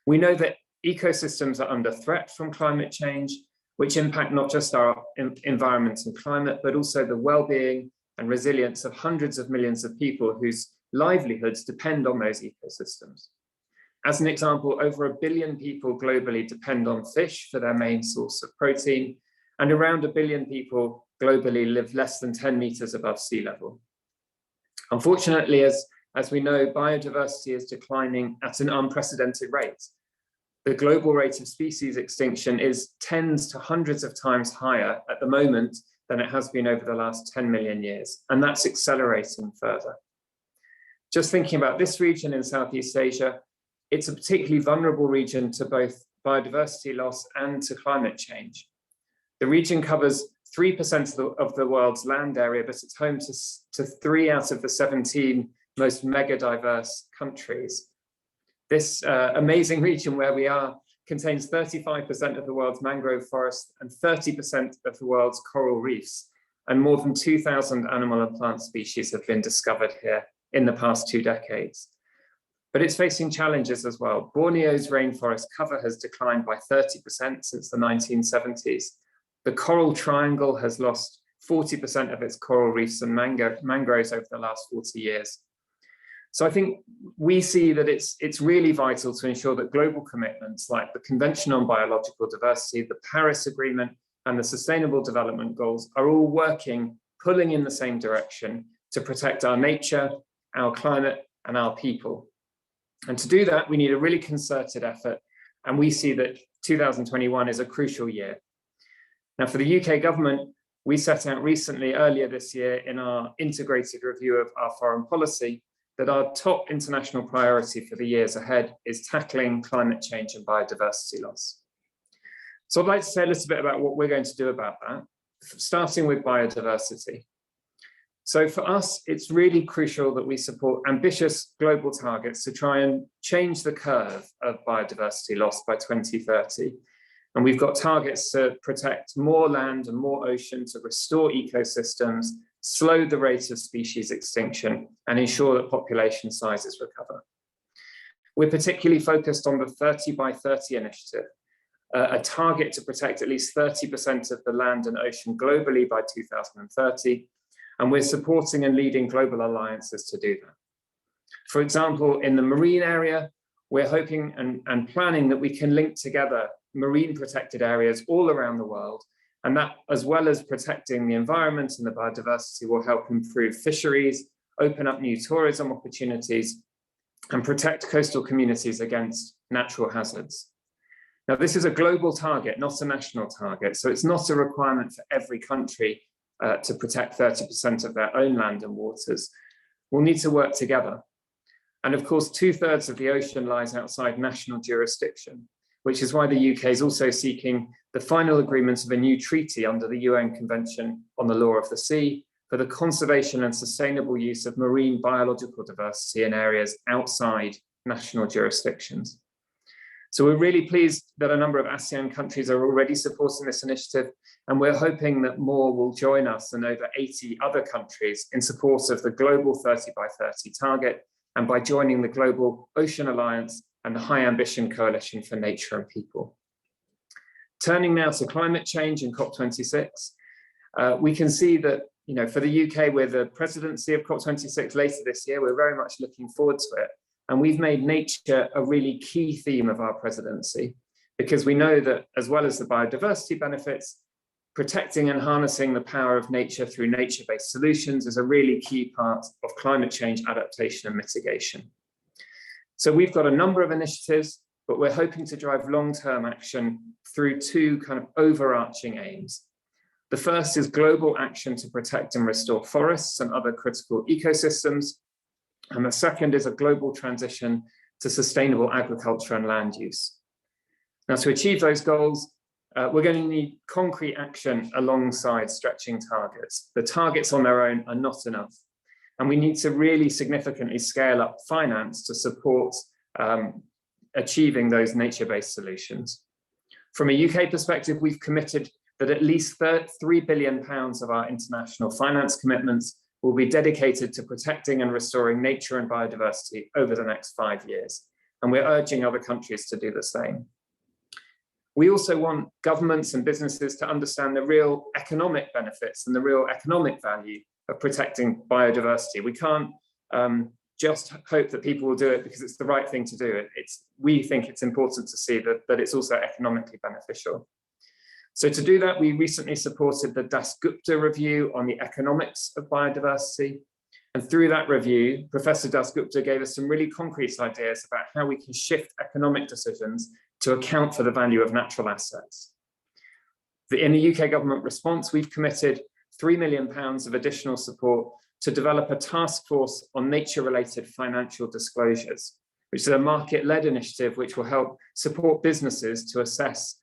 We know that ecosystems are under threat from climate change, which impact not just our environment and climate, but also the well-being and resilience of hundreds of millions of people whose livelihoods depend on those ecosystems. As an example, over 1 billion people globally depend on fish for their main source of protein, and around 1 billion people globally live less than 10 meters above sea level. Unfortunately, as we know, biodiversity is declining at an unprecedented rate. The global rate of species extinction is tens to hundreds of times higher at the moment than it has been over the last 10 million years, and that's accelerating further. Just thinking about this region in Southeast Asia, it's a particularly vulnerable region to both biodiversity loss and to climate change. The region covers 3% of the world's land area, but it's home to 3 out of the 17 most mega diverse countries. This amazing region where we are contains 35% of the world's mangrove forest and 30% of the world's coral reefs, and more than 2,000 animal and plant species have been discovered here in the past 2 decades. But it's facing challenges as well. Borneo's rainforest cover has declined by 30% since the 1970s. The Coral Triangle has lost 40% of its coral reefs and mangroves over the last 40 years. So I think we see that it's really vital to ensure that global commitments like the Convention on Biological Diversity, the Paris Agreement, and the Sustainable Development Goals are all working, pulling in the same direction to protect our nature, our climate, and our people. And to do that, we need a really concerted effort, and we see that 2021 is a crucial year. Now, for the UK government, we set out recently, earlier this year, in our integrated review of our foreign policy, that our top international priority for the years ahead is tackling climate change and biodiversity loss. So I'd like to say a little bit about what we're going to do about that, starting with biodiversity. So for us, it's really crucial that we support ambitious global targets to try and change the curve of biodiversity loss by 2030. And we've got targets to protect more land and more ocean, to restore ecosystems, slow the rate of species extinction, and ensure that population sizes recover. We're particularly focused on the 30 by 30 initiative, a target to protect at least 30% of the land and ocean globally by 2030. And we're supporting and leading global alliances to do that. For example, in the marine area, we're hoping and planning that we can link together marine protected areas all around the world. And that, as well as protecting the environment and the biodiversity, will help improve fisheries, open up new tourism opportunities, and protect coastal communities against natural hazards. Now, this is a global target, not a national target. So it's not a requirement for every country to protect 30% of their own land and waters. We'll need to work together. And of course, 2/3 of the ocean lies outside national jurisdiction, which is why the UK is also seeking the final agreement of a new treaty under the UN Convention on the Law of the Sea for the conservation and sustainable use of marine biological diversity in areas outside national jurisdictions. So we're really pleased that a number of ASEAN countries are already supporting this initiative, and we're hoping that more will join us and over 80 other countries in support of the global 30 by 30 target, and by joining the Global Ocean Alliance and the High Ambition Coalition for Nature and People. Turning now to climate change in COP26, we can see that, for the UK, we're the presidency of COP26 later this year. We're very much looking forward to it. And we've made nature a really key theme of our presidency, because we know that, as well as the biodiversity benefits, protecting and harnessing the power of nature through nature-based solutions is a really key part of climate change adaptation and mitigation. So we've got a number of initiatives, but we're hoping to drive long-term action through 2 kind of overarching aims. The first is global action to protect and restore forests and other critical ecosystems. And the second is a global transition to sustainable agriculture and land use. Now, to achieve those goals, we're going to need concrete action alongside stretching targets. The targets on their own are not enough. And we need to really significantly scale up finance to support achieving those nature-based solutions. From a UK perspective, we've committed that at least £3 billion of our international finance commitments will be dedicated to protecting and restoring nature and biodiversity over the next 5 years. And we're urging other countries to do the same. We also want governments and businesses to understand the real economic benefits and the real economic value of protecting biodiversity. We can't just hope that people will do it because it's the right thing to do. We think it's important to see that it's also economically beneficial. So to do that, we recently supported the Dasgupta review on the economics of biodiversity. And through that review, Professor Dasgupta gave us some really concrete ideas about how we can shift economic decisions to account for the value of natural assets. In the UK government response, we've committed £3 million of additional support to develop a task force on nature-related financial disclosures, which is a market-led initiative which will help support businesses to assess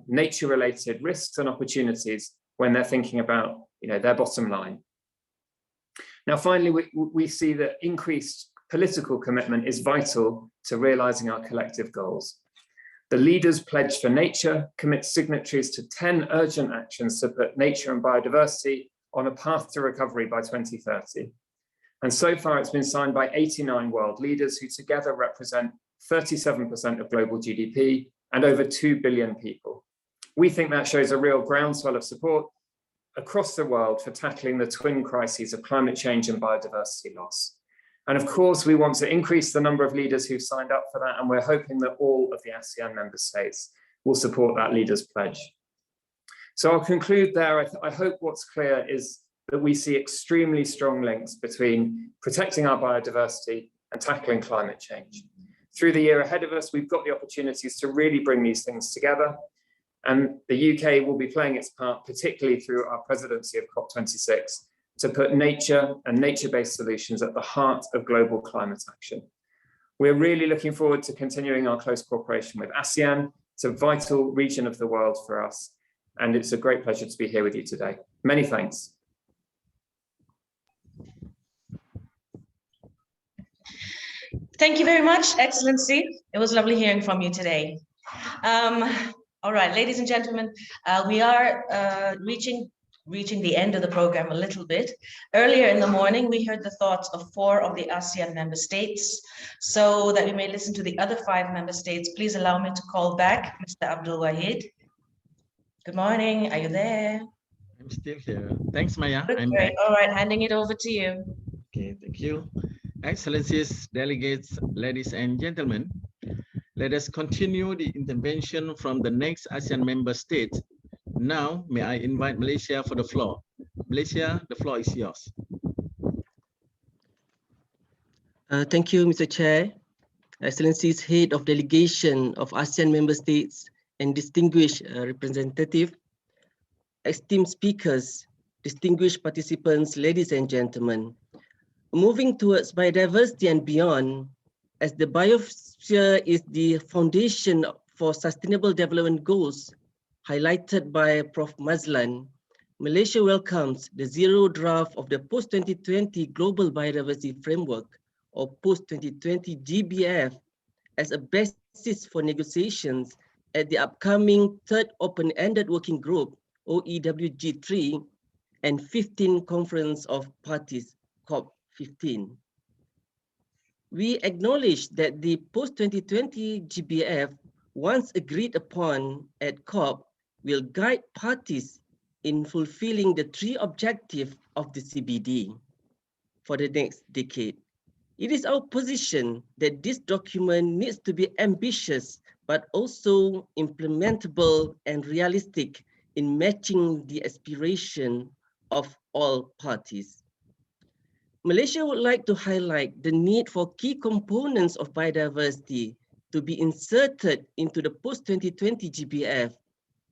nature-related risks and opportunities when they're thinking about their bottom line. Now, finally, we see that increased political commitment is vital to realizing our collective goals. The Leaders Pledge for Nature commits signatories to 10 urgent actions to put nature and biodiversity on a path to recovery by 2030. And so far it's been signed by 89 world leaders who together represent 37% of global GDP and over 2 billion people. We think that shows a real groundswell of support across the world for tackling the twin crises of climate change and biodiversity loss. And of course, we want to increase the number of leaders who've signed up for that, and we're hoping that all of the ASEAN member states will support that Leaders Pledge. So I'll conclude there. I hope what's clear is that we see extremely strong links between protecting our biodiversity and tackling climate change. Through the year ahead of us, we've got the opportunities to really bring these things together. And the UK will be playing its part, particularly through our presidency of COP26, to put nature and nature-based solutions at the heart of global climate action. We're really looking forward to continuing our close cooperation with ASEAN. It's a vital region of the world for us, and it's a great pleasure to be here with you today. Many thanks. Thank you very much, Excellency. It was lovely hearing from you today. All right, ladies and gentlemen, we are reaching the end of the program a little bit. Earlier in the morning, we heard the thoughts of 4 of the ASEAN member states. So that we may listen to the other 5 member states, please allow me to call back Mr. Abdul Wahid. Good morning, are you there? I'm still here. Thanks, Maya. I'm Great. back. All right, handing it over to you. Okay, thank you. Excellencies, delegates, ladies and gentlemen, let us continue the intervention from the next ASEAN member state. Now, may I invite Malaysia for the floor. Malaysia, the floor is yours. Thank you, Mr. Chair. Excellencies, Head of Delegation of ASEAN Member States and distinguished representative, esteemed speakers, distinguished participants, ladies and gentlemen. Moving towards biodiversity and beyond, as the biosphere is the foundation for sustainable development goals, highlighted by Prof. Mazlan, Malaysia welcomes the zero draft of the post-2020 Global Biodiversity Framework, or post-2020 GBF, as a basis for negotiations at the upcoming third open-ended working group, OEWG3, and 15th Conference of Parties, COP15. We acknowledge that the post-2020 GBF, once agreed upon at COP, will guide parties in fulfilling the 3 objectives of the CBD for the next decade. It is our position that this document needs to be ambitious, but also implementable and realistic in matching the aspiration of all parties. Malaysia would like to highlight the need for key components of biodiversity to be inserted into the post-2020 GBF,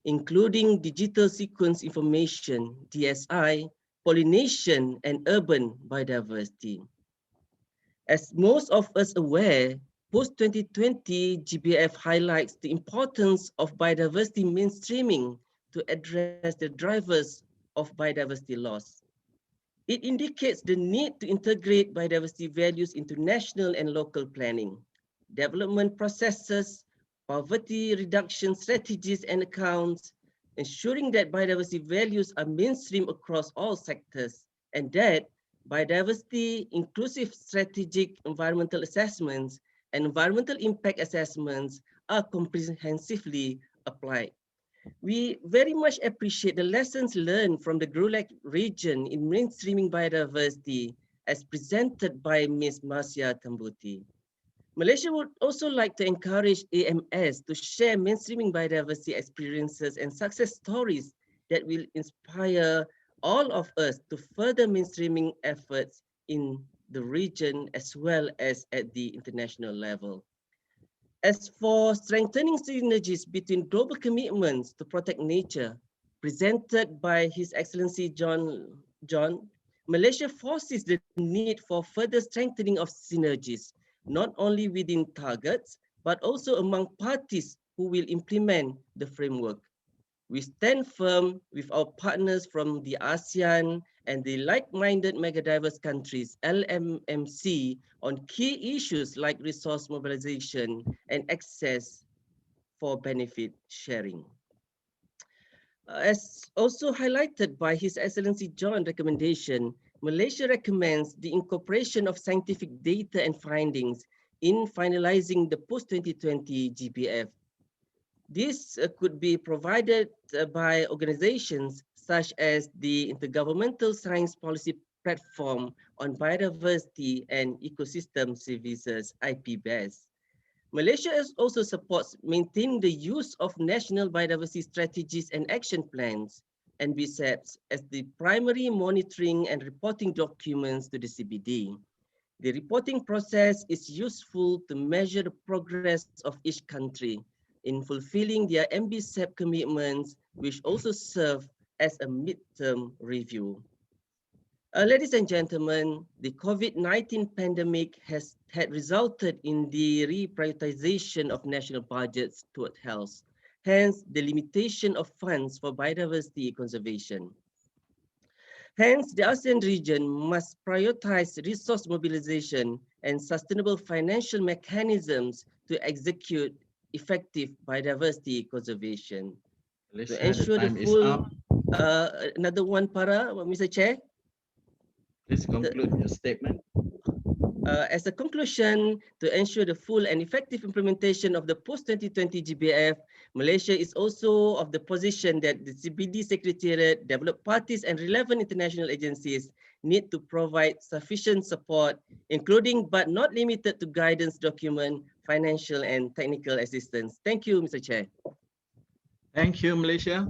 including digital sequence information, DSI, pollination, and urban biodiversity. As most of us aware, post-2020 GBF highlights the importance of biodiversity mainstreaming to address the drivers of biodiversity loss. It indicates the need to integrate biodiversity values into national and local planning, development processes, poverty reduction strategies and accounts, ensuring that biodiversity values are mainstream across all sectors, and that biodiversity inclusive strategic environmental assessments and environmental impact assessments are comprehensively applied. We very much appreciate the lessons learned from the GRULAC region in mainstreaming biodiversity as presented by Ms. Marcia Tambuti. Malaysia would also like to encourage AMS to share mainstreaming biodiversity experiences and success stories that will inspire all of us to further mainstreaming efforts in the region as well as at the international level. As for strengthening synergies between global commitments to protect nature, presented by His Excellency John, Malaysia foresees the need for further strengthening of synergies, not only within targets, but also among parties who will implement the framework. We stand firm with our partners from the ASEAN and the like-minded megadiverse countries, LMMC, on key issues like resource mobilization and access for benefit sharing. As also highlighted by His Excellency Joint recommendation, Malaysia recommends the incorporation of scientific data and findings in finalizing the post-2020 GBF. This could be provided by organizations such as the Intergovernmental Science Policy Platform on Biodiversity and Ecosystem Services, IPBES. Malaysia also supports maintaining the use of national biodiversity strategies and action plans and BCAMPs as the primary monitoring and reporting documents to the CBD. The reporting process is useful to measure the progress of each country in fulfilling their MBCAP commitments, which also serve as a midterm review. Ladies and gentlemen, the COVID-19 pandemic had resulted in the reprioritization of national budgets toward health, hence the limitation of funds for biodiversity conservation. Hence, the ASEAN region must prioritize resource mobilization and sustainable financial mechanisms to execute effective biodiversity conservation. To ensure the full, another one, Mr. Chair. Please conclude your statement. As a conclusion, to ensure the full and effective implementation of the post-2020 GBF, Malaysia is also of the position that the CBD Secretariat, developed parties and relevant international agencies need to provide sufficient support, including but not limited to guidance document, financial and technical assistance. Thank you, Mr. Chair. Thank you, Malaysia.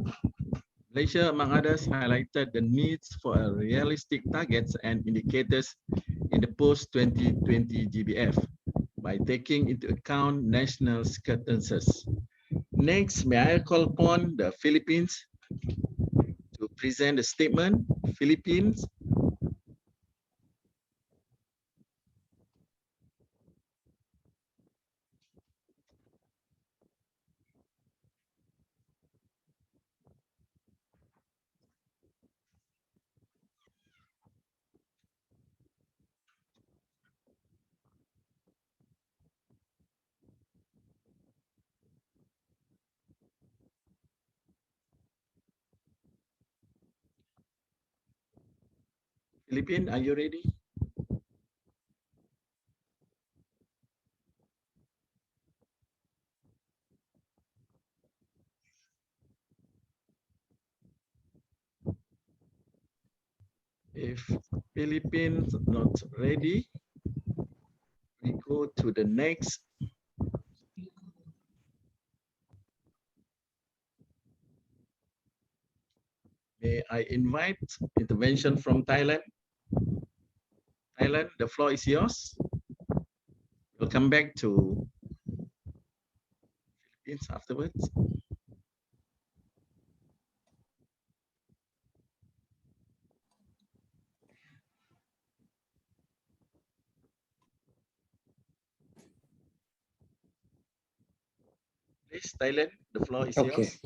Malaysia, among others, highlighted the needs for realistic targets and indicators in the post-2020 GBF by taking into account national circumstances. Next, may I call upon the Philippines to present a statement. Philippines. Philippines, are you ready? If Philippines not ready, we go to the next. May I invite intervention from Thailand? Thailand, the floor is yours. We'll come back to Philippines afterwards. Please, Thailand, the floor is yours.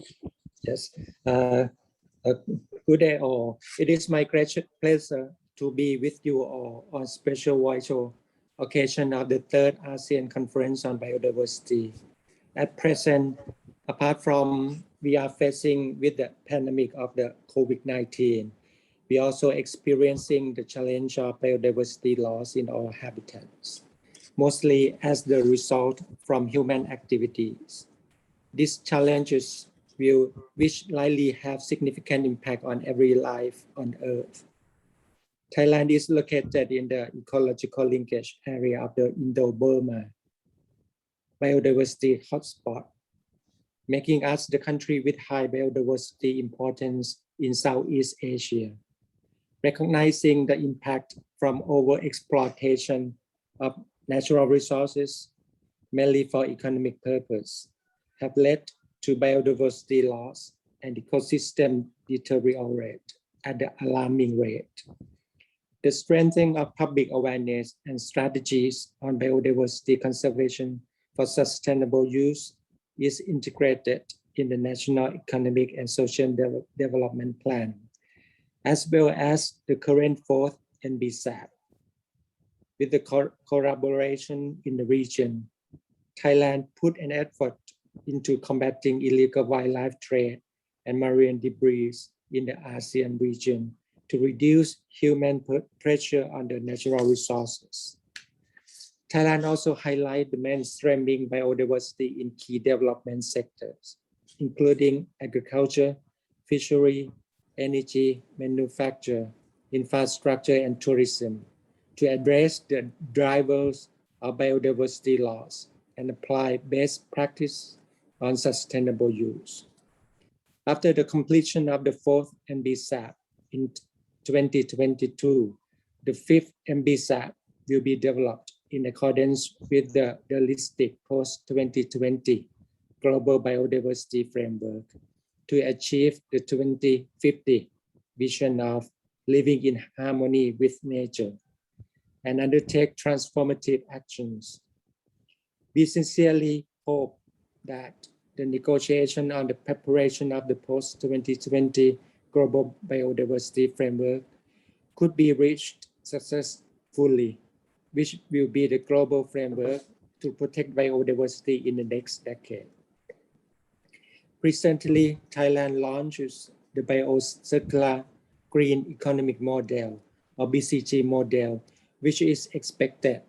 Yes. Good day all. It is my great pleasure to be with you all on special virtual occasion of the third ASEAN Conference on Biodiversity. At present, apart from we are facing with the pandemic of the COVID-19, we are also experiencing the challenge of biodiversity loss in our habitats, mostly as the result from human activities. These challenges which likely have significant impact on every life on Earth. Thailand is located in the ecological linkage area of the Indo-Burma biodiversity hotspot, making us the country with high biodiversity importance in Southeast Asia. Recognizing the impact from overexploitation of natural resources, mainly for economic purpose, have led to biodiversity loss and ecosystem deteriorate at the alarming rate. The strengthening of public awareness and strategies on biodiversity conservation for sustainable use is integrated in the National Economic and Social Development Plan, as well as the current fourth NBSAP. With the collaboration in the region, Thailand put an effort into combating illegal wildlife trade and marine debris in the ASEAN region to reduce human pressure on the natural resources. Thailand also highlights the mainstreaming biodiversity in key development sectors, including agriculture, fishery, energy, manufacture, infrastructure, and tourism, to address the drivers of biodiversity loss and apply best practice on sustainable use. After the completion of the fourth NBSAP in 2022, the fifth NBSAP will be developed in accordance with the realistic post-2020 Global Biodiversity Framework to achieve the 2050 vision of living in harmony with nature and undertake transformative actions. We sincerely hope that the negotiation on the preparation of the post-2020 Global Biodiversity Framework could be reached successfully, which will be the global framework to protect biodiversity in the next decade. Recently, Thailand launches the Biocircular Green Economic Model, or BCG model, which is expected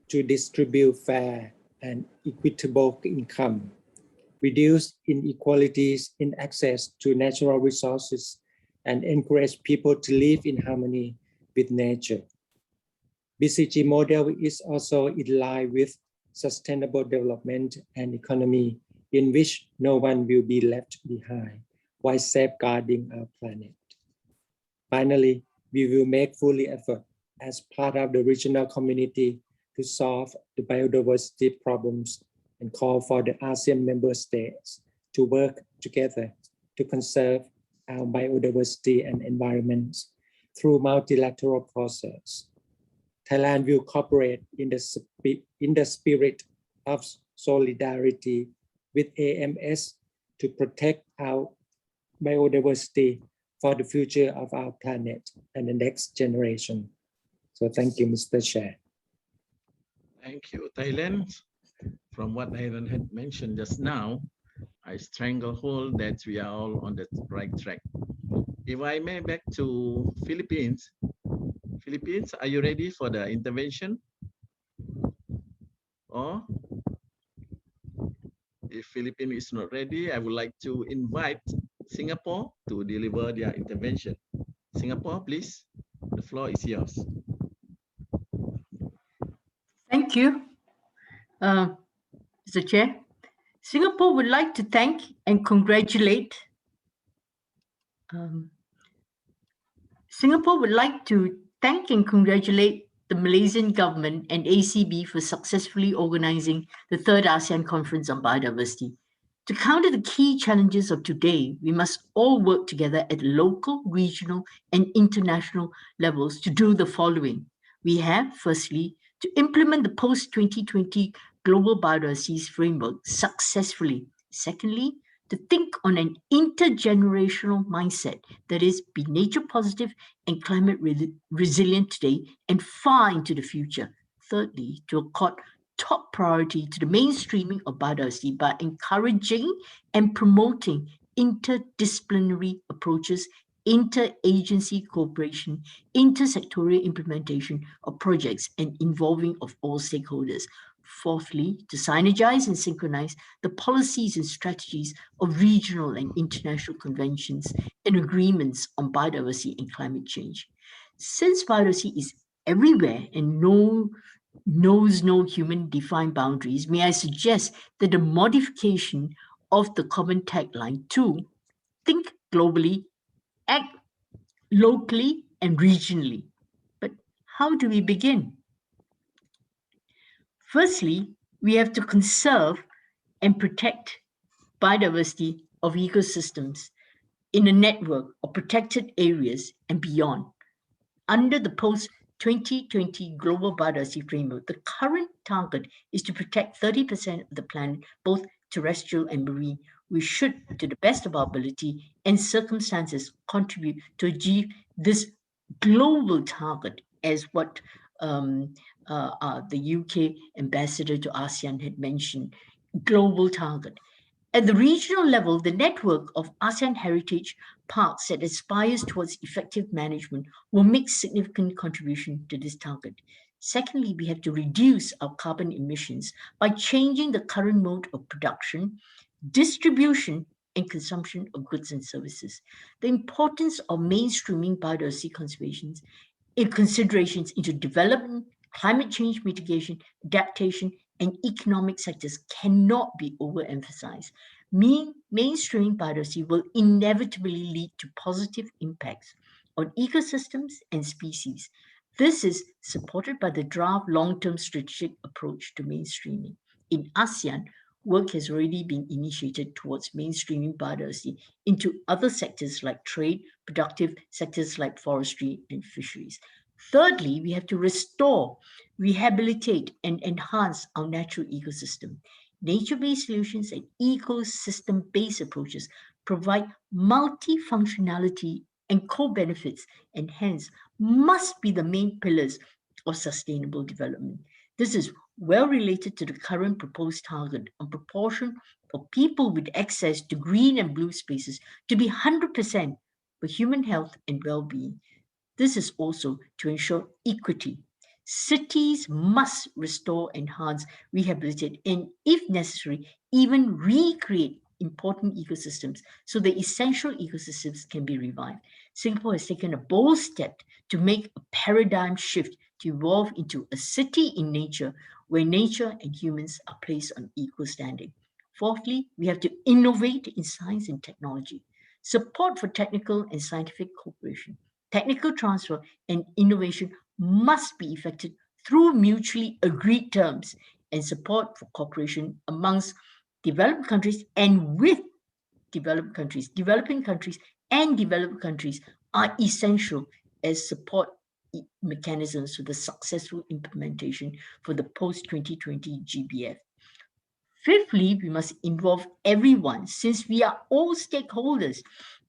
to distribute fair and equitable income, reduce inequalities in access to natural resources, and encourage people to live in harmony with nature. BCG model is also in line with sustainable development and economy in which no one will be left behind while safeguarding our planet. Finally, we will make full effort as part of the regional community to solve the biodiversity problems and call for the ASEAN member states to work together to conserve our biodiversity and environment through multilateral process. Thailand will cooperate in the spirit of solidarity with AMS to protect our biodiversity for the future of our planet and the next generation. So thank you, Mr. Chair. Thank you, Thailand. From what Thailand had mentioned just now, I stranglehold that we are all on the right track. If I may back to Philippines. Philippines, are you ready for the intervention? Or if Philippines is not ready, I would like to invite Singapore to deliver their intervention. Singapore, please, the floor is yours. Thank you, Mr. Chair. Singapore would like to thank and congratulate the Malaysian government and ACB for successfully organizing the third ASEAN Conference on Biodiversity. To counter the key challenges of today, we must all work together at local, regional, and international levels to do the following. We have, firstly, to implement the post-2020 Global Biodiversity Framework successfully. Secondly, to think on an intergenerational mindset, that is, be nature positive and climate resilient today and far into the future. Thirdly, to accord top priority to the mainstreaming of biodiversity by encouraging and promoting interdisciplinary approaches, interagency cooperation, intersectorial implementation of projects and involving of all stakeholders. Fourthly, to synergize and synchronize the policies and strategies of regional and international conventions and agreements on biodiversity and climate change. Since biodiversity is everywhere and knows no human-defined boundaries, may I suggest that the modification of the common tagline to think globally, act locally and regionally. But how do we begin? Firstly, we have to conserve and protect biodiversity of ecosystems in a network of protected areas and beyond. Under the post-2020 Global Biodiversity Framework, the current target is to protect 30% of the planet, both terrestrial and marine, We should, to the best of our ability and circumstances, contribute to achieve this global target, as what the UK ambassador to ASEAN had mentioned, global target. At the regional level, the network of ASEAN heritage parks that aspires towards effective management will make significant contribution to this target. Secondly, we have to reduce our carbon emissions by changing the current mode of production, distribution, and consumption of goods and services. The importance of mainstreaming biodiversity considerations into development, climate change mitigation, adaptation, and economic sectors cannot be overemphasized. Mainstreaming biodiversity will inevitably lead to positive impacts on ecosystems and species. This is supported by the draft long-term strategic approach to mainstreaming. In ASEAN, work has already been initiated towards mainstreaming biodiversity into other sectors like trade, productive sectors like forestry and fisheries. Thirdly, we have to restore, rehabilitate, and enhance our natural ecosystem. Nature-based solutions and ecosystem-based approaches provide multifunctionality and co-benefits, and hence must be the main pillars of sustainable development. This is well related to the current proposed target on proportion of people with access to green and blue spaces to be 100% for human health and well-being. This is also to ensure equity. Cities must restore, enhance, rehabilitate, and if necessary, even recreate important ecosystems so the essential ecosystems can be revived. Singapore has taken a bold step to make a paradigm shift to evolve into a city in nature where nature and humans are placed on equal standing. Fourthly, we have to innovate in science and technology. Support for technical and scientific cooperation, technical transfer, and innovation must be effected through mutually agreed terms, and support for cooperation amongst developed countries and with developed countries. Developing countries and developed countries are essential as support mechanisms for the successful implementation for the post-2020 GBF. Fifthly, we must involve everyone, since we are all stakeholders.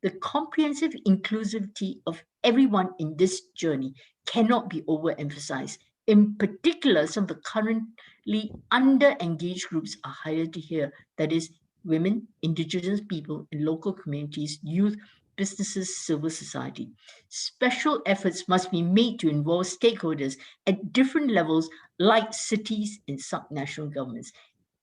The comprehensive inclusivity of everyone in this journey cannot be overemphasized. In particular, some of the currently under-engaged groups are highlighted here, that is, women, indigenous people, and local communities, youth, businesses, civil society. Special efforts must be made to involve stakeholders at different levels, like cities and subnational governments.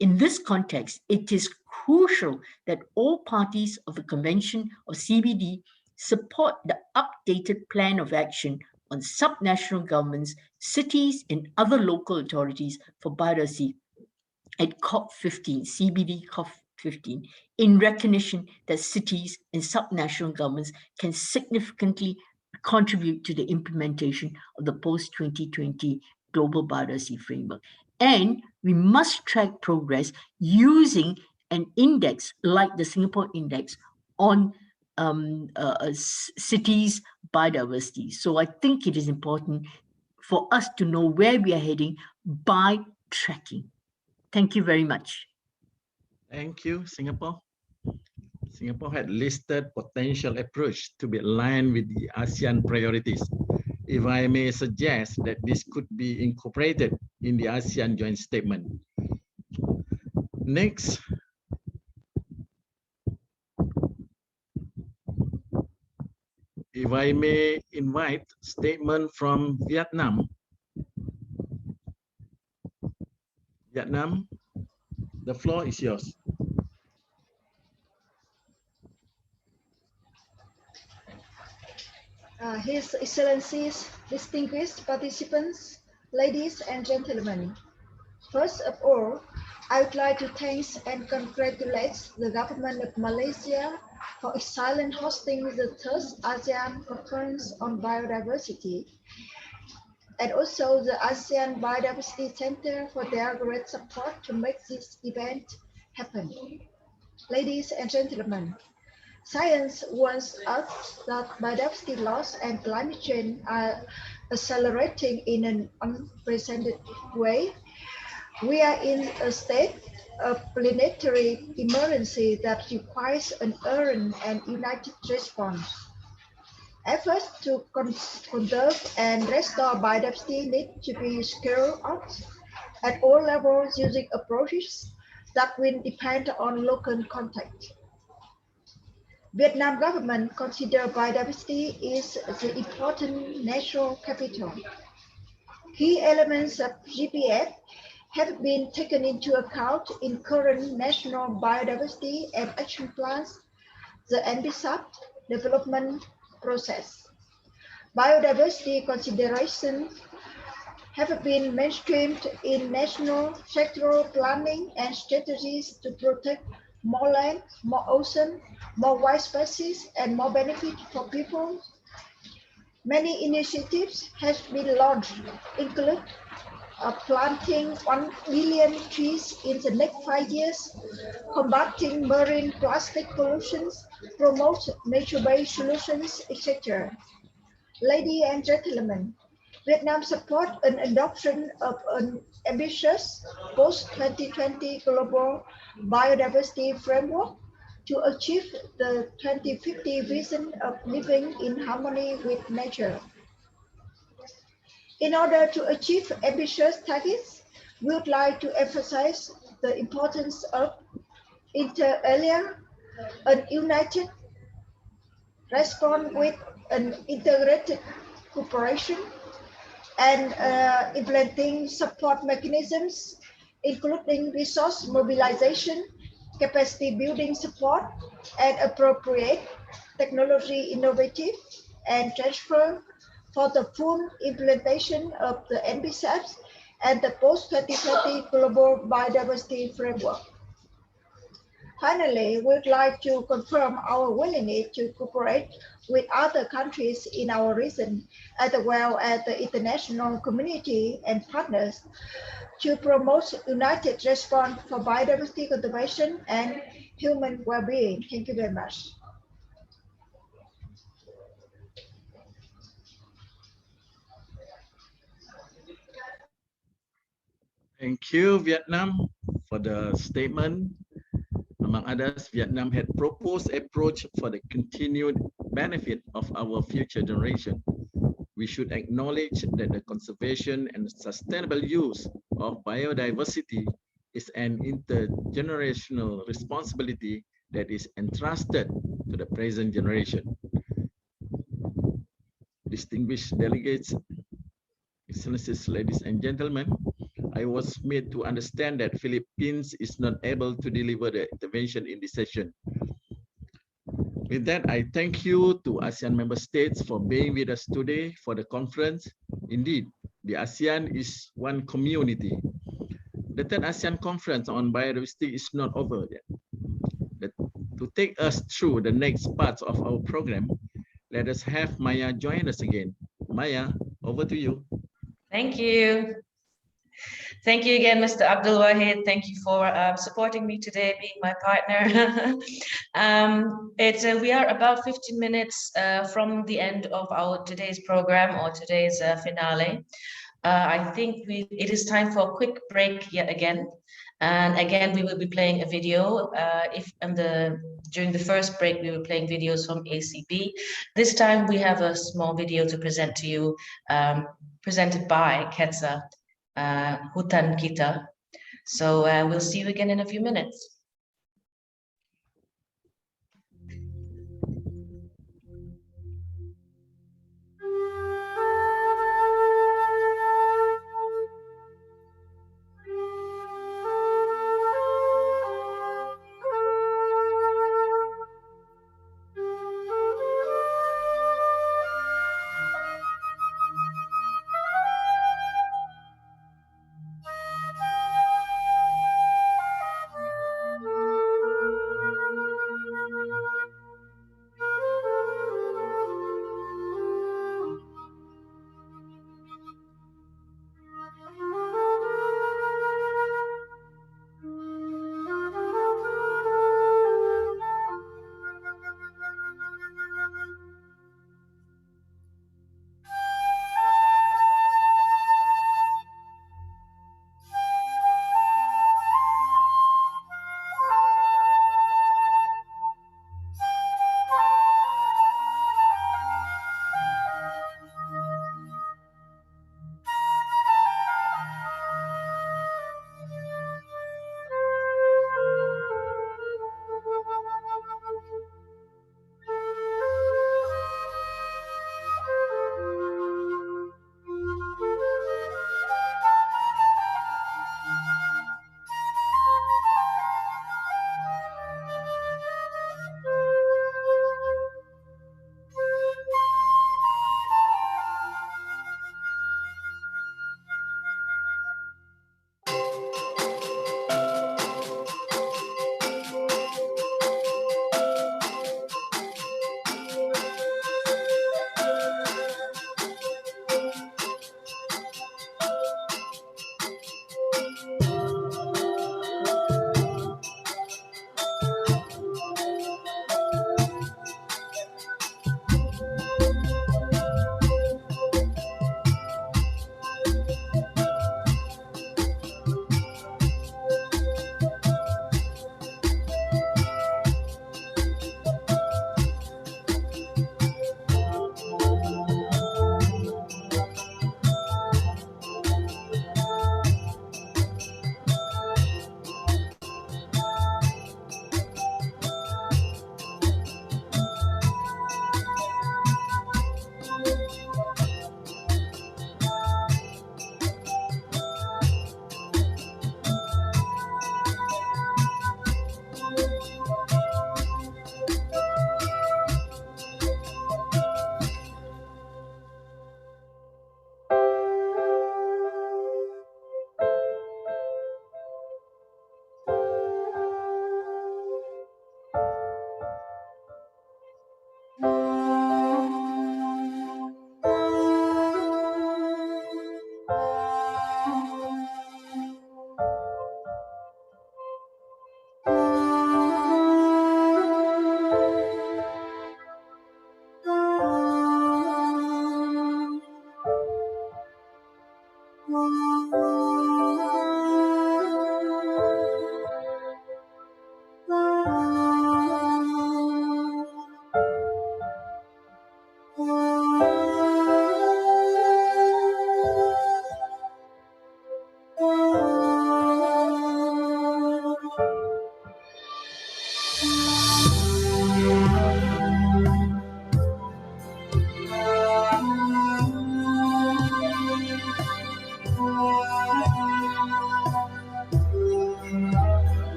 In this context, it is crucial that all parties of the Convention of CBD support the updated plan of action on subnational governments, cities, and other local authorities for biodiversity at COP15, CBD COP15, in recognition that cities and subnational governments can significantly contribute to the implementation of the post-2020 Global Biodiversity Framework. And we must track progress using an index like the Singapore Index on cities' biodiversity. So I think it is important for us to know where we are heading by tracking. Thank you very much. Thank you, Singapore. Singapore had listed potential approach to be aligned with the ASEAN priorities. If I may suggest that this could be incorporated in the ASEAN joint statement. Next. If I may invite statement from Vietnam. Vietnam, the floor is yours. His Excellencies, distinguished participants, ladies and gentlemen. First of all, I would like to thank and congratulate the Government of Malaysia for excellent hosting the third ASEAN Conference on Biodiversity, and also the ASEAN Biodiversity Centre for their great support to make this event happen. Ladies and gentlemen, science warns us that biodiversity loss and climate change are accelerating in an unprecedented way. We are in a state a planetary emergency that requires an urgent and united response. Efforts to conserve and restore biodiversity need to be scaled up at all levels using approaches that will depend on local context. Vietnam government considers biodiversity is the important natural capital. Key elements of GPS have been taken into account in current national biodiversity and action plans, the NBSAP development process. Biodiversity considerations have been mainstreamed in national sectoral planning and strategies to protect more land, more ocean, more wild species, and more benefit for people. Many initiatives have been launched, include planting 1 million trees in the next 5 years, combating marine plastic pollution, promote nature-based solutions, etc. Ladies and gentlemen, Vietnam supports an adoption of an ambitious post-2020 global biodiversity framework to achieve the 2050 vision of living in harmony with nature. In order to achieve ambitious targets, we would like to emphasize the importance of inter alia, a united response with an integrated cooperation, and implementing support mechanisms, including resource mobilization, capacity building support, and appropriate technology innovative and transfer for the full implementation of the NBSAPs and the post-2020 Global Biodiversity Framework. Finally, we'd like to confirm our willingness to cooperate with other countries in our region, as well as the international community and partners, to promote united response for biodiversity conservation and human well-being. Thank you very much. Thank you, Vietnam, for the statement. Among others, Vietnam had proposed approach for the continued benefit of our future generation. We should acknowledge that the conservation and sustainable use of biodiversity is an intergenerational responsibility that is entrusted to the present generation. Distinguished delegates, Excellencies, ladies and gentlemen, I was made to understand that Philippines is not able to deliver the intervention in this session. With that, I thank you to ASEAN member states for being with us today for the conference. Indeed, the ASEAN is one community. The third ASEAN conference on biodiversity is not over yet. To take us through the next parts of our program, let us have Maya join us again. Maya, over to you. Thank you. Thank you again, Mr. Abdul Wahid. Thank you for supporting me today, being my partner. We are about 15 minutes from the end of our today's program or today's finale. I think it is time for a quick break yet again. And again, we will be playing a video. During the first break, we were playing videos from ACB. This time we have a small video to present to you, presented by KeTSA, Hutan Kita. So we'll see you again in a few minutes.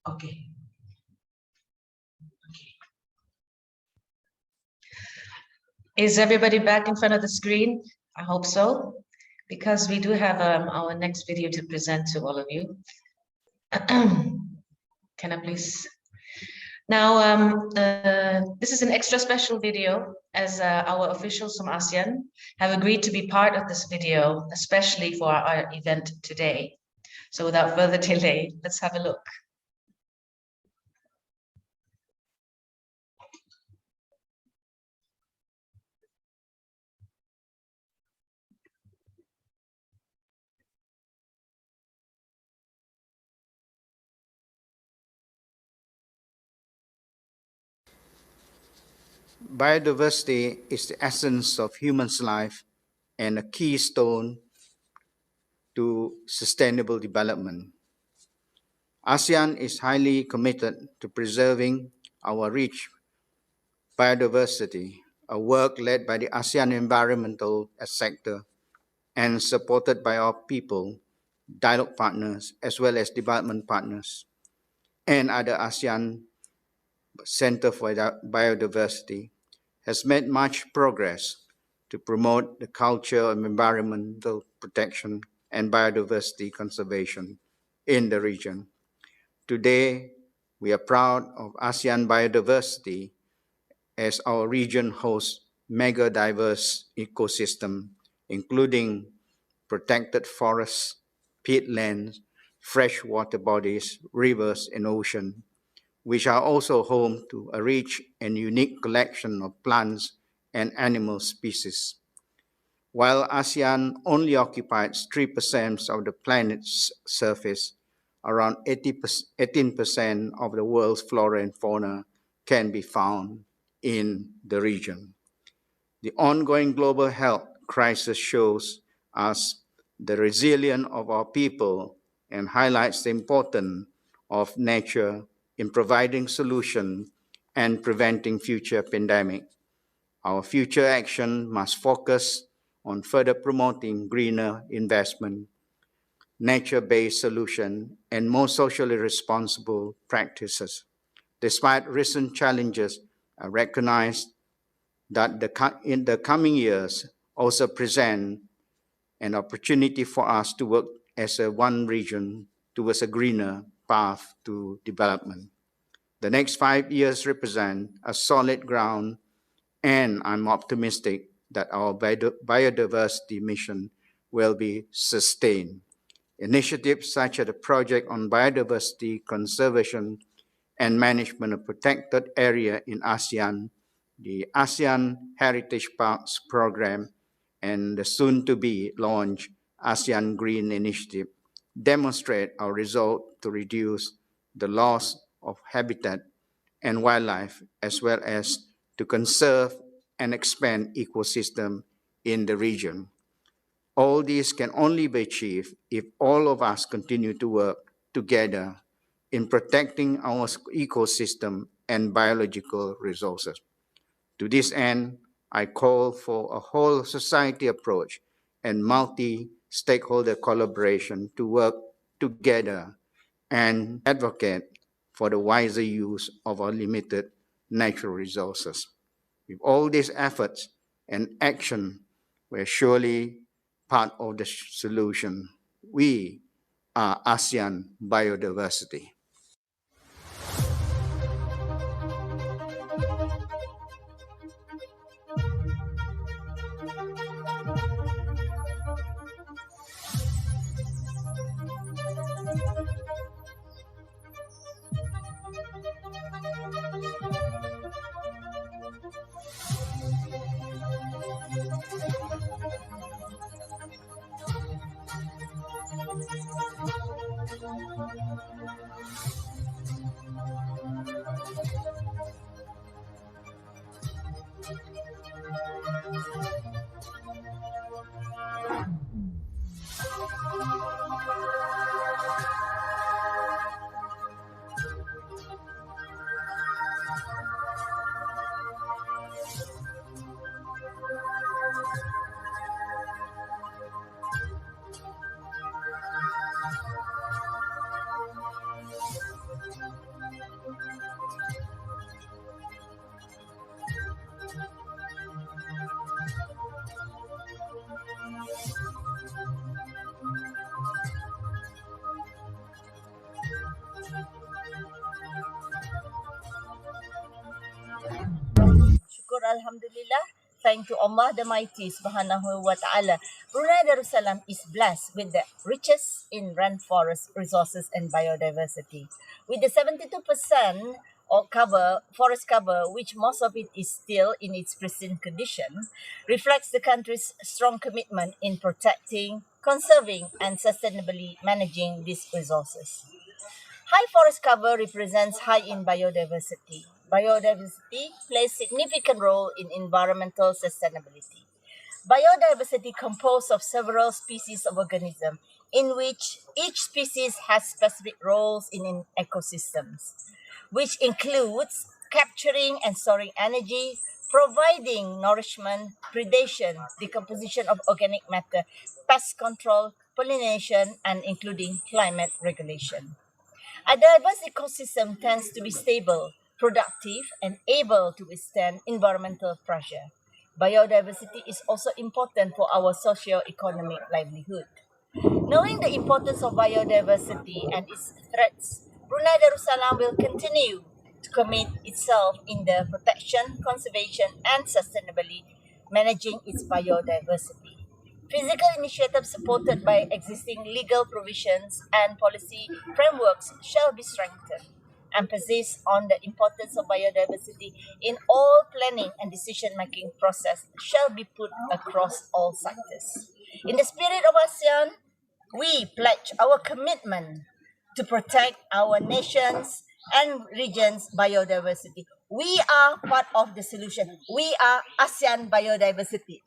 Okay. Is everybody back in front of the screen? I hope so, because we do have our next video to present to all of you. Can I please? Now, this is an extra special video, as our officials from ASEAN have agreed to be part of this video, especially for our event today. So without further delay, let's have a look. Biodiversity is the essence of human's life and a keystone to sustainable development. ASEAN is highly committed to preserving our rich biodiversity, a work led by the ASEAN environmental sector and supported by our people, dialogue partners, as well as development partners, and other ASEAN Centre for Biodiversity, has made much progress to promote the culture of environmental protection and biodiversity conservation in the region. Today, we are proud of ASEAN Biodiversity as our region hosts mega diverse ecosystem, including protected forests, peatlands, freshwater bodies, rivers, and ocean, which are also home to a rich and unique collection of plants and animal species. While ASEAN only occupies 3% of the planet's surface, around 18% of the world's flora and fauna can be found in the region. The ongoing global health crisis shows us the resilience of our people and highlights the importance of nature in providing solutions and preventing future pandemics. Our future action must focus on further promoting greener investment, nature-based solutions, and more socially responsible practices. Despite recent challenges, I recognize that in the coming years also present an opportunity for us to work as one region towards a greener path to development. The next 5 years represent a solid ground, and I'm optimistic that our biodiversity mission will be sustained. Initiatives such as the Project on Biodiversity Conservation and Management of Protected Area in ASEAN, the ASEAN Heritage Parks Program, and the soon-to-be launched ASEAN Green Initiative demonstrate our resolve to reduce the loss of habitat and wildlife, as well as to conserve and expand ecosystem in the region. All this can only be achieved if all of us continue to work together in protecting our ecosystem and biological resources. To this end, I call for a whole society approach and multi-stakeholder collaboration to work together and advocate for the wiser use of our limited natural resources. With all these efforts and action, we're surely part of the solution. We are ASEAN Biodiversity. Alhamdulillah, thanks to Allah the Mighty Subhanahu wa Ta'ala, Brunei Darussalam is blessed with the richest in rainforest resources and biodiversity. With the 72% or forest cover, which most of it is still in its pristine condition, reflects the country's strong commitment in protecting, conserving, and sustainably managing these resources. High forest cover represents high in biodiversity. Biodiversity plays significant role in environmental sustainability. Biodiversity composed of several species of organisms, in which each species has specific roles in ecosystems, which includes capturing and storing energy, providing nourishment, predation, decomposition of organic matter, pest control, pollination, and including climate regulation. A diverse ecosystem tends to be stable, productive, and able to withstand environmental pressure. Biodiversity is also important for our socio-economic livelihood. Knowing the importance of biodiversity and its threats, Brunei Darussalam will continue to commit itself in the protection, conservation, and sustainably managing its biodiversity. Physical initiatives supported by existing legal provisions and policy frameworks shall be strengthened. Emphasis on the importance of biodiversity in all planning and decision-making process shall be put across all sectors. In the spirit of ASEAN, we pledge our commitment to protect our nations and regions' biodiversity. We are part of the solution. We are ASEAN Biodiversity.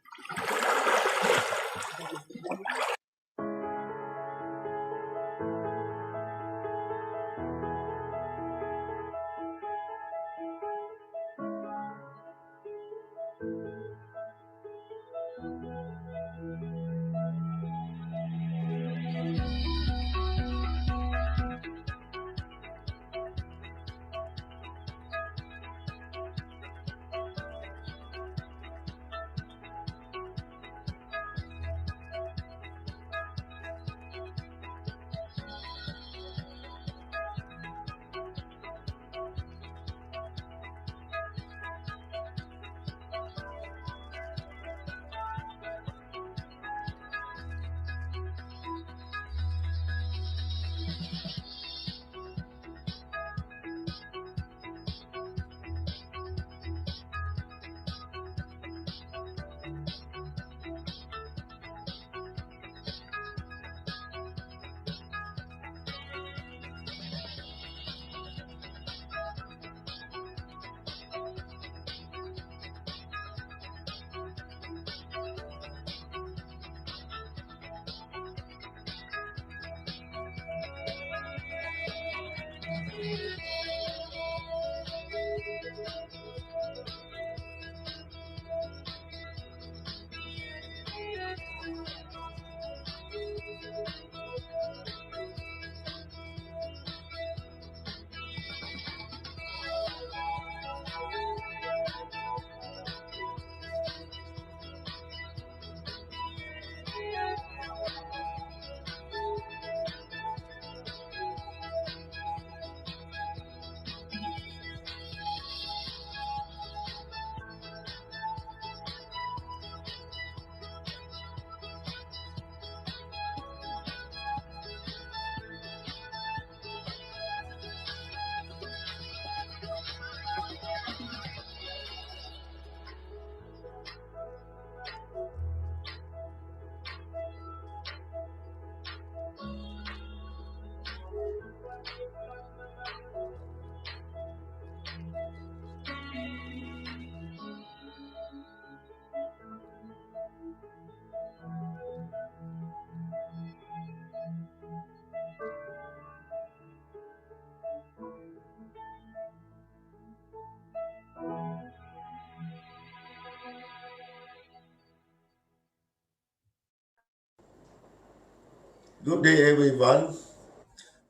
Good day, everyone.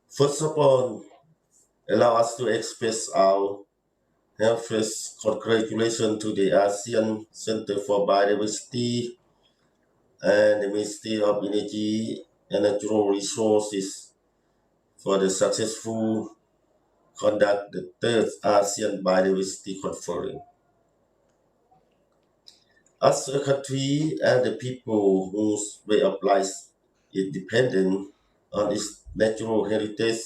First of all, allow us to express our heartfelt congratulations to the ASEAN Centre for Biodiversity and the Ministry of Energy and Natural Resources for the successful conduct the third ASEAN Biodiversity Conference. As a country and the people whose way of life is dependent on its natural heritage,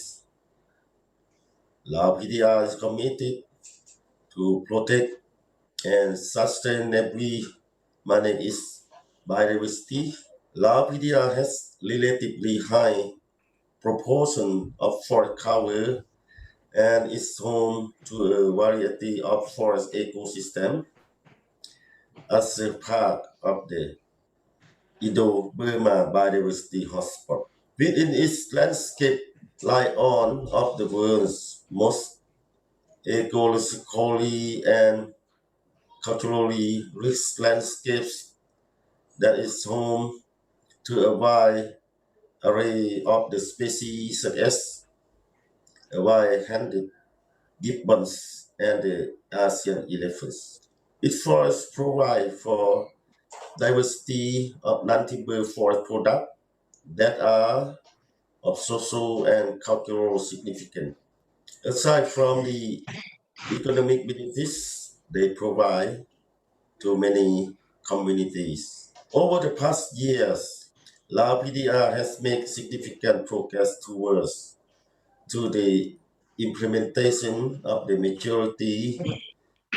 Lao PDR is committed to protect and sustainably manage its biodiversity. Lao PDR has relatively high proportion of forest cover and is home to a variety of forest ecosystems as a part of the Indo-Burma Biodiversity Hotspot. Within its landscape lie one of the world's most ecologically and culturally rich landscapes that is home to a wide array of the species such as a wide-handed gibbons and the Asian elephants. Its forests provide for diversity of non-timber forest products that are of social and cultural significance. Aside from the economic benefits they provide to many communities. Over the past years, Lao PDR has made significant progress towards to the implementation of the majority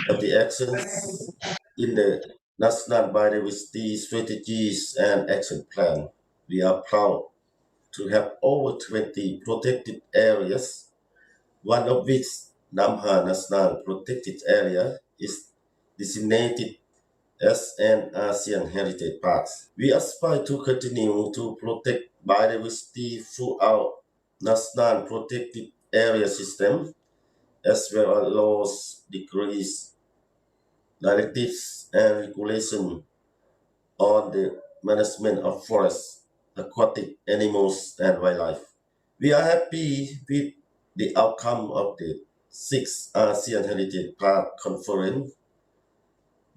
of the actions in the National Biodiversity Strategies and Action Plan. We are proud to have over 20 protected areas, one of which Namha National Protected Area is designated as an ASEAN Heritage Park. We aspire to continue to protect biodiversity throughout National Protected Area system, as well as laws, decrees, directives, and regulation on the management of forests, aquatic animals, and wildlife. We are happy with the outcome of the 6th ASEAN Heritage Park Conference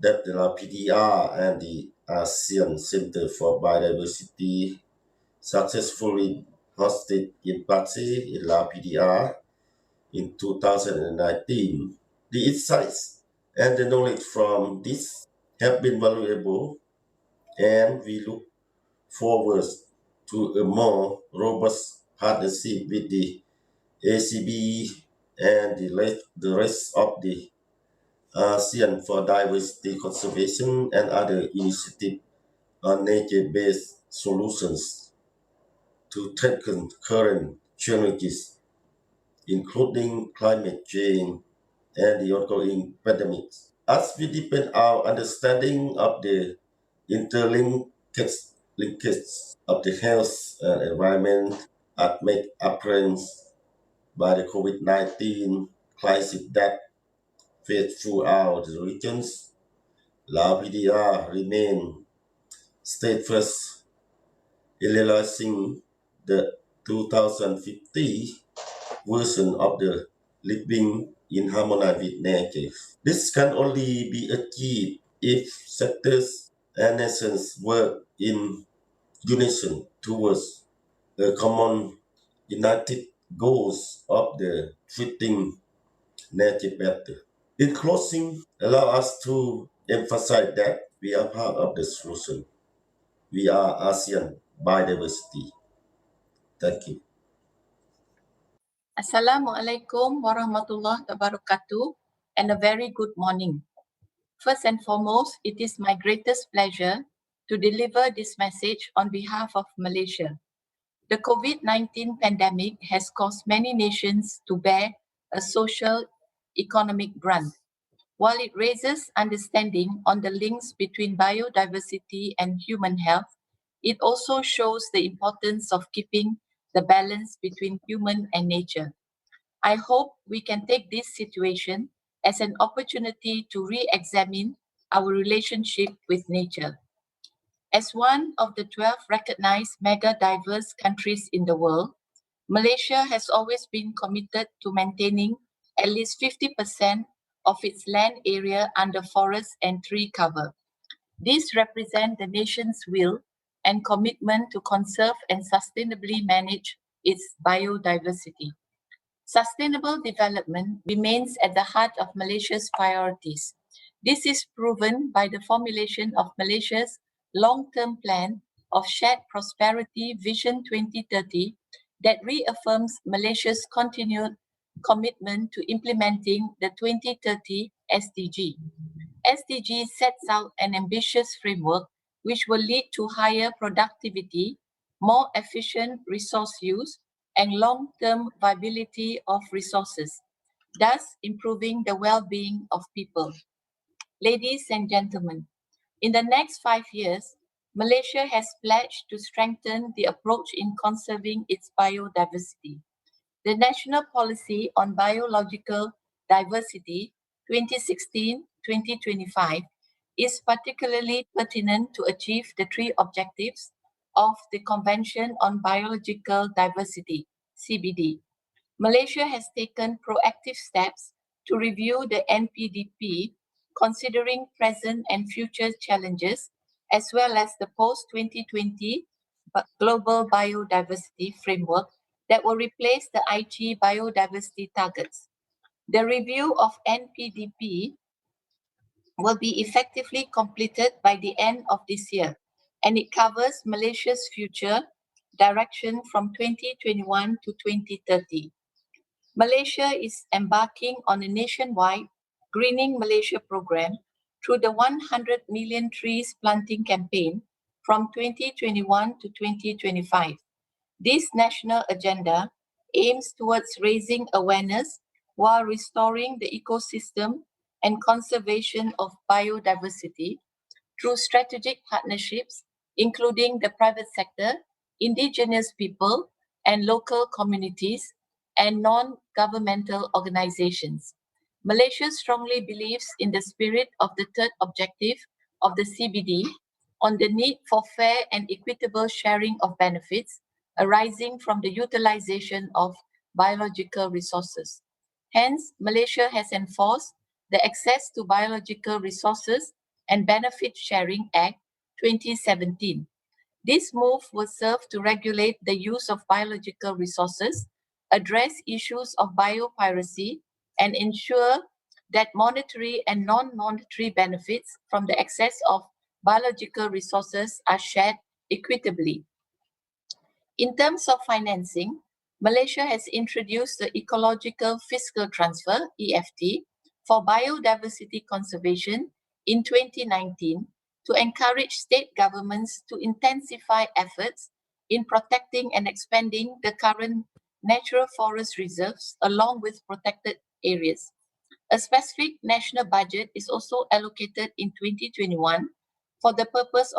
that the PDR and the ASEAN Centre for Biodiversity successfully hosted in Patsy in La PDR in 2019. The insights and the knowledge from this have been valuable, and we look forward to a more robust partnership with the ACB and the rest of the ASEAN for diversity conservation and other initiatives on nature-based solutions to tackle current challenges, including climate change and the ongoing pandemics. As we deepen our understanding of the linkage of the health and environment as made apparent by the COVID-19 crisis that faced throughout the regions, La PDR remain steadfast in realizing the 2050 version of the living in harmony with nature. This can only be achieved if sectors and nations work in unison towards a common united goals of the treating nature better. In closing, allow us to emphasize that we are part of the solution. We are ASEAN Biodiversity. Thank you. Assalamualaikum warahmatullahi wabarakatuh and a very good morning. First and foremost, it is my greatest pleasure to deliver this message on behalf of Malaysia. The COVID-19 pandemic has caused many nations to bear a social economic brunt. While it raises understanding on the links between biodiversity and human health, it also shows the importance of keeping the balance between human and nature. I hope we can take this situation as an opportunity to re-examine our relationship with nature. As one of the 12 recognized mega-diverse countries in the world, Malaysia has always been committed to maintaining at least 50% of its land area under forest and tree cover. These represent the nation's will and commitment to conserve and sustainably manage its biodiversity. Sustainable development remains at the heart of Malaysia's priorities. This is proven by the formulation of Malaysia's long-term plan of Shared Prosperity Vision 2030 that reaffirms Malaysia's continued commitment to implementing the 2030 SDG. SDG sets out an ambitious framework which will lead to higher productivity, more efficient resource use, and long-term viability of resources, thus improving the well-being of people. Ladies and gentlemen, in the next 5 years, Malaysia has pledged to strengthen the approach in conserving its biodiversity. The National Policy on Biological Diversity 2016-2025 is particularly pertinent to achieve the 3 objectives of the Convention on Biological Diversity, CBD. Malaysia has taken proactive steps to review the NPDP, considering present and future challenges, as well as the post-2020 Global Biodiversity Framework that will replace the IG biodiversity targets. The review of NPDP will be effectively completed by the end of this year, and it covers Malaysia's future direction from 2021 to 2030. Malaysia is embarking on a nationwide Greening Malaysia program through the 100 million trees planting campaign from 2021 to 2025. This national agenda aims towards raising awareness while restoring the ecosystem and conservation of biodiversity through strategic partnerships, including the private sector, indigenous people, and local communities, and non-governmental organizations. Malaysia strongly believes in the spirit of the 3rd objective of the CBD on the need for fair and equitable sharing of benefits arising from the utilization of biological resources. Hence, Malaysia has enforced the Access to Biological Resources and Benefit Sharing Act 2017. This move will serve to regulate the use of biological resources, address issues of biopiracy, and ensure that monetary and non-monetary benefits from the access of biological resources are shared equitably. In terms of financing, Malaysia has introduced the Ecological Fiscal Transfer, EFT, for biodiversity conservation in 2019 to encourage state governments to intensify efforts in protecting and expanding the current natural forest reserves along with protected areas. A specific national budget is also allocated in 2021 for the purpose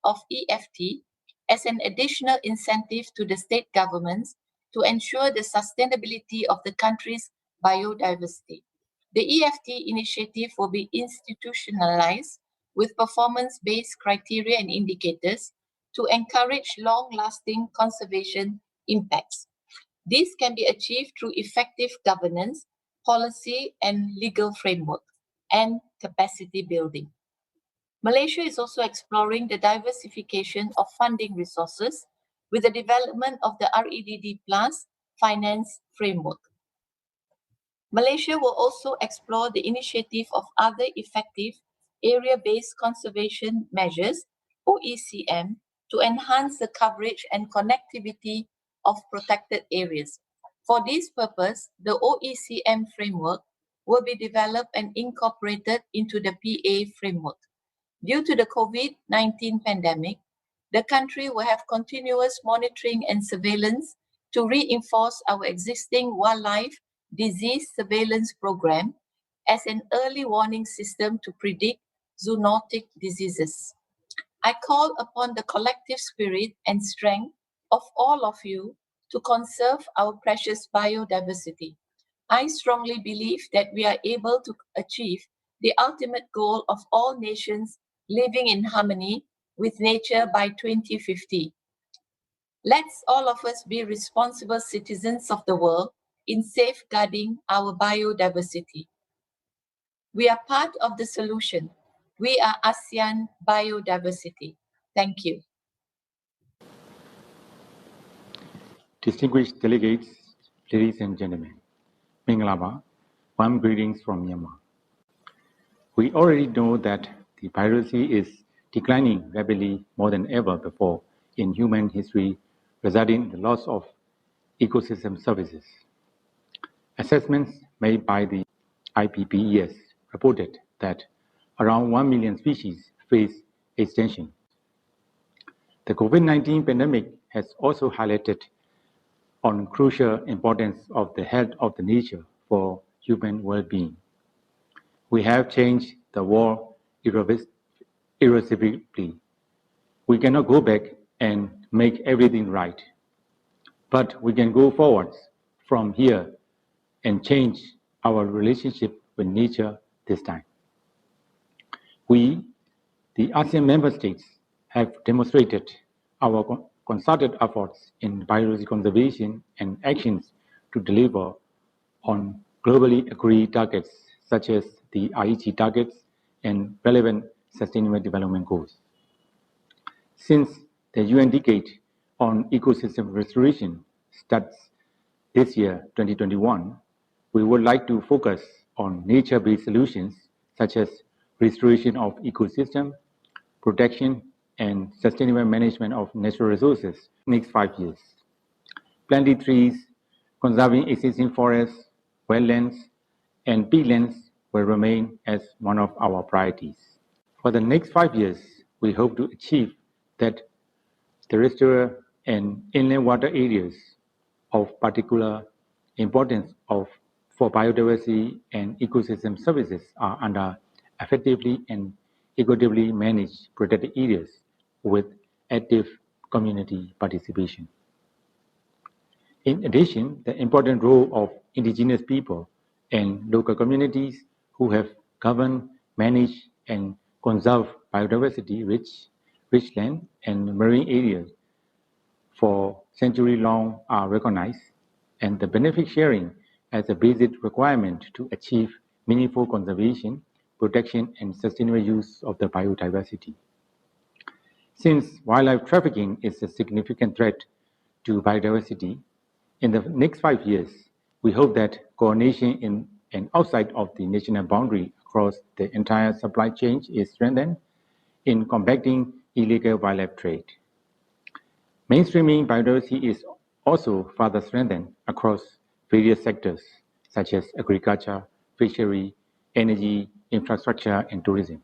of EFT as an additional incentive to the state governments to ensure the sustainability of the country's biodiversity. The EFT initiative will be institutionalized with performance-based criteria and indicators to encourage long-lasting conservation impacts. This can be achieved through effective governance, policy and legal framework, and capacity building. Malaysia is also exploring the diversification of funding resources with the development of the REDD Plus finance framework. Malaysia will also explore the initiative of other effective area-based conservation measures, OECM, to enhance the coverage and connectivity of protected areas. For this purpose, the OECM framework will be developed and incorporated into the PA framework. Due to the COVID-19 pandemic, the country will have continuous monitoring and surveillance to reinforce our existing wildlife disease surveillance program as an early warning system to predict zoonotic diseases. I call upon the collective spirit and strength of all of you to conserve our precious biodiversity. I strongly believe that we are able to achieve the ultimate goal of all nations living in harmony with nature by 2050. Let's all of us be responsible citizens of the world in safeguarding our biodiversity. We are part of the solution. We are ASEAN Biodiversity. Thank you. Distinguished delegates, ladies and gentlemen, Minglaba, warm greetings from Myanmar. We already know that the biodiversity is declining rapidly more than ever before in human history, resulting in the loss of ecosystem services. Assessments made by the IPBES reported that around 1 million species face extinction. The COVID-19 pandemic has also highlighted on crucial importance of the health of the nature for human well-being. We have changed the world irreversibly. We cannot go back and make everything right, but we can go forward from here and change our relationship with nature this time. We, the ASEAN member states, have demonstrated our concerted efforts in biodiversity conservation and actions to deliver on globally agreed targets such as the IEG targets and relevant Sustainable Development Goals. Since the UN Decade on Ecosystem Restoration starts this year, 2021, we would like to focus on nature-based solutions such as restoration of ecosystem, protection, and sustainable management of natural resources next 5 years. Planting trees, conserving existing forests, wetlands, and peatlands will remain as one of our priorities. For the next 5 years, we hope to achieve that terrestrial and inland water areas of particular importance for biodiversity and ecosystem services are under effectively and equitably managed protected areas with active community participation. In addition, the important role of indigenous people and local communities who have governed, managed, and conserved biodiversity-rich land and marine areas for centuries long are recognized, and the benefit sharing as a basic requirement to achieve meaningful conservation, protection, and sustainable use of the biodiversity. Since wildlife trafficking is a significant threat to biodiversity, in the next 5 years, we hope that coordination in and outside of the national boundary across the entire supply chain is strengthened in combating illegal wildlife trade. Mainstreaming biodiversity is also further strengthened across various sectors such as agriculture, fishery, energy, infrastructure, and tourism.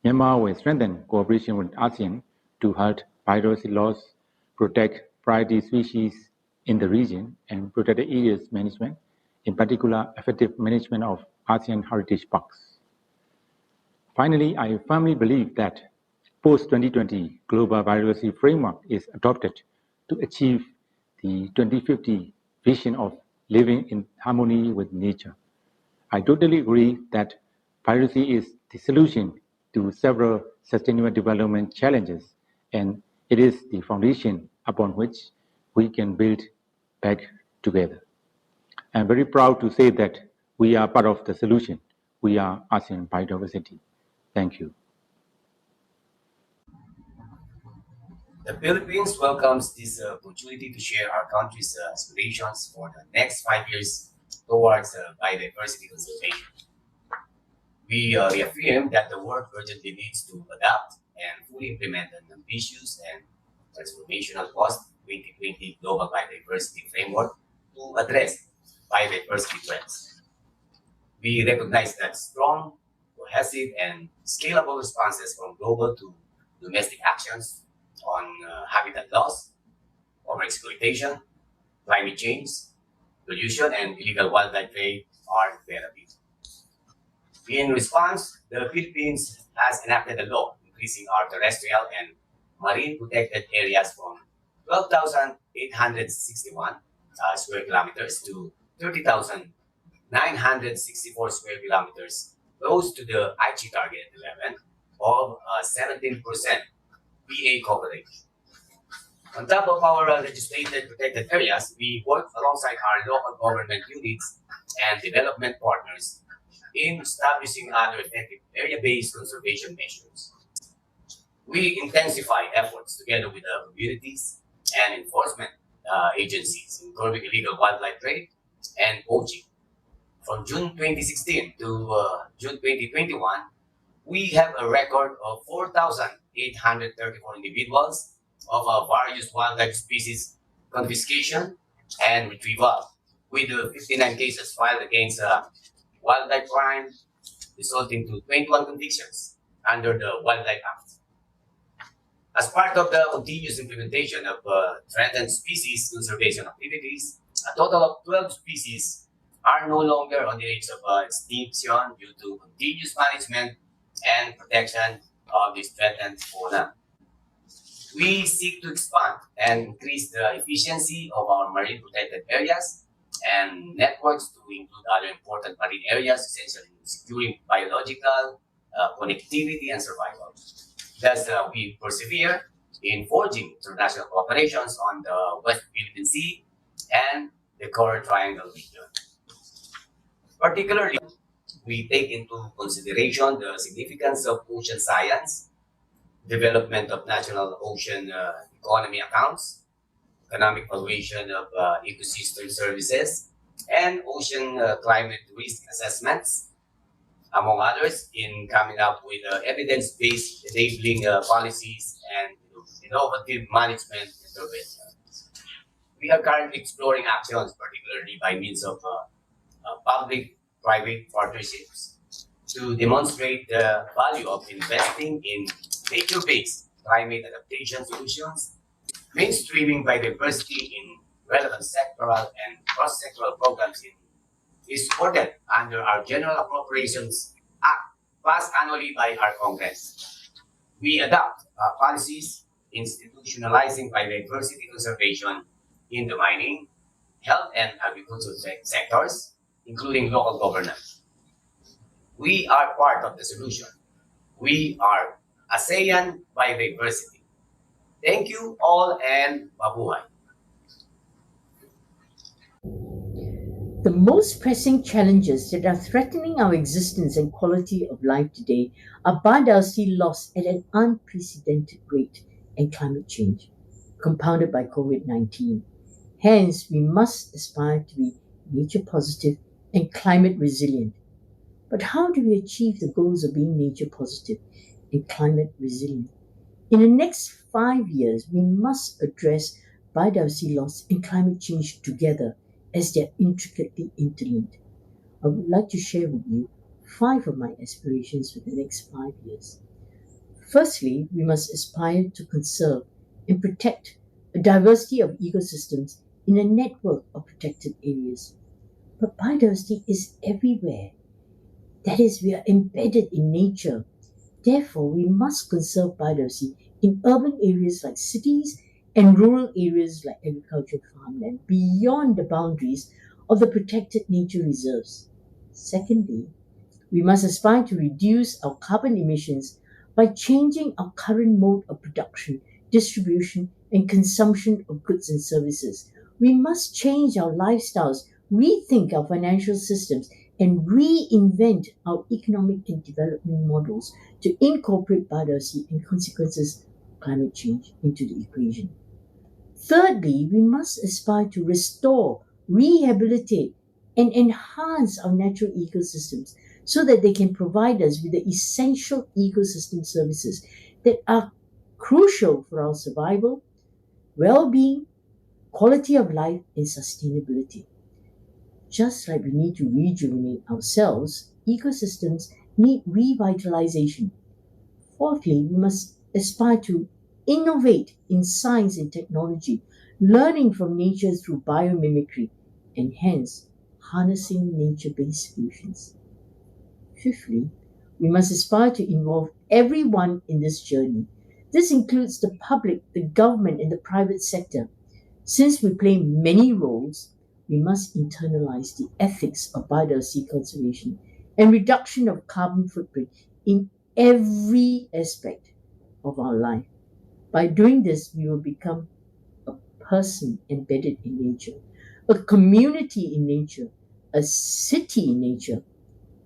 Myanmar will strengthen cooperation with ASEAN to halt biodiversity loss, protect priority species in the region, and protected areas management, in particular effective management of ASEAN heritage parks. Finally, I firmly believe that post-2020 global biodiversity framework is adopted to achieve the 2050 vision of living in harmony with nature. I totally agree that biodiversity is the solution to several sustainable development challenges, and it is the foundation upon which we can build back together. I'm very proud to say that we are part of the solution. We are ASEAN Biodiversity. Thank you. The Philippines welcomes this opportunity to share our country's aspirations for the next 5 years towards biodiversity conservation. We reaffirm that the world urgently needs to adapt and fully implement an ambitious and transformational post-2020 global biodiversity framework to address biodiversity threats. We recognize that strong, cohesive, and scalable responses from global to domestic actions on habitat loss, overexploitation, climate change, pollution, and illegal wildlife trade are imperative. In response, the Philippines has enacted a law increasing our terrestrial and marine protected areas from 12,861 square kilometers to 30,964 square kilometers, close to the IG target 11 of 17% PA coverage. On top of our legislated protected areas, we work alongside our local government units and development partners in establishing other effective area-based conservation measures. We intensify efforts together with the communities and enforcement agencies in curbing illegal wildlife trade and poaching. From June 2016 to June 2021, We have a record of 4,834 individuals of various wildlife species confiscation and retrieval, with 59 cases filed against wildlife crime, resulting to 21 convictions under the Wildlife Act. As part of the continuous implementation of threatened species conservation activities, a total of 12 species are no longer on the edge of extinction due to continuous management and protection of this threatened fauna. We seek to expand and increase the efficiency of our marine protected areas and networks to include other important marine areas, essential in securing biological connectivity and survival. Thus, we persevere in forging international cooperations on the West Philippine Sea and the Coral Triangle region. Particularly, we take into consideration the significance of ocean science, development of national ocean economy accounts, economic valuation of ecosystem services, and ocean climate risk assessments, among others, in coming up with evidence-based enabling policies and innovative management interventions. We are currently exploring actions, particularly by means of public-private partnerships, to demonstrate the value of investing in nature-based climate adaptation solutions, mainstreaming biodiversity in relevant sectoral and cross-sectoral programs is supported under our General Appropriations Act, passed annually by our Congress. We adopt policies institutionalizing biodiversity conservation in the mining, health, and agricultural sectors, including local government. We are part of the solution. We are ASEAN Biodiversity. Thank you all and mabuhay. The most pressing challenges that are threatening our existence and quality of life today are biodiversity loss at an unprecedented rate and climate change, compounded by COVID-19. Hence, we must aspire to be nature positive and climate resilient. But how do we achieve the goals of being nature positive and climate resilient? In the next 5 years, we must address biodiversity loss and climate change together, as they are intricately interlinked. I would like to share with you 5 of my aspirations for the next 5 years. Firstly, we must aspire to conserve and protect a diversity of ecosystems in a network of protected areas. But biodiversity is everywhere. That is, we are embedded in nature. Therefore, we must conserve biodiversity in urban areas like cities and rural areas like agricultural farmland beyond the boundaries of the protected nature reserves. Secondly, we must aspire to reduce our carbon emissions by changing our current mode of production, distribution, and consumption of goods and services. We must change our lifestyles, rethink our financial systems, and reinvent our economic and development models to incorporate biodiversity and consequences of climate change into the equation. Thirdly, we must aspire to restore, rehabilitate, and enhance our natural ecosystems so that they can provide us with the essential ecosystem services that are crucial for our survival, well-being, quality of life, and sustainability. Just like we need to rejuvenate ourselves, ecosystems need revitalization. Fourthly, we must aspire to innovate in science and technology, learning from nature through biomimicry, and hence harnessing nature-based solutions. Fifthly, we must aspire to involve everyone in this journey. This includes the public, the government, and the private sector. Since we play many roles, we must internalize the ethics of biodiversity conservation and reduction of carbon footprint in every aspect of our life. By doing this, we will become a person embedded in nature, a community in nature, a city in nature,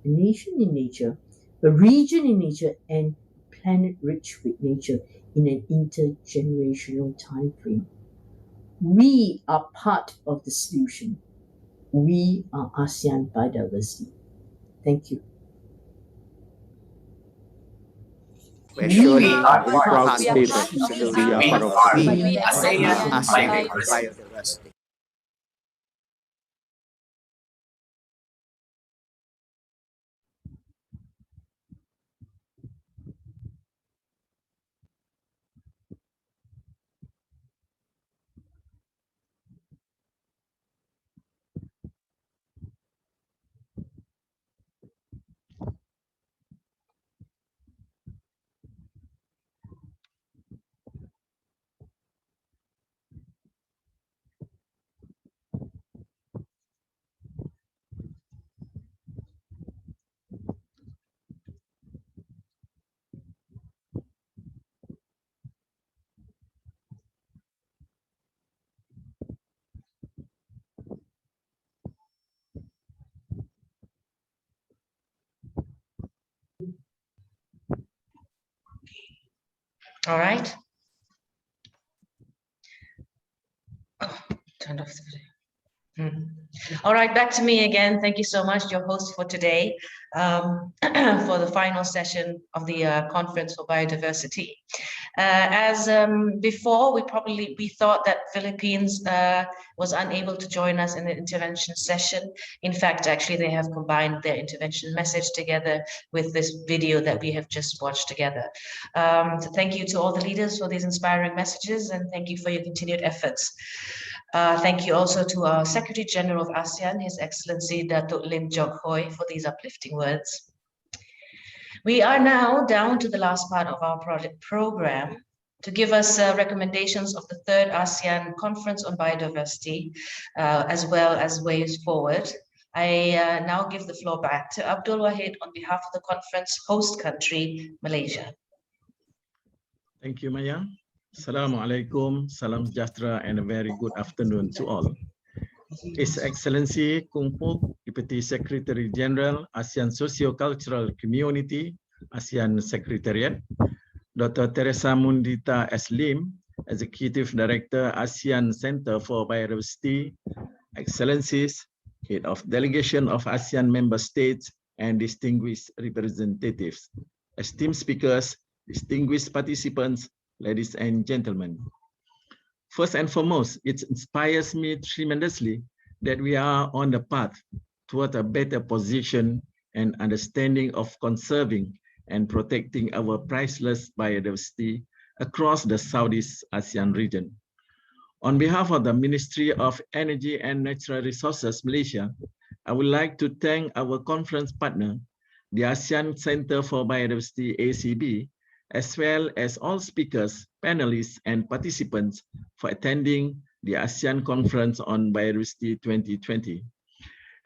a nation in nature, a region in nature, and a planet rich with nature in an intergenerational time frame. We are part of the solution. We are ASEAN Biodiversity. Thank you. We're surely very proud to say that we are part of be ASEAN biodiversity. All right. Oh, turned off the video. All right, back to me again. Thank you so much, your host for today, for the final session of the Conference for Biodiversity. As before, we thought that Philippines was unable to join us in the intervention session. In fact, actually, they have combined their intervention message together with this video that we have just watched together. So thank you to all the leaders for these inspiring messages, and thank you for your continued efforts. Thank you also to our Secretary General of ASEAN, His Excellency Datuk Lim Jok Hoi, for these uplifting words. We are now down to the last part of our project program to give us recommendations of the third ASEAN Conference on Biodiversity, as well as ways forward. I now give the floor back to Abdul Wahid on behalf of the conference host country, Malaysia. Thank you, Maya. Assalamualaikum, salam sejahtera, and a very good afternoon to all. His Excellency Kung Puk, Deputy Secretary General, ASEAN Socio-Cultural Community, ASEAN Secretariat, Dr. Teresa Mundita S. Lim, Executive Director, ASEAN Centre for Biodiversity, Excellencies, Head of Delegation of ASEAN Member States, and distinguished representatives, esteemed speakers, distinguished participants, ladies and gentlemen. First and foremost, it inspires me tremendously that we are on the path toward a better position and understanding of conserving and protecting our priceless biodiversity across the Southeast ASEAN region. On behalf of the Ministry of Energy and Natural Resources, Malaysia, I would like to thank our conference partner, the ASEAN Centre for Biodiversity, ACB, as well as all speakers, panelists, and participants for attending the ASEAN Conference on Biodiversity 2020.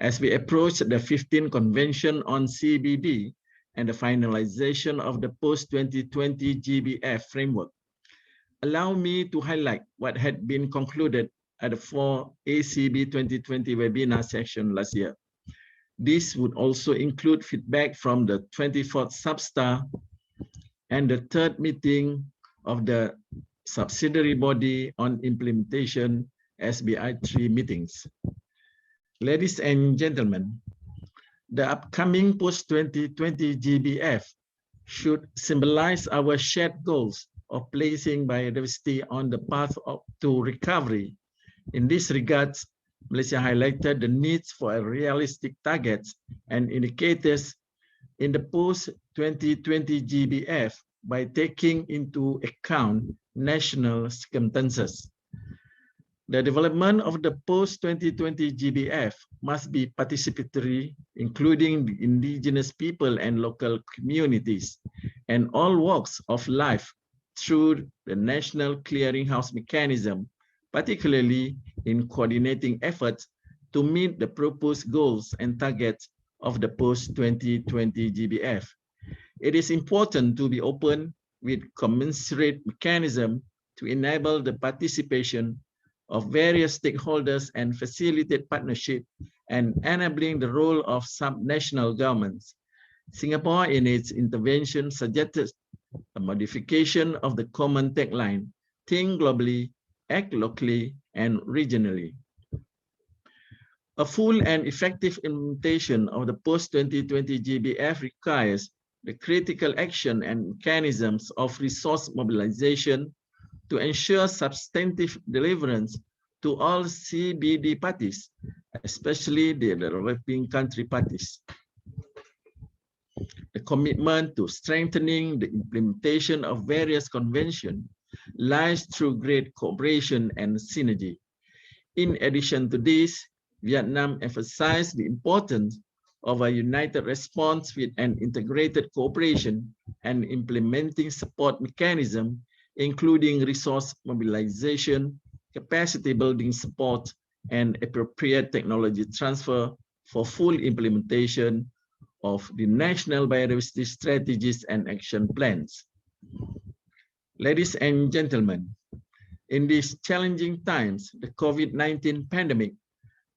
As we approach the 15th Convention on CBD and the finalization of the post-2020 GBF framework, allow me to highlight what had been concluded at the 4 ACB 2020 webinar session last year. This would also include feedback from the 24th Substar and the third meeting of the subsidiary body on implementation SBI3 meetings. Ladies and gentlemen, the upcoming post-2020 GBF should symbolize our shared goals of placing biodiversity on the path to recovery. In this regard, Malaysia highlighted the needs for realistic targets and indicators in the post-2020 GBF by taking into account national circumstances. The development of the post-2020 GBF must be participatory, including the indigenous people and local communities, and all walks of life through the National Clearinghouse Mechanism, particularly in coordinating efforts to meet the proposed goals and targets of the post-2020 GBF. It is important to be open with commensurate mechanism to enable the participation of various stakeholders and facilitate partnership and enabling the role of subnational governments. Singapore, in its intervention, suggested a modification of the common tagline, think globally, act locally, and regionally. A full and effective implementation of the post-2020 GBF requires the critical action and mechanisms of resource mobilization to ensure substantive deliverance to all CBD parties, especially the developing country parties. The commitment to strengthening the implementation of various conventions lies through great cooperation and synergy. In addition to this, Vietnam emphasized the importance of a united response with an integrated cooperation and implementing support mechanism, including resource mobilization, capacity building support, and appropriate technology transfer for full implementation of the national biodiversity strategies and action plans. Ladies and gentlemen, in these challenging times, the COVID-19 pandemic,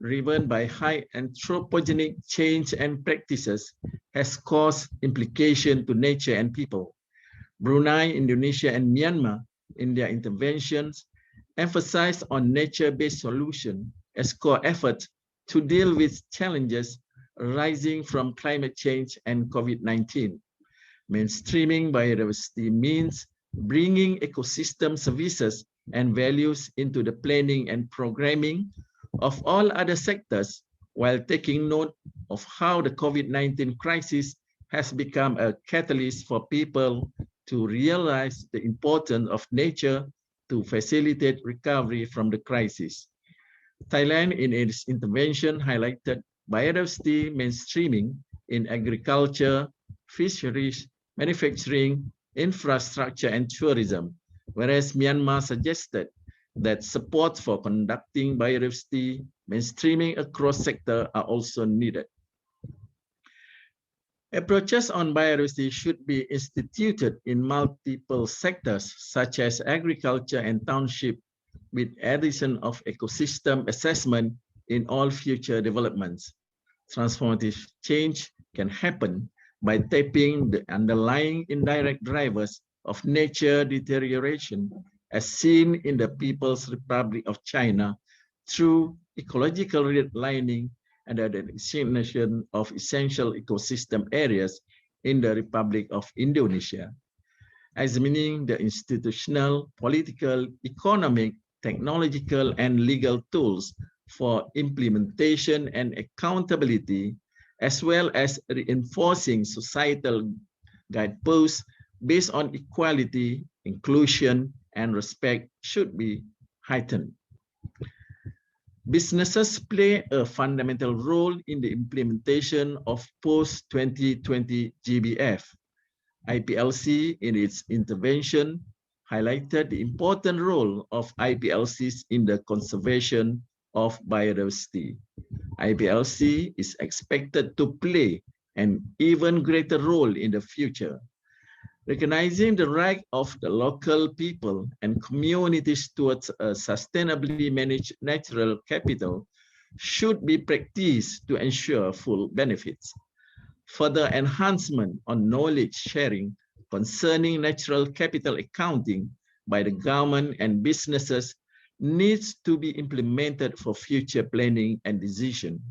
driven by high anthropogenic change and practices, has caused implications to nature and people. Brunei, Indonesia, and Myanmar, in their interventions, emphasized on nature-based solutions as core efforts to deal with challenges arising from climate change and COVID-19. Mainstreaming biodiversity means bringing ecosystem services and values into the planning and programming of all other sectors, while taking note of how the COVID-19 crisis has become a catalyst for people to realize the importance of nature to facilitate recovery from the crisis. Thailand, in its intervention, highlighted biodiversity mainstreaming in agriculture, fisheries, manufacturing, infrastructure, and tourism, whereas Myanmar suggested that support for conducting biodiversity mainstreaming across sectors are also needed. Approaches on biodiversity should be instituted in multiple sectors, such as agriculture and township, with addition of ecosystem assessment in all future developments. Transformative change can happen by tapping the underlying indirect drivers of nature deterioration, as seen in the People's Republic of China, through ecological redlining and the designation of essential ecosystem areas in the Republic of Indonesia. Examining the institutional, political, economic, technological, and legal tools for implementation and accountability, as well as reinforcing societal guideposts based on equality, inclusion, and respect should be heightened. Businesses play a fundamental role in the implementation of post-2020 GBF. IPLC, in its intervention, highlighted the important role of IPLCs in the conservation of biodiversity. IPLC is expected to play an even greater role in the future. Recognizing the right of the local people and communities towards a sustainably managed natural capital should be practiced to ensure full benefits. Further enhancement on knowledge sharing concerning natural capital accounting by the government and businesses needs to be implemented for future planning and decision.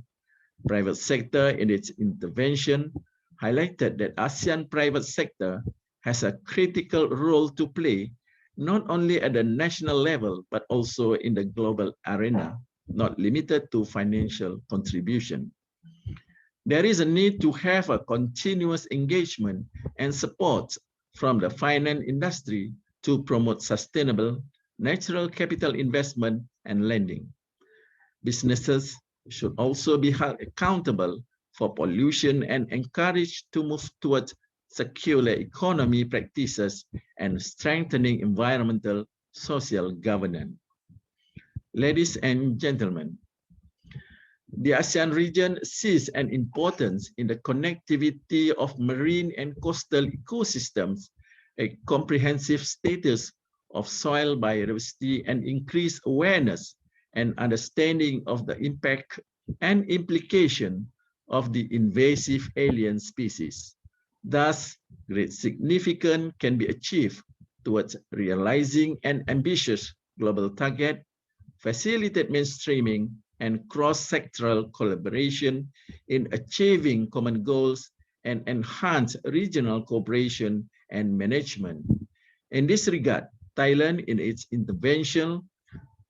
Private sector in its intervention highlighted that ASEAN private sector has a critical role to play, not only at the national level, but also in the global arena, not limited to financial contribution. There is a need to have a continuous engagement and support from the finance industry to promote sustainable natural capital investment and lending. Businesses should also be held accountable for pollution and encouraged to move towards circular economy practices and strengthening environmental social governance. Ladies and gentlemen, the ASEAN region sees an importance in the connectivity of marine and coastal ecosystems, a comprehensive status of soil biodiversity, and increased awareness and understanding of the impact and implication of the invasive alien species. Thus, great significance can be achieved towards realizing an ambitious global target, facilitate mainstreaming and cross-sectoral collaboration in achieving common goals, and enhance regional cooperation and management. In this regard, Thailand, in its intervention,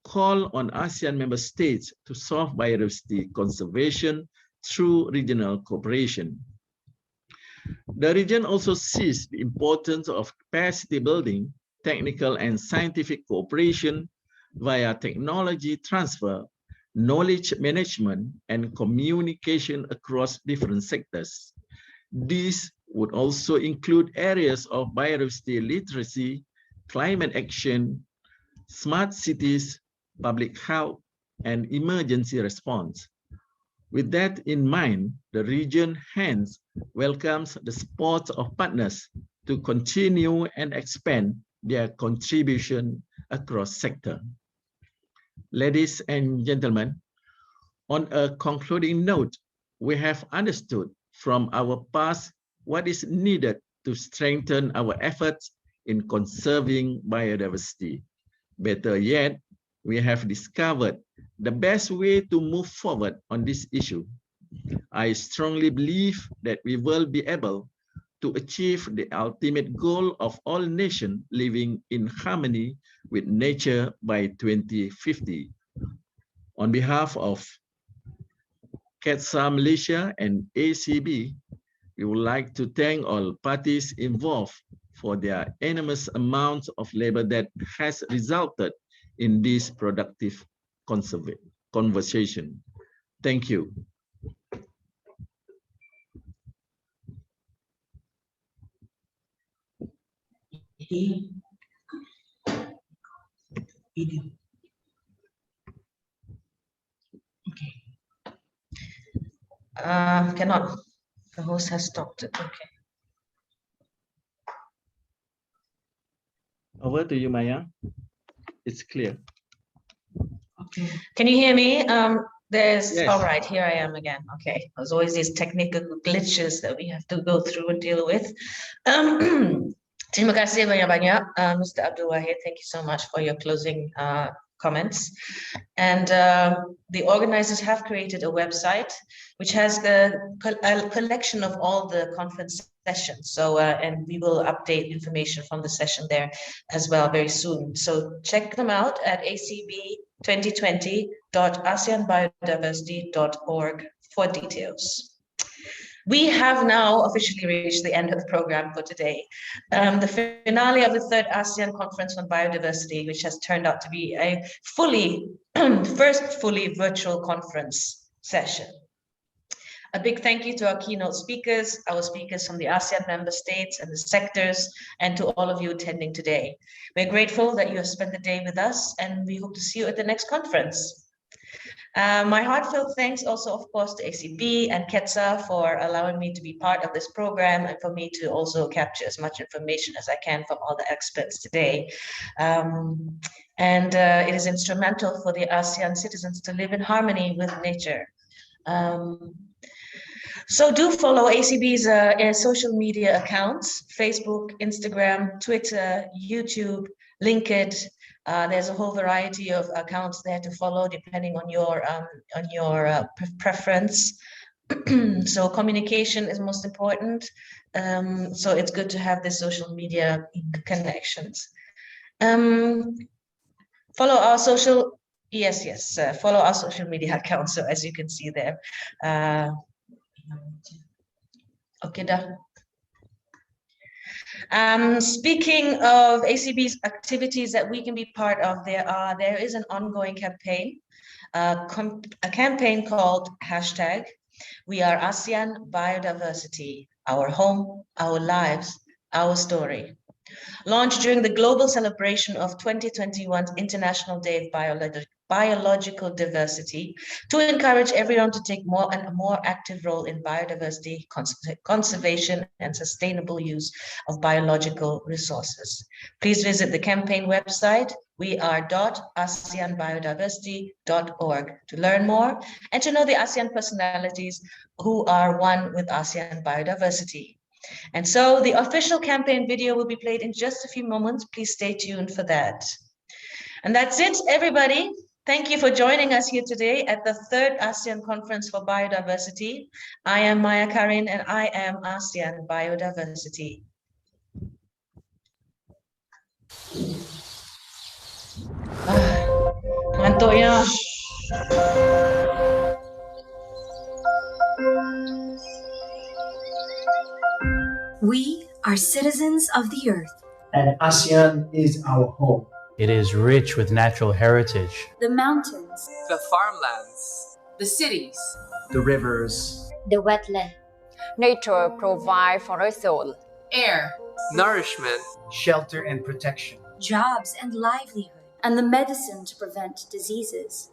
called on ASEAN member states to solve biodiversity conservation through regional cooperation. The region also sees the importance of capacity building, technical and scientific cooperation via technology transfer, knowledge management, and communication across different sectors. These would also include areas of biodiversity literacy, climate action, smart cities, public health, and emergency response. With that in mind, the region hence welcomes the support of partners to continue and expand their contribution across sectors. Ladies and gentlemen, on a concluding note, we have understood from our past what is needed to strengthen our efforts in conserving biodiversity. Better yet, we have discovered the best way to move forward on this issue. I strongly believe that we will be able to achieve the ultimate goal of all nations living in harmony with nature by 2050. On behalf of KeTSA Malaysia and ACB, we would like to thank all parties involved for their enormous amount of labor that has resulted in this productive conversation. Thank you. Okay. Cannot. The host has stopped it. Okay. Over to you, Maya. It's clear. Okay. Can you hear me? Yes. All right, here I am again. Okay. There's always these technical glitches that we have to go through and deal with. Terima kasih banyak-banyak, Mr. Abdul Wahid. Thank you so much for your closing comments. And the organizers have created a website which has a collection of all the conference sessions. So, and we will update information from the session there as well very soon. So check them out at acb2020.aseanbiodiversity.org for details. We have now officially reached the end of the program for today. The finale of the third ASEAN Conference on Biodiversity, which has turned out to be a first fully virtual conference session. A big thank you to our keynote speakers, our speakers from the ASEAN member states and the sectors, and to all of you attending today. We're grateful that you have spent the day with us, and we hope to see you at the next conference. My heartfelt thanks also, of course, to ACB and KeTSA for allowing me to be part of this program and for me to also capture as much information as I can from all the experts today. It is instrumental for the ASEAN citizens to live in harmony with nature. So do follow ACB's social media accounts: Facebook, Instagram, Twitter, YouTube, LinkedIn. There's a whole variety of accounts there to follow depending on your preference. So communication is most important. So it's good to have the social media connections. Follow our social, follow our social media accounts. So as you can see there. Okay, done. Speaking of ACB's activities that we can be part of, there is an ongoing campaign, a campaign called #We Are ASEAN Biodiversity, Our Home, Our Lives, Our Story. Launched during the global celebration of 2021's International Day of Biological Diversity, to encourage everyone to take a more active role in biodiversity, conservation, and sustainable use of biological resources. Please visit the campaign website, weare.aseanbiodiversity.org, to learn more and to know the ASEAN personalities who are one with ASEAN biodiversity. And so the official campaign video will be played in just a few moments. Please stay tuned for that. And that's it, everybody. Thank you for joining us here today at the 3rd ASEAN Conference for Biodiversity. I am Maya Karin and I am ASEAN Biodiversity. Ngantuk ya. We are citizens of the earth. And ASEAN is our home. It is rich with natural heritage. The mountains, the farmlands, the cities, the rivers, the wetland. Nature provides for us all. Air, nourishment, shelter and protection, jobs and livelihood, and the medicine to prevent diseases.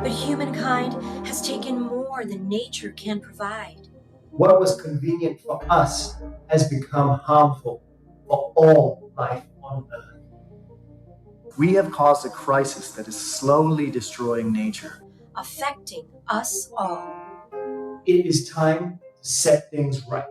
But humankind has taken more than nature can provide. What was convenient for us has become harmful for all life on Earth. We have caused a crisis that is slowly destroying nature, affecting us all. It is time to set things right.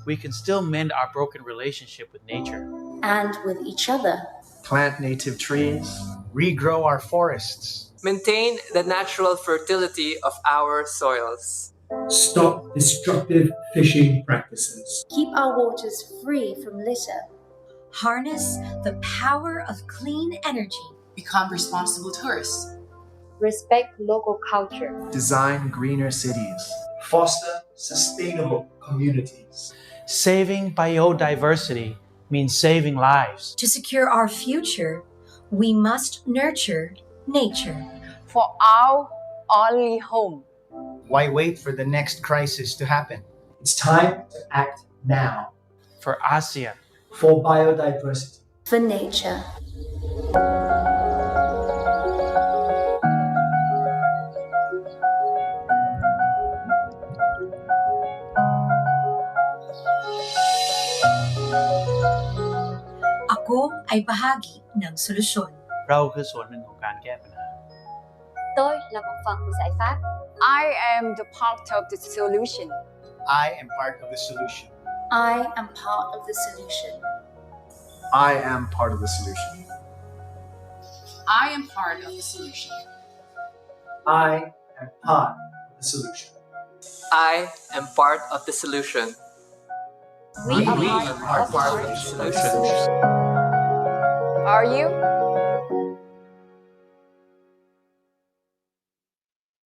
We can still mend our broken relationship with nature. And with each other. Plant native trees, regrow our forests, maintain the natural fertility of our soils, stop destructive fishing practices, keep our waters free from litter, harness the power of clean energy, become responsible tourists, respect local culture, design greener cities, foster sustainable communities. Saving biodiversity means saving lives. To secure our future, we must nurture nature. For our only home. Why wait for the next crisis to happen? It's time to act now. For ASEAN. For biodiversity. For nature. Ako ay bahagi ng solusyon. เราคือส่วนหนึ่งของการแก้ปัญหา Tôi là một phần của giải pháp. I am the part of the solution. I am part of the solution. I am part of the solution. I am part of the solution. I am part of the solution. I am part of the solution. I am part of the solution. We are part of the solution. Are you?